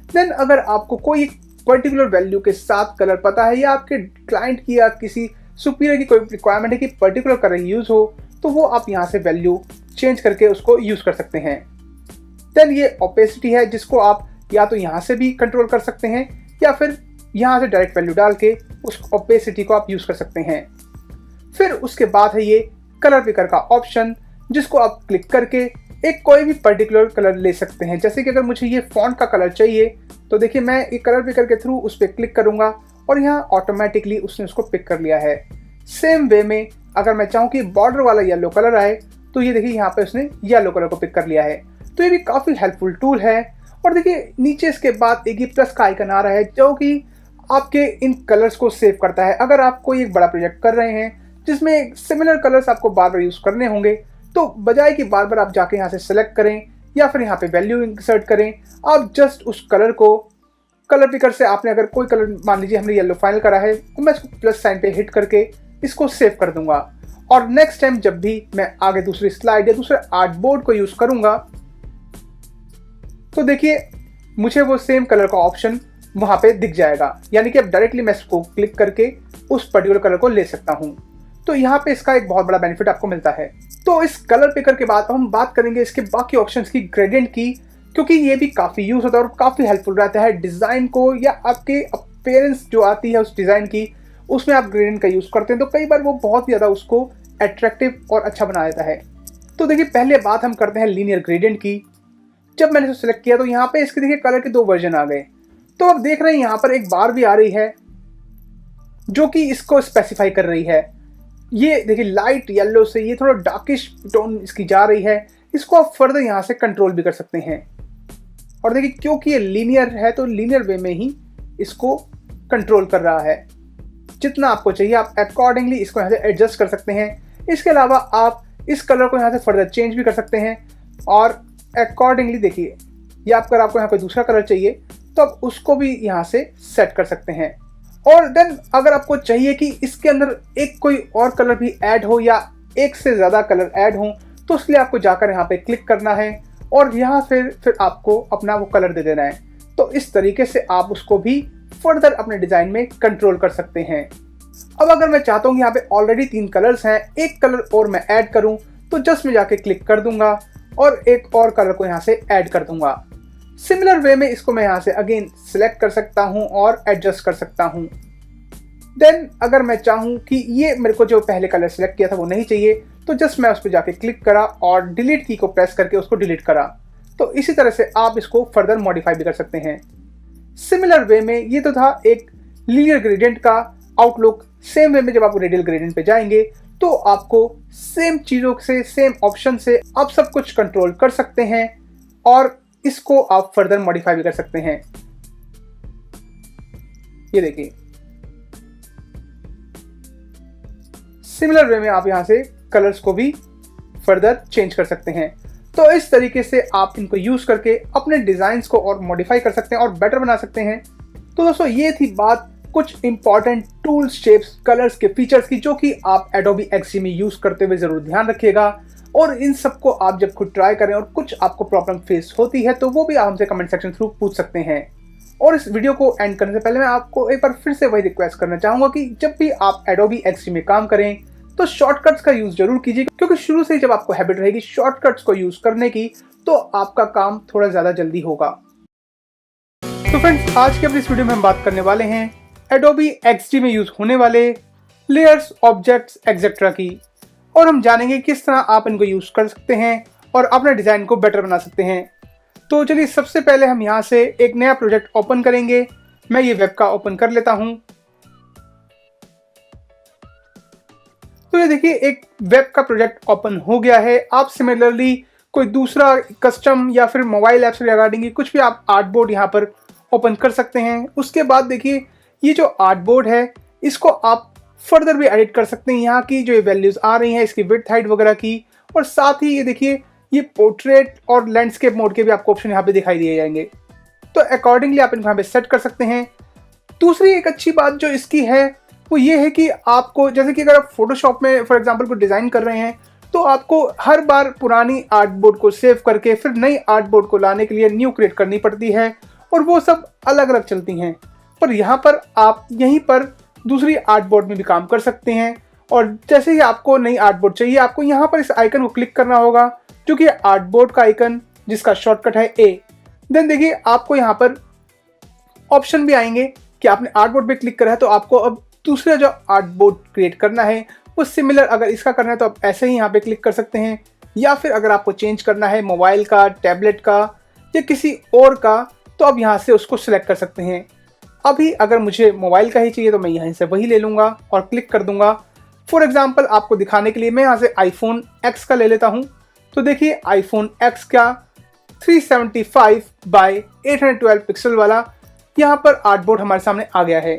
देन अगर आपको कोई पर्टिकुलर वैल्यू के साथ कलर पता है या आपके क्लाइंट की या किसी सुपीरियर की कोई रिक्वायरमेंट है कि पर्टिकुलर कलर यूज हो तो वो आप यहाँ से वैल्यू चेंज करके उसको यूज कर सकते हैं। देन ये ओपेसिटी है जिसको आप या तो यहाँ से भी कंट्रोल कर सकते हैं या फिर यहाँ से डायरेक्ट वैल्यू डाल के उस ओपेसिटी को आप यूज कर सकते हैं। फिर उसके बाद है ये कलर पिकर का ऑप्शन जिसको आप क्लिक करके एक कोई भी पर्टिकुलर कलर ले सकते हैं। जैसे कि अगर मुझे ये फॉन्ट का कलर चाहिए तो देखिए मैं एक कलर पिकर के थ्रू उस पर क्लिक करूंगा और यहाँ ऑटोमेटिकली उसने उसको पिक कर लिया है। सेम वे में अगर मैं चाहूँ कि बॉर्डर वाला येलो कलर आए तो ये देखिए यहाँ पे उसने येलो कलर को पिक कर लिया है। तो ये भी काफ़ी हेल्पफुल टूल है। और देखिए नीचे इसके बाद एक ही प्लस का आइकन आ रहा है जो कि आपके इन कलर्स को सेव करता है। अगर आप कोई एक बड़ा प्रोजेक्ट कर रहे हैं जिसमें सिमिलर कलर्स आपको बार बार यूज़ करने होंगे, तो बजाय कि बार बार आप जाके यहाँ से सेलेक्ट करें या फिर यहाँ पे वैल्यू इंसर्ट करें, आप जस्ट उस कलर को कलर पिकर से आपने अगर कोई कलर मान लीजिए हमने येलो फाइनल करा है, तो मैं इसको प्लस साइन पे हिट करके इसको सेव कर दूंगा। और नेक्स्ट टाइम जब भी मैं आगे दूसरी स्लाइड या दूसरे आर्टबोर्ड को यूज़ करूंगा, तो देखिए मुझे वो सेम कलर का ऑप्शन वहाँ पे दिख जाएगा, यानी कि अब डायरेक्टली मैं इसको क्लिक करके उस पर्टिकुलर कलर को ले सकता हूँ। तो यहाँ पे इसका एक बहुत बड़ा बेनिफिट आपको मिलता है। तो इस कलर पिकर के बाद हम बात करेंगे इसके बाकी ऑप्शंस की, ग्रेडियंट की, क्योंकि ये भी काफ़ी यूज़ होता है और काफ़ी हेल्पफुल रहता है डिज़ाइन को या आपके अपीयरेंस जो आती है उस डिज़ाइन की, उसमें आप ग्रेडियंट का यूज़ करते हैं तो कई बार वो बहुत ही ज़्यादा उसको अट्रैक्टिव और अच्छा बना देता है। तो देखिए पहले बात हम करते हैं लीनियर ग्रेडियंट की। जब मैंने इसको सिलेक्ट किया तो यहाँ पे इसके देखिए कलर के 2 वर्जन आ गए। तो अब देख रहे हैं यहाँ पर एक बार भी आ रही है जो कि इसको स्पेसिफाई कर रही है। ये देखिए लाइट येलो से ये थोड़ा डार्किश टोन इसकी जा रही है। इसको आप फर्दर यहाँ से कंट्रोल भी कर सकते हैं। और देखिए क्योंकि ये लीनियर है तो लीनियर वे में ही इसको कंट्रोल कर रहा है। जितना आपको चाहिए आप अकॉर्डिंगली इसको यहाँ से एडजस्ट कर सकते हैं। इसके अलावा आप इस कलर को यहाँ से फर्दर चेंज भी कर सकते हैं और अकॉर्डिंगली देखिए या अगर आपको यहाँ पे दूसरा कलर चाहिए तो आप उसको भी यहाँ से सेट कर सकते हैं। और देन अगर आपको चाहिए कि इसके अंदर एक कोई और कलर भी ऐड हो या एक से ज़्यादा कलर ऐड हो, तो इसलिए आपको जाकर यहाँ पे क्लिक करना है और यहाँ फिर आपको अपना वो कलर दे देना है। तो इस तरीके से आप उसको भी फर्दर अपने डिज़ाइन में कंट्रोल कर सकते हैं। अब अगर मैं चाहता हूँ यहाँ पे ऑलरेडी 3 कलर्स हैं, एक कलर और मैं ऐड करूँ, तो जस्ट मैं जाके क्लिक कर दूंगा और एक और कलर को यहाँ से ऐड कर दूंगा। सिमिलर वे में इसको मैं यहाँ से अगेन सिलेक्ट कर सकता हूँ और एडजस्ट कर सकता हूँ। देन अगर मैं चाहूँ कि ये मेरे को जो पहले कलर सेलेक्ट किया था वो नहीं चाहिए, तो जस्ट मैं उस पर जाके क्लिक करा और डिलीट की को प्रेस करके उसको डिलीट करा। तो इसी तरह से आप इसको फर्दर मॉडिफाई भी कर सकते हैं। सिमिलर वे में ये तो था एक लीनियर ग्रेडियंट का आउटलुक। सेम वे में जब आप रेडियल ग्रेडियंट पे जाएंगे तो आपको सेम चीज़ों से, सेम ऑप्शन से आप सब कुछ कंट्रोल कर सकते हैं और इसको आप फर्दर मॉडिफाई भी कर सकते हैं। ये देखिए सिमिलर वे में आप यहां से कलर्स को भी फर्दर चेंज कर सकते हैं। तो इस तरीके से आप इनको यूज करके अपने डिजाइन्स को और मॉडिफाई कर सकते हैं और बेटर बना सकते हैं। तो दोस्तों ये थी बात कुछ इंपॉर्टेंट टूल्स, शेप्स, कलर्स के फीचर्स की, जो कि आप Adobe XD में यूज करते हुए जरूर ध्यान रखिएगा। और इन सबको आप जब खुद ट्राई करें और कुछ आपको प्रॉब्लम फेस होती है तो वो भी आप हमसे कमेंट सेक्शन थ्रू पूछ सकते हैं। और इस वीडियो को एंड करने से पहले मैं आपको एक बार फिर से वही रिक्वेस्ट करना चाहूंगा कि जब भी आप Adobe XD में काम करें तो शॉर्टकट्स का यूज जरूर कीजिए, क्योंकि शुरू से ही जब आपको हैबिट रहेगी शॉर्टकट्स को यूज करने की तो आपका काम थोड़ा ज्यादा जल्दी होगा। तो फ्रेंड्स आज के अपनी इस वीडियो में हम बात करने वाले हैं Adobe XD में यूज होने वाले लेयर्स, ऑब्जेक्ट्स एक्सेट्रा की, और हम जानेंगे किस तरह आप इनको यूज कर सकते हैं और अपने डिजाइन को बेटर बना सकते हैं। तो चलिए सबसे पहले हम यहाँ से एक नया प्रोजेक्ट ओपन करेंगे। मैं ये वेब का ओपन कर लेता हूँ। तो ये देखिए एक वेब का प्रोजेक्ट ओपन हो गया है। आप सिमिलरली कोई दूसरा कस्टम या फिर मोबाइल ऐप से रिगार्डिंग कुछ भी आप आर्टबोर्ड यहाँ पर ओपन कर सकते हैं। उसके बाद देखिए ये जो आर्टबोर्ड है इसको आप फर्दर भी एडिट कर सकते हैं। यहाँ की जो वैल्यूज आ रही हैं इसकी विड्थ, हाइट वगैरह की, और साथ ही ये देखिए ये पोर्ट्रेट और लैंडस्केप मोड के भी आपको ऑप्शन यहाँ पे दिखाई दिए जाएंगे। तो अकॉर्डिंगली आप इनको यहाँ पे सेट कर सकते हैं। दूसरी एक अच्छी बात जो इसकी है वो ये है कि आपको जैसे कि अगर आप फोटोशॉप में फॉर एग्जांपल को डिज़ाइन कर रहे हैं तो आपको हर बार पुरानी आर्टबोर्ड को सेव करके फिर नई आर्टबोर्ड को लाने के लिए न्यू क्रिएट करनी पड़ती है और वो सब अलग अलग चलती हैं। पर यहाँ पर आप यहीं पर दूसरी आर्टबोर्ड में भी काम कर सकते हैं। और जैसे ही आपको नई आर्टबोर्ड चाहिए आपको यहाँ पर इस आइकन को क्लिक करना होगा जो कि आर्टबोर्ड का आइकन जिसका शॉर्टकट है A। देन देखिए आपको यहाँ पर ऑप्शन भी आएंगे कि आपने आर्टबोर्ड पे क्लिक करा है तो आपको अब दूसरा जो आर्टबोर्ड क्रिएट करना है वो सिमिलर अगर इसका करना है तो आप ऐसे ही यहाँ पे क्लिक कर सकते हैं, या फिर अगर आपको चेंज करना है मोबाइल का, टैबलेट का या किसी और का तो आप यहाँ से उसको सिलेक्ट कर सकते हैं। अभी अगर मुझे मोबाइल का ही चाहिए तो मैं यहाँ से वही ले लूँगा और क्लिक कर दूँगा। फॉर एग्जाम्पल आपको दिखाने के लिए मैं यहाँ से आईफोन एक्स का ले लेता हूँ। तो देखिए आईफोन एक्स का 375 बाय 812 पिक्सल वाला यहाँ पर आर्टबोर्ड हमारे सामने आ गया है।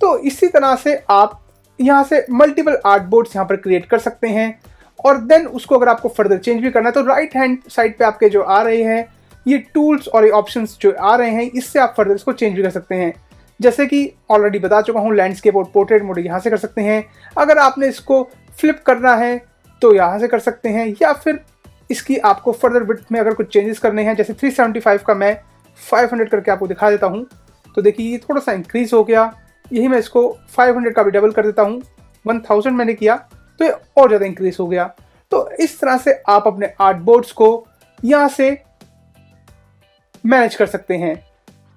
तो इसी तरह से आप यहाँ से मल्टीपल आर्टबोर्ड्स यहाँ पर क्रिएट कर सकते हैं। और देन उसको अगर आपको फर्दर चेंज भी करना है तो राइट हैंड साइड पे आपके जो आ रहे हैं ये टूल्स और ये ऑप्शंस जो आ रहे हैं, इससे आप फर्दर इसको चेंज भी कर सकते हैं। जैसे कि ऑलरेडी बता चुका हूँ, लैंडस्केप और पोर्ट्रेट मोड यहाँ से कर सकते हैं। अगर आपने इसको फ्लिप करना है तो यहाँ से कर सकते हैं, या फिर इसकी आपको फर्दर विड्थ में अगर कुछ चेंजेस करने हैं, जैसे 375 का मैं 500 करके आपको दिखा देता हूँ। तो देखिए ये थोड़ा सा इंक्रीज हो गया, यही मैं इसको 500 का भी डबल कर देता हूँ। 1000 मैंने किया तो ये और ज़्यादा इंक्रीज हो गया। तो इस तरह से आप अपने आर्टबोर्ड्स को यहाँ से मैनेज कर सकते हैं।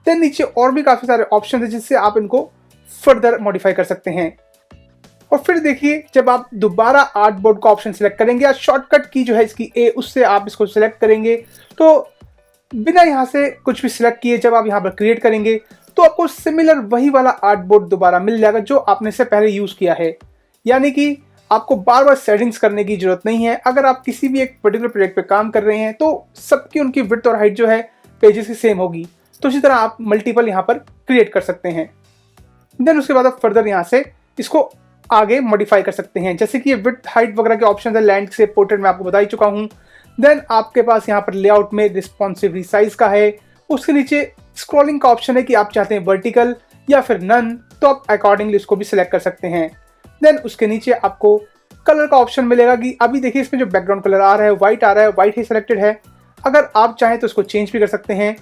देन नीचे और भी काफ़ी सारे ऑप्शन है जिससे आप इनको फर्दर मॉडिफाई कर सकते हैं। और फिर देखिए जब आप दोबारा आर्टबोर्ड का ऑप्शन सेलेक्ट करेंगे या शॉर्टकट की जो है इसकी ए, उससे आप इसको सिलेक्ट करेंगे तो बिना यहाँ से कुछ भी सिलेक्ट किए जब आप यहाँ पर क्रिएट करेंगे तो आपको सिमिलर वही वाला आर्टबोर्ड दोबारा मिल जाएगा जो आपने इससे पहले यूज़ किया है। यानी कि आपको बार बार सेटिंग्स करने की जरूरत नहीं है। अगर आप किसी भी एक पर्टिकुलर प्रोजेक्ट पे काम कर रहे हैं तो सबकी उनकी विड्थ और हाइट जो है पेजेस की सेम होगी। तो इसी तरह आप मल्टीपल यहाँ पर क्रिएट कर सकते हैं। देन उसके बाद आप फर्दर यहाँ से इसको आगे मॉडिफाई कर सकते हैं, जैसे कि ये विड्थ हाइट वगैरह के ऑप्शन है। लैंडस्केप पोर्ट्रेट में आपको बता ही चुका हूँ। देन आपके पास यहाँ पर लेआउट में रिस्पॉन्सिव रिसाइज का है। उसके नीचे स्क्रॉलिंग का ऑप्शन है कि आप चाहते हैं वर्टिकल या फिर नन, तो आप अकॉर्डिंगली इसको भी सिलेक्ट कर सकते हैं। देन उसके नीचे आपको कलर का ऑप्शन मिलेगा कि अभी देखिए इसमें जो बैकग्राउंड कलर आ रहा है व्हाइट आ रहा है, व्हाइट ही सिलेक्टेड है। अगर आप चाहें तो इसको चेंज भी कर सकते हैं।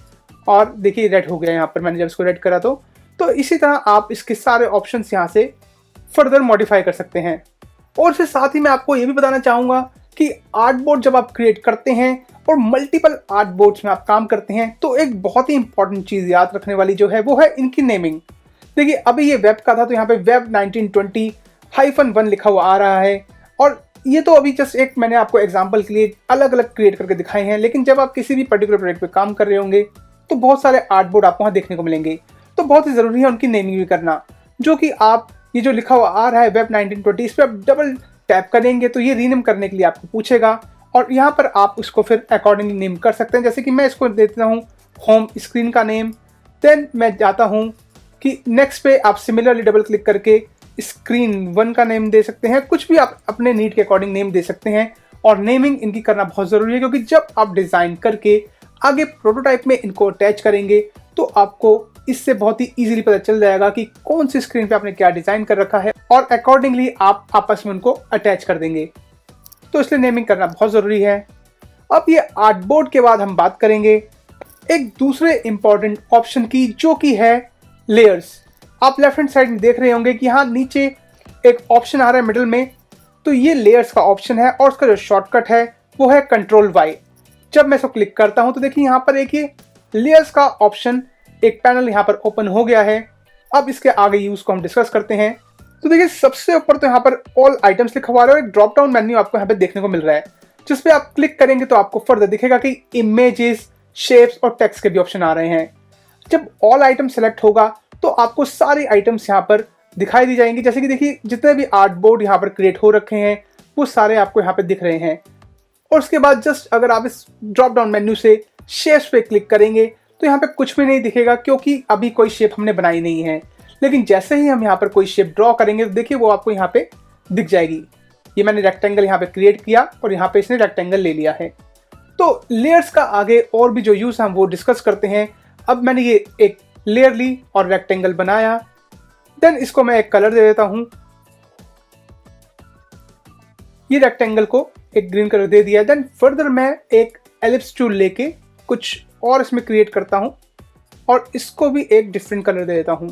और देखिए रेड हो गया यहाँ पर, मैंने जब इसको रेड करा तो इसी तरह आप इसके सारे ऑप्शंस यहाँ से फर्दर मॉडिफाई कर सकते हैं। और फिर साथ ही मैं आपको ये भी बताना चाहूँगा कि आर्टबोर्ड जब आप क्रिएट करते हैं और मल्टीपल आर्टबोर्ड्स में आप काम करते हैं तो एक बहुत ही इंपॉर्टेंट चीज़ याद रखने वाली जो है वो है इनकी नेमिंग। देखिए अभी ये वेब का था तो यहाँ पे वेब 1920-1 लिखा हुआ आ रहा है। और ये तो अभी जस्ट एक मैंने आपको एग्जांपल के लिए अलग अलग क्रिएट करके दिखाए हैं, लेकिन जब आप किसी भी पर्टिकुलर प्रोजेक्ट पे काम कर रहे होंगे तो बहुत सारे आर्टबोर्ड आपको वहाँ देखने को मिलेंगे। तो बहुत ही ज़रूरी है उनकी नेमिंग भी करना, जो कि आप ये जो लिखा हुआ आ रहा है वेब 1920, इस पर आप डबल टैप करेंगे तो ये रीनेम करने के लिए आपको पूछेगा और यहाँ पर आप उसको फिर अकॉर्डिंगली नेम कर सकते हैं। जैसे कि मैं इसको देता हूँ होम स्क्रीन का नेम। देन मैं जाता हूँ कि नेक्स्ट पे आप सिमिलरली डबल क्लिक करके स्क्रीन 1 का नेम दे सकते हैं। कुछ भी आप अपने नीड के अकॉर्डिंग नेम दे सकते हैं। और नेमिंग इनकी करना बहुत ज़रूरी है, क्योंकि जब आप डिज़ाइन करके आगे प्रोटोटाइप में इनको अटैच करेंगे तो आपको इससे बहुत ही इजीली पता चल जाएगा कि कौन सी स्क्रीन पे आपने क्या डिज़ाइन कर रखा है और अकॉर्डिंगली आप आपस में उनको अटैच कर देंगे। तो इसलिए नेमिंग करना बहुत ज़रूरी है। अब ये आर्टबोर्ड के बाद हम बात करेंगे एक दूसरे इंपॉर्टेंट ऑप्शन की, जो कि है लेयर्स। आप लेफ्ट हैंड साइड में देख रहे होंगे कि यहाँ नीचे एक ऑप्शन आ रहा है मिडिल में, तो ये लेयर्स का ऑप्शन है और उसका जो शॉर्टकट है वो है Ctrl+Y। जब मैं इसको क्लिक करता हूँ तो देखिए यहाँ पर एक ये लेयर्स का ऑप्शन एक पैनल यहाँ पर ओपन हो गया है। अब इसके आगे यूज को हम डिस्कस करते हैं। तो देखिए सबसे ऊपर तो यहाँ पर ऑल आइटम्स लिखा हुआ है और एक ड्रॉप डाउन मेन्यू आपको यहाँ पे देखने को मिल रहा है, जिस पे आप क्लिक करेंगे तो आपको फर्दर दिखेगा कि इमेजेस, शेप्स और टेक्स्ट के भी ऑप्शन आ रहे हैं। जब ऑल आइटम सेलेक्ट होगा तो आपको सारी आइटम्स यहाँ पर दिखाई दी जाएंगी। जैसे कि देखिए जितने भी आर्टबोर्ड यहाँ पर क्रिएट हो रखे हैं वो सारे आपको यहाँ पे दिख रहे हैं। और उसके बाद जस्ट अगर आप इस ड्रॉप डाउन मेन्यू से शेप्स पे क्लिक करेंगे तो यहाँ पे कुछ भी नहीं दिखेगा, क्योंकि अभी कोई शेप हमने बनाई नहीं है। लेकिन जैसे ही हम यहाँ पर कोई शेप ड्रॉ करेंगे तो देखिए वो आपको यहाँ पे दिख जाएगी। ये मैंने रेक्टेंगल यहाँ पे क्रिएट किया और यहाँ पे इसने रेक्टेंगल ले लिया है। तो लेयर्स का आगे और भी जो यूज हम वो डिस्कस करते हैं। अब मैंने ये एक लेयर ली और रेक्टेंगल बनाया। देन इसको मैं एक कलर दे देता हूँ। ये रेक्टेंगल को एक ग्रीन कलर दे दिया। देन फर्दर मैं एक एलिप्स टूल लेके कुछ और इसमें क्रिएट करता हूँ और इसको भी एक डिफरेंट कलर दे देता हूँ।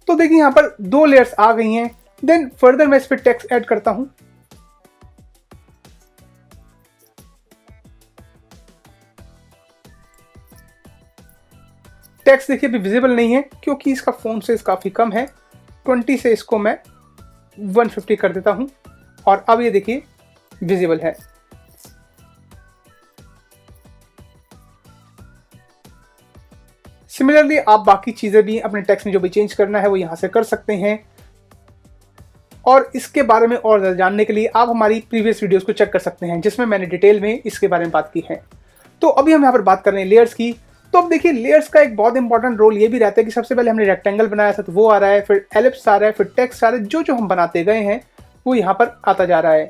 तो देखिए यहाँ पर 2 लेयर्स आ गई हैं। देन फर्दर मैं इस पर टेक्स्ट ऐड करता हूँ। टेक्स्ट देखिए अभी विजिबल नहीं है क्योंकि इसका फ़ॉन्ट साइज काफ़ी कम है। 20 से इसको मैं 150 कर देता हूँ और अब ये देखिए विजिबल है। सिमिलरली आप बाकी चीज़ें भी अपने टेक्स्ट में जो भी चेंज करना है वो यहाँ से कर सकते हैं। और इसके बारे में और ज़्यादा जानने के लिए आप हमारी प्रीवियस वीडियोस को चेक कर सकते हैं जिसमें मैंने डिटेल में इसके बारे में बात की है। तो अभी हम यहाँ पर बात कर रहे हैं लेयर्स की। तो अब देखिए लेयर्स का एक बहुत इंपॉर्टेंट रोल ये भी रहता है कि सबसे पहले हमने रेक्टेंगल बनाया था तो वो आ रहा है, फिर एलिप्स आ रहा है, फिर टेक्स्ट आ रहा है, जो जो हम बनाते गए हैं वो यहाँ पर आता जा रहा है।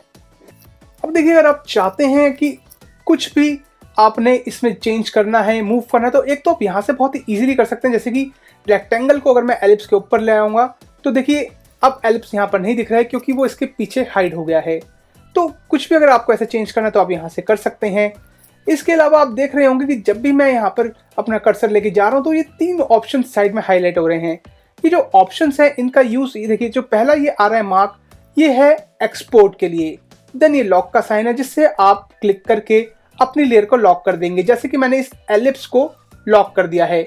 अब देखिए अगर आप चाहते हैं कि कुछ भी आपने इसमें चेंज करना है, मूव करना है, तो एक तो आप यहाँ से बहुत ही ईजिली कर सकते हैं। जैसे कि रेक्टेंगल को अगर मैं एलिप्स के ऊपर ले आऊँगा तो देखिए अब एलिप्स यहाँ पर नहीं दिख रहा है क्योंकि वो इसके पीछे हाइड हो गया है। तो कुछ भी अगर आपको ऐसे चेंज करना है तो आप यहाँ से कर सकते हैं। इसके अलावा आप देख रहे होंगे कि जब भी मैं यहाँ पर अपना कर्सर लेके जा रहा हूँ तो ये 3 ऑप्शन साइड में हाईलाइट हो रहे हैं। ये जो ऑप्शंस है इनका यूज़ ये देखिए, जो पहला ये आ रहा है मार्क, ये है एक्सपोर्ट के लिए। देन ये लॉक का साइन है जिससे आप क्लिक करके अपनी लेयर को लॉक कर देंगे। जैसे कि मैंने इस एलिप्स को लॉक कर दिया है।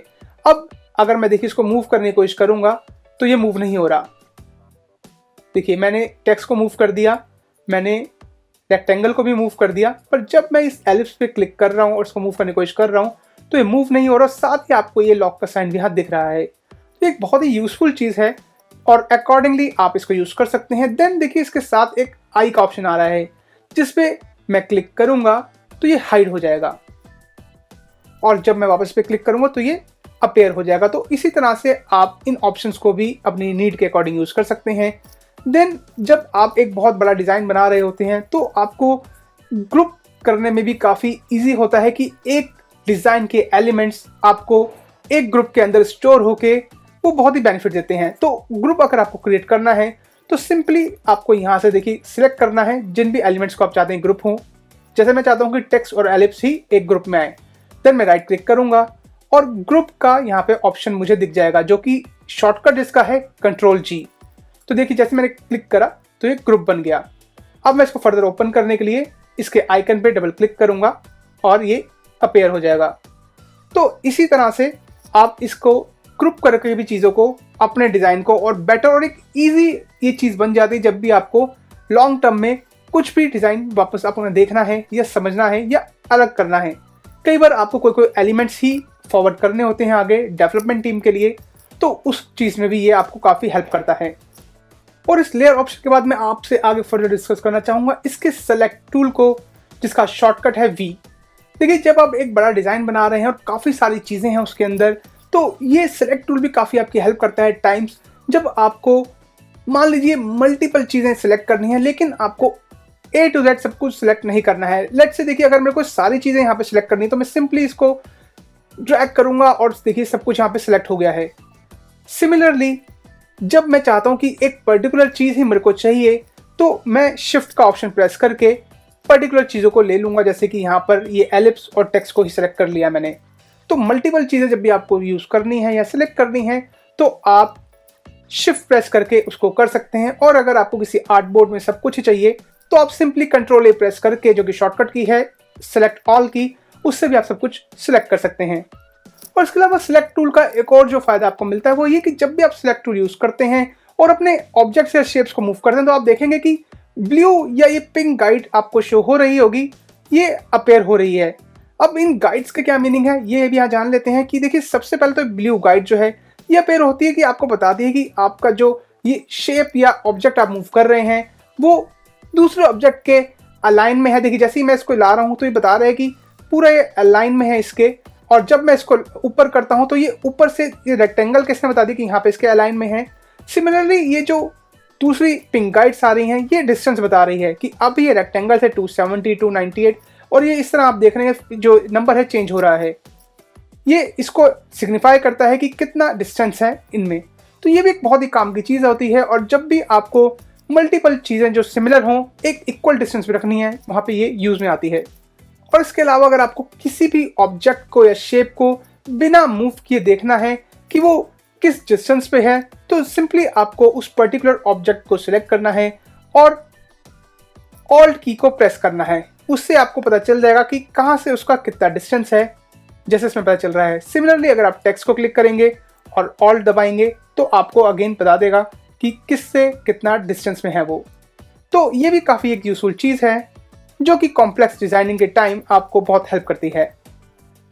अब अगर मैं देखिए इसको मूव करने की कोशिश करूंगा तो ये मूव नहीं हो रहा। देखिए मैंने टेक्स्ट को मूव कर दिया, मैंने रेक्टेंगल को भी मूव कर दिया, पर जब मैं इस एलिप्स पे क्लिक कर रहा हूँ और इसको मूव करने की कोशिश कर रहा हूँ तो ये मूव नहीं हो रहा। साथ ही आपको ये लॉक का साइन भी यहाँ दिख रहा है। तो एक बहुत ही यूजफुल चीज़ है और अकॉर्डिंगली आप इसको यूज़ कर सकते हैं। देन देखिए इसके साथ एक आई का ऑप्शन आ रहा है जिसपे मैं क्लिक करूँगा तो ये हाइड हो जाएगा और जब मैं वापस पे क्लिक करूँगा तो ये अपेयर हो जाएगा। तो इसी तरह से आप इन ऑप्शंस को भी अपनी नीड के अकॉर्डिंग यूज़ कर सकते हैं। देन जब आप एक बहुत बड़ा डिज़ाइन बना रहे होते हैं तो आपको ग्रुप करने में भी काफ़ी इजी होता है कि एक डिज़ाइन के एलिमेंट्स आपको एक ग्रुप के अंदर स्टोर होके वो बहुत ही बेनिफिट देते हैं। तो ग्रुप अगर आपको क्रिएट करना है तो सिंपली आपको यहाँ से देखिए सिलेक्ट करना है जिन भी एलिमेंट्स को आप चाहते हैं ग्रुप हों। जैसे मैं चाहता हूँ कि टेक्स्ट और एलिप्स ही एक ग्रुप में आए, देन मैं राइट क्लिक करूँगा और ग्रुप का यहाँ पे ऑप्शन मुझे दिख जाएगा जो कि शॉर्टकट जिसका है Ctrl+G। तो देखिए जैसे मैंने क्लिक करा तो ये ग्रुप बन गया। अब मैं इसको फर्दर ओपन करने के लिए इसके आइकन पे डबल क्लिक करूंगा और ये अपेयर हो जाएगा। तो इसी तरह से आप इसको ग्रुप करके भी चीज़ों को, अपने डिज़ाइन को और बेटर और एक ईजी ये चीज़ बन जाती है जब भी आपको लॉन्ग टर्म में कुछ भी डिज़ाइन वापस आपको देखना है या समझना है या अलग करना है। कई बार आपको कोई एलिमेंट्स ही फॉरवर्ड करने होते हैं आगे डेवलपमेंट टीम के लिए, तो उस चीज़ में भी ये आपको काफ़ी हेल्प करता है। और इस लेयर ऑप्शन के बाद मैं आपसे आगे फर्दर डिस्कस करना चाहूँगा इसके सेलेक्ट टूल को जिसका शॉर्टकट है वी। देखिए जब आप एक बड़ा डिज़ाइन बना रहे हैं और काफ़ी सारी चीज़ें हैं उसके अंदर, तो ये सेलेक्ट टूल भी काफ़ी आपकी हेल्प करता है टाइम्स जब आपको मान लीजिए मल्टीपल चीज़ें सेलेक्ट करनी है लेकिन आपको A to Z सब कुछ सिलेक्ट नहीं करना है। लेट्स से देखिए अगर मेरे को सारी चीज़ें यहाँ पे सिलेक्ट करनी है तो मैं सिंपली इसको ड्रैग करूँगा और देखिए सब कुछ यहाँ पे सिलेक्ट हो गया है। सिमिलरली जब मैं चाहता हूँ कि एक पर्टिकुलर चीज़ ही मेरे को चाहिए तो मैं शिफ्ट का ऑप्शन प्रेस करके पर्टिकुलर चीज़ों को ले लूँगा। जैसे कि यहाँ पर ये एलिप्स और टेक्स्ट को ही सिलेक्ट कर लिया मैंने। तो मल्टीपल चीज़ें जब भी आपको यूज़ करनी है या सिलेक्ट करनी है तो आप शिफ्ट प्रेस करके उसको कर सकते हैं। और अगर आपको किसी आर्टबोर्ड में सब कुछ ही चाहिए तो आप सिंपली Ctrl+A प्रेस करके, जो कि शॉर्टकट की है सेलेक्ट ऑल की, उससे भी आप सब कुछ सिलेक्ट कर सकते हैं। और इसके अलावा सिलेक्ट टूल का एक और जो फायदा आपको मिलता है वो ये कि जब भी आप सिलेक्ट टूल यूज़ करते हैं और अपने ऑब्जेक्ट्स या शेप्स को मूव करते हैं तो आप देखेंगे कि ब्लू या ये पिंक गाइड आपको शो हो रही होगी, ये अपेयर हो रही है। अब इन गाइड्स का क्या मीनिंग है ये भी यहाँ जान लेते हैं कि देखिए सबसे पहले तो ब्लू गाइड जो है ये अपेयर होती है कि आपको बताती है कि आपका जो ये शेप या ऑब्जेक्ट आप मूव कर रहे हैं वो दूसरे ऑब्जेक्ट के अलाइन में है। देखिए जैसे ही मैं इसको ला रहा हूँ तो ये बता रहा है कि पूरा ये अलाइन में है इसके, और जब मैं इसको ऊपर करता हूँ तो ये ऊपर से ये रेक्टेंगल किसने बता दी कि यहाँ पे इसके अलाइन में है। सिमिलरली ये जो दूसरी पिंक गाइड्स आ रही हैं ये डिस्टेंस बता रही है कि अब ये रेक्टेंगल से 270 298 और ये इस तरह आप देख रहे हैं जो नंबर है चेंज हो रहा है। ये इसको सिग्निफाई करता है कि कितना डिस्टेंस है इनमें। तो ये भी एक बहुत ही काम की चीज़ होती है। और जब भी आपको मल्टीपल चीज़ें जो सिमिलर हों एक इक्वल डिस्टेंस पे रखनी है वहाँ पे ये यूज़ में आती है। और इसके अलावा अगर आपको किसी भी ऑब्जेक्ट को या शेप को बिना मूव किए देखना है कि वो किस डिस्टेंस पे है तो सिंपली आपको उस पर्टिकुलर ऑब्जेक्ट को सिलेक्ट करना है और ऑल्ट की को प्रेस करना है। उससे आपको पता चल जाएगा कि कहाँ से उसका कितना डिस्टेंस है, जैसे इसमें पता चल रहा है। सिमिलरली अगर आप टेक्स्ट को क्लिक करेंगे और ऑल्ट दबाएंगे तो आपको अगेन बता देगा कि किससे कितना डिस्टेंस में है वो। तो ये भी काफ़ी एक यूजफुल चीज़ है जो कि कॉम्प्लेक्स डिज़ाइनिंग के टाइम आपको बहुत हेल्प करती है।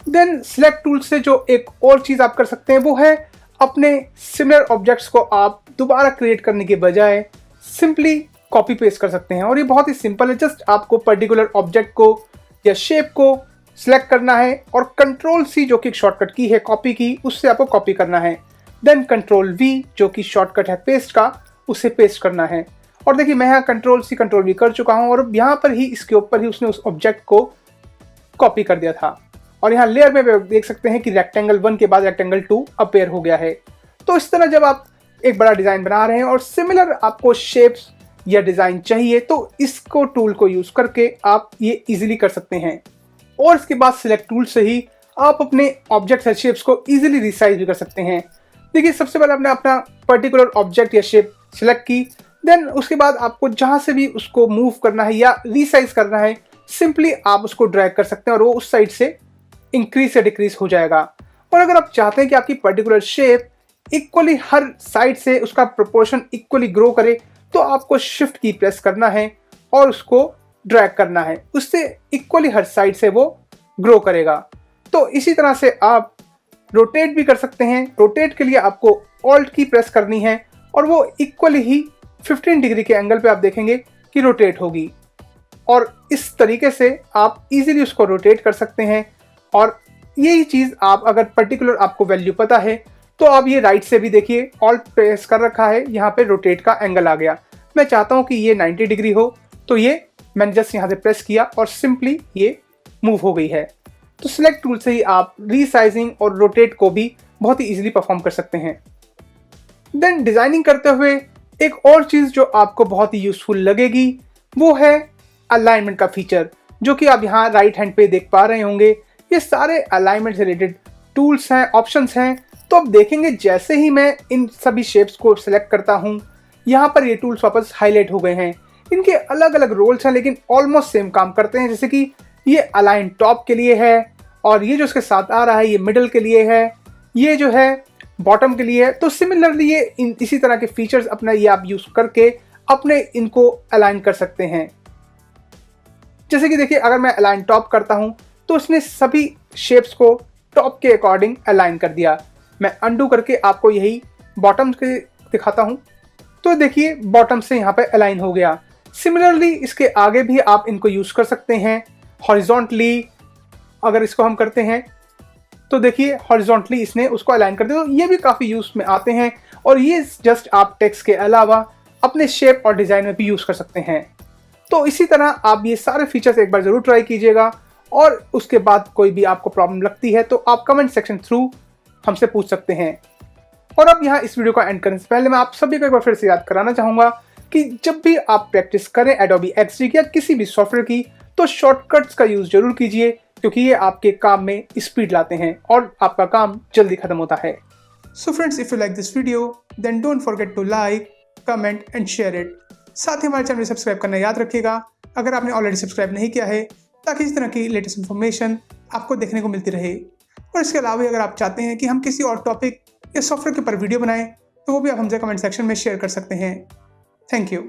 देन सिलेक्ट टूल से जो एक और चीज़ आप कर सकते हैं वो है अपने सिमिलर ऑब्जेक्ट्स को आप दोबारा क्रिएट करने के बजाय सिंपली कॉपी पेस्ट कर सकते हैं। और ये बहुत ही सिंपल है, जस्ट आपको पर्टिकुलर ऑब्जेक्ट को या शेप को सिलेक्ट करना है और कंट्रोल सी जो कि शॉर्टकट की है कॉपी की, उससे आपको कॉपी करना है। देन कंट्रोल वी जो कि शॉर्टकट है पेस्ट का, उसे पेस्ट करना है। और देखिए मैं यहाँ कंट्रोल सी कंट्रोल वी कर चुका हूँ और यहाँ पर ही इसके ऊपर ही उसने उस ऑब्जेक्ट को कॉपी कर दिया था। और यहाँ लेयर में देख सकते हैं कि रेक्टेंगल 1 के बाद रेक्टेंगल 2 अपेयर हो गया है। तो इस तरह जब आप एक बड़ा डिज़ाइन बना रहे हैं और सिमिलर आपको शेप्स या डिज़ाइन चाहिए तो इसको टूल को यूज़ करके आप ये इजीली कर सकते हैं। और इसके बाद सिलेक्ट टूल से ही आप अपने ऑब्जेक्ट्स या शेप्स को इजीली रिसाइज भी कर सकते हैं। देखिए सबसे पहले आपने अपना पर्टिकुलर ऑब्जेक्ट या शेप सिलेक्ट की, देन उसके बाद आपको जहाँ से भी उसको मूव करना है या रिसाइज करना है सिंपली आप उसको ड्रैग कर सकते हैं और वो उस साइड से इंक्रीज या डिक्रीज हो जाएगा। और अगर आप चाहते हैं कि आपकी पर्टिकुलर शेप इक्वली हर साइड से उसका प्रोपोर्शन इक्वली ग्रो करे तो आपको शिफ्ट की प्रेस करना है और उसको ड्रैग करना है, उससे इक्वली हर साइड से वो ग्रो करेगा। तो इसी तरह से आप रोटेट भी कर सकते हैं। रोटेट के लिए आपको ऑल्ट की प्रेस करनी है और वो इक्वली ही 15 डिग्री के एंगल पे आप देखेंगे कि रोटेट होगी। और इस तरीके से आप इजीली उसको रोटेट कर सकते हैं। और यही चीज़ आप अगर पर्टिकुलर आपको वैल्यू पता है तो आप ये राइट से भी देखिए ऑल्ट प्रेस कर रखा है, यहाँ पे रोटेट का एंगल आ गया। मैं चाहता हूँ कि ये 90 डिग्री हो तो ये मैंने जस्ट यहाँ से प्रेस किया और सिंपली ये मूव हो गई है। तो सिलेक्ट टूल से ही आप रीसाइजिंग और रोटेट को भी बहुत ही इजीली परफॉर्म कर सकते हैं। देन डिज़ाइनिंग करते हुए एक और चीज़ जो आपको बहुत ही यूज़फुल लगेगी वो है अलाइनमेंट का फीचर, जो कि आप यहाँ राइट हैंड पे देख पा रहे होंगे। ये सारे अलाइनमेंट से रिलेटेड टूल्स हैं, ऑप्शंस हैं। तो अब देखेंगे जैसे ही मैं इन सभी शेप्स को सिलेक्ट करता हूँ यहाँ पर ये टूल्स वापस हाईलाइट हो गए हैं। इनके अलग अलग रोल्स हैं लेकिन ऑलमोस्ट सेम काम करते हैं। जैसे कि ये अलाइन टॉप के लिए है और ये जो इसके साथ आ रहा है ये मिडल के लिए है, ये जो है बॉटम के लिए है। तो सिमिलरली ये इसी तरह के फीचर्स अपना ये आप यूज़ करके अपने इनको अलाइन कर सकते हैं। जैसे कि देखिए अगर मैं अलाइन टॉप करता हूँ तो इसने सभी शेप्स को टॉप के अकॉर्डिंग अलाइन कर दिया। मैं अंडू करके आपको यही बॉटम के दिखाता हूँ। तो देखिए बॉटम से यहाँ पे अलाइन हो गया। सिमिलरली इसके आगे भी आप इनको यूज़ कर सकते हैं हॉरिजॉन्टली। अगर इसको हम करते हैं तो देखिए हॉरिजॉन्टली इसने उसको अलाइन कर दिया। तो ये भी काफ़ी यूज़ में आते हैं और ये जस्ट आप टेक्स्ट के अलावा अपने शेप और डिज़ाइन में भी यूज़ कर सकते हैं। तो इसी तरह आप ये सारे फीचर्स एक बार ज़रूर ट्राई कीजिएगा और उसके बाद कोई भी आपको प्रॉब्लम लगती है तो आप कमेंट सेक्शन थ्रू हमसे पूछ सकते हैं। और अब यहाँ इस वीडियो को एंड करने से पहले मैं आप सभी को एक बार फिर से याद कराना चाहूँगा कि जब भी आप प्रैक्टिस करें एडोबी XD या किसी भी सॉफ्टवेयर की तो शॉर्टकट्स का यूज़ जरूर कीजिए, क्योंकि ये आपके काम में स्पीड लाते हैं और आपका काम जल्दी खत्म होता है। So friends, if you like this video then don't forget to like, comment and share it. साथ ही हमारे चैनल को सब्सक्राइब करना याद रखिएगा अगर आपने ऑलरेडी सब्सक्राइब नहीं किया है, ताकि इस तरह की लेटेस्ट इन्फॉर्मेशन आपको देखने को मिलती रहे। और इसके अलावा अगर आप चाहते हैं कि हम किसी और टॉपिक या सॉफ्टवेयर के ऊपर वीडियो बनाएं तो वो भी आप हमसे कमेंट सेक्शन में शेयर कर सकते हैं। Thank you.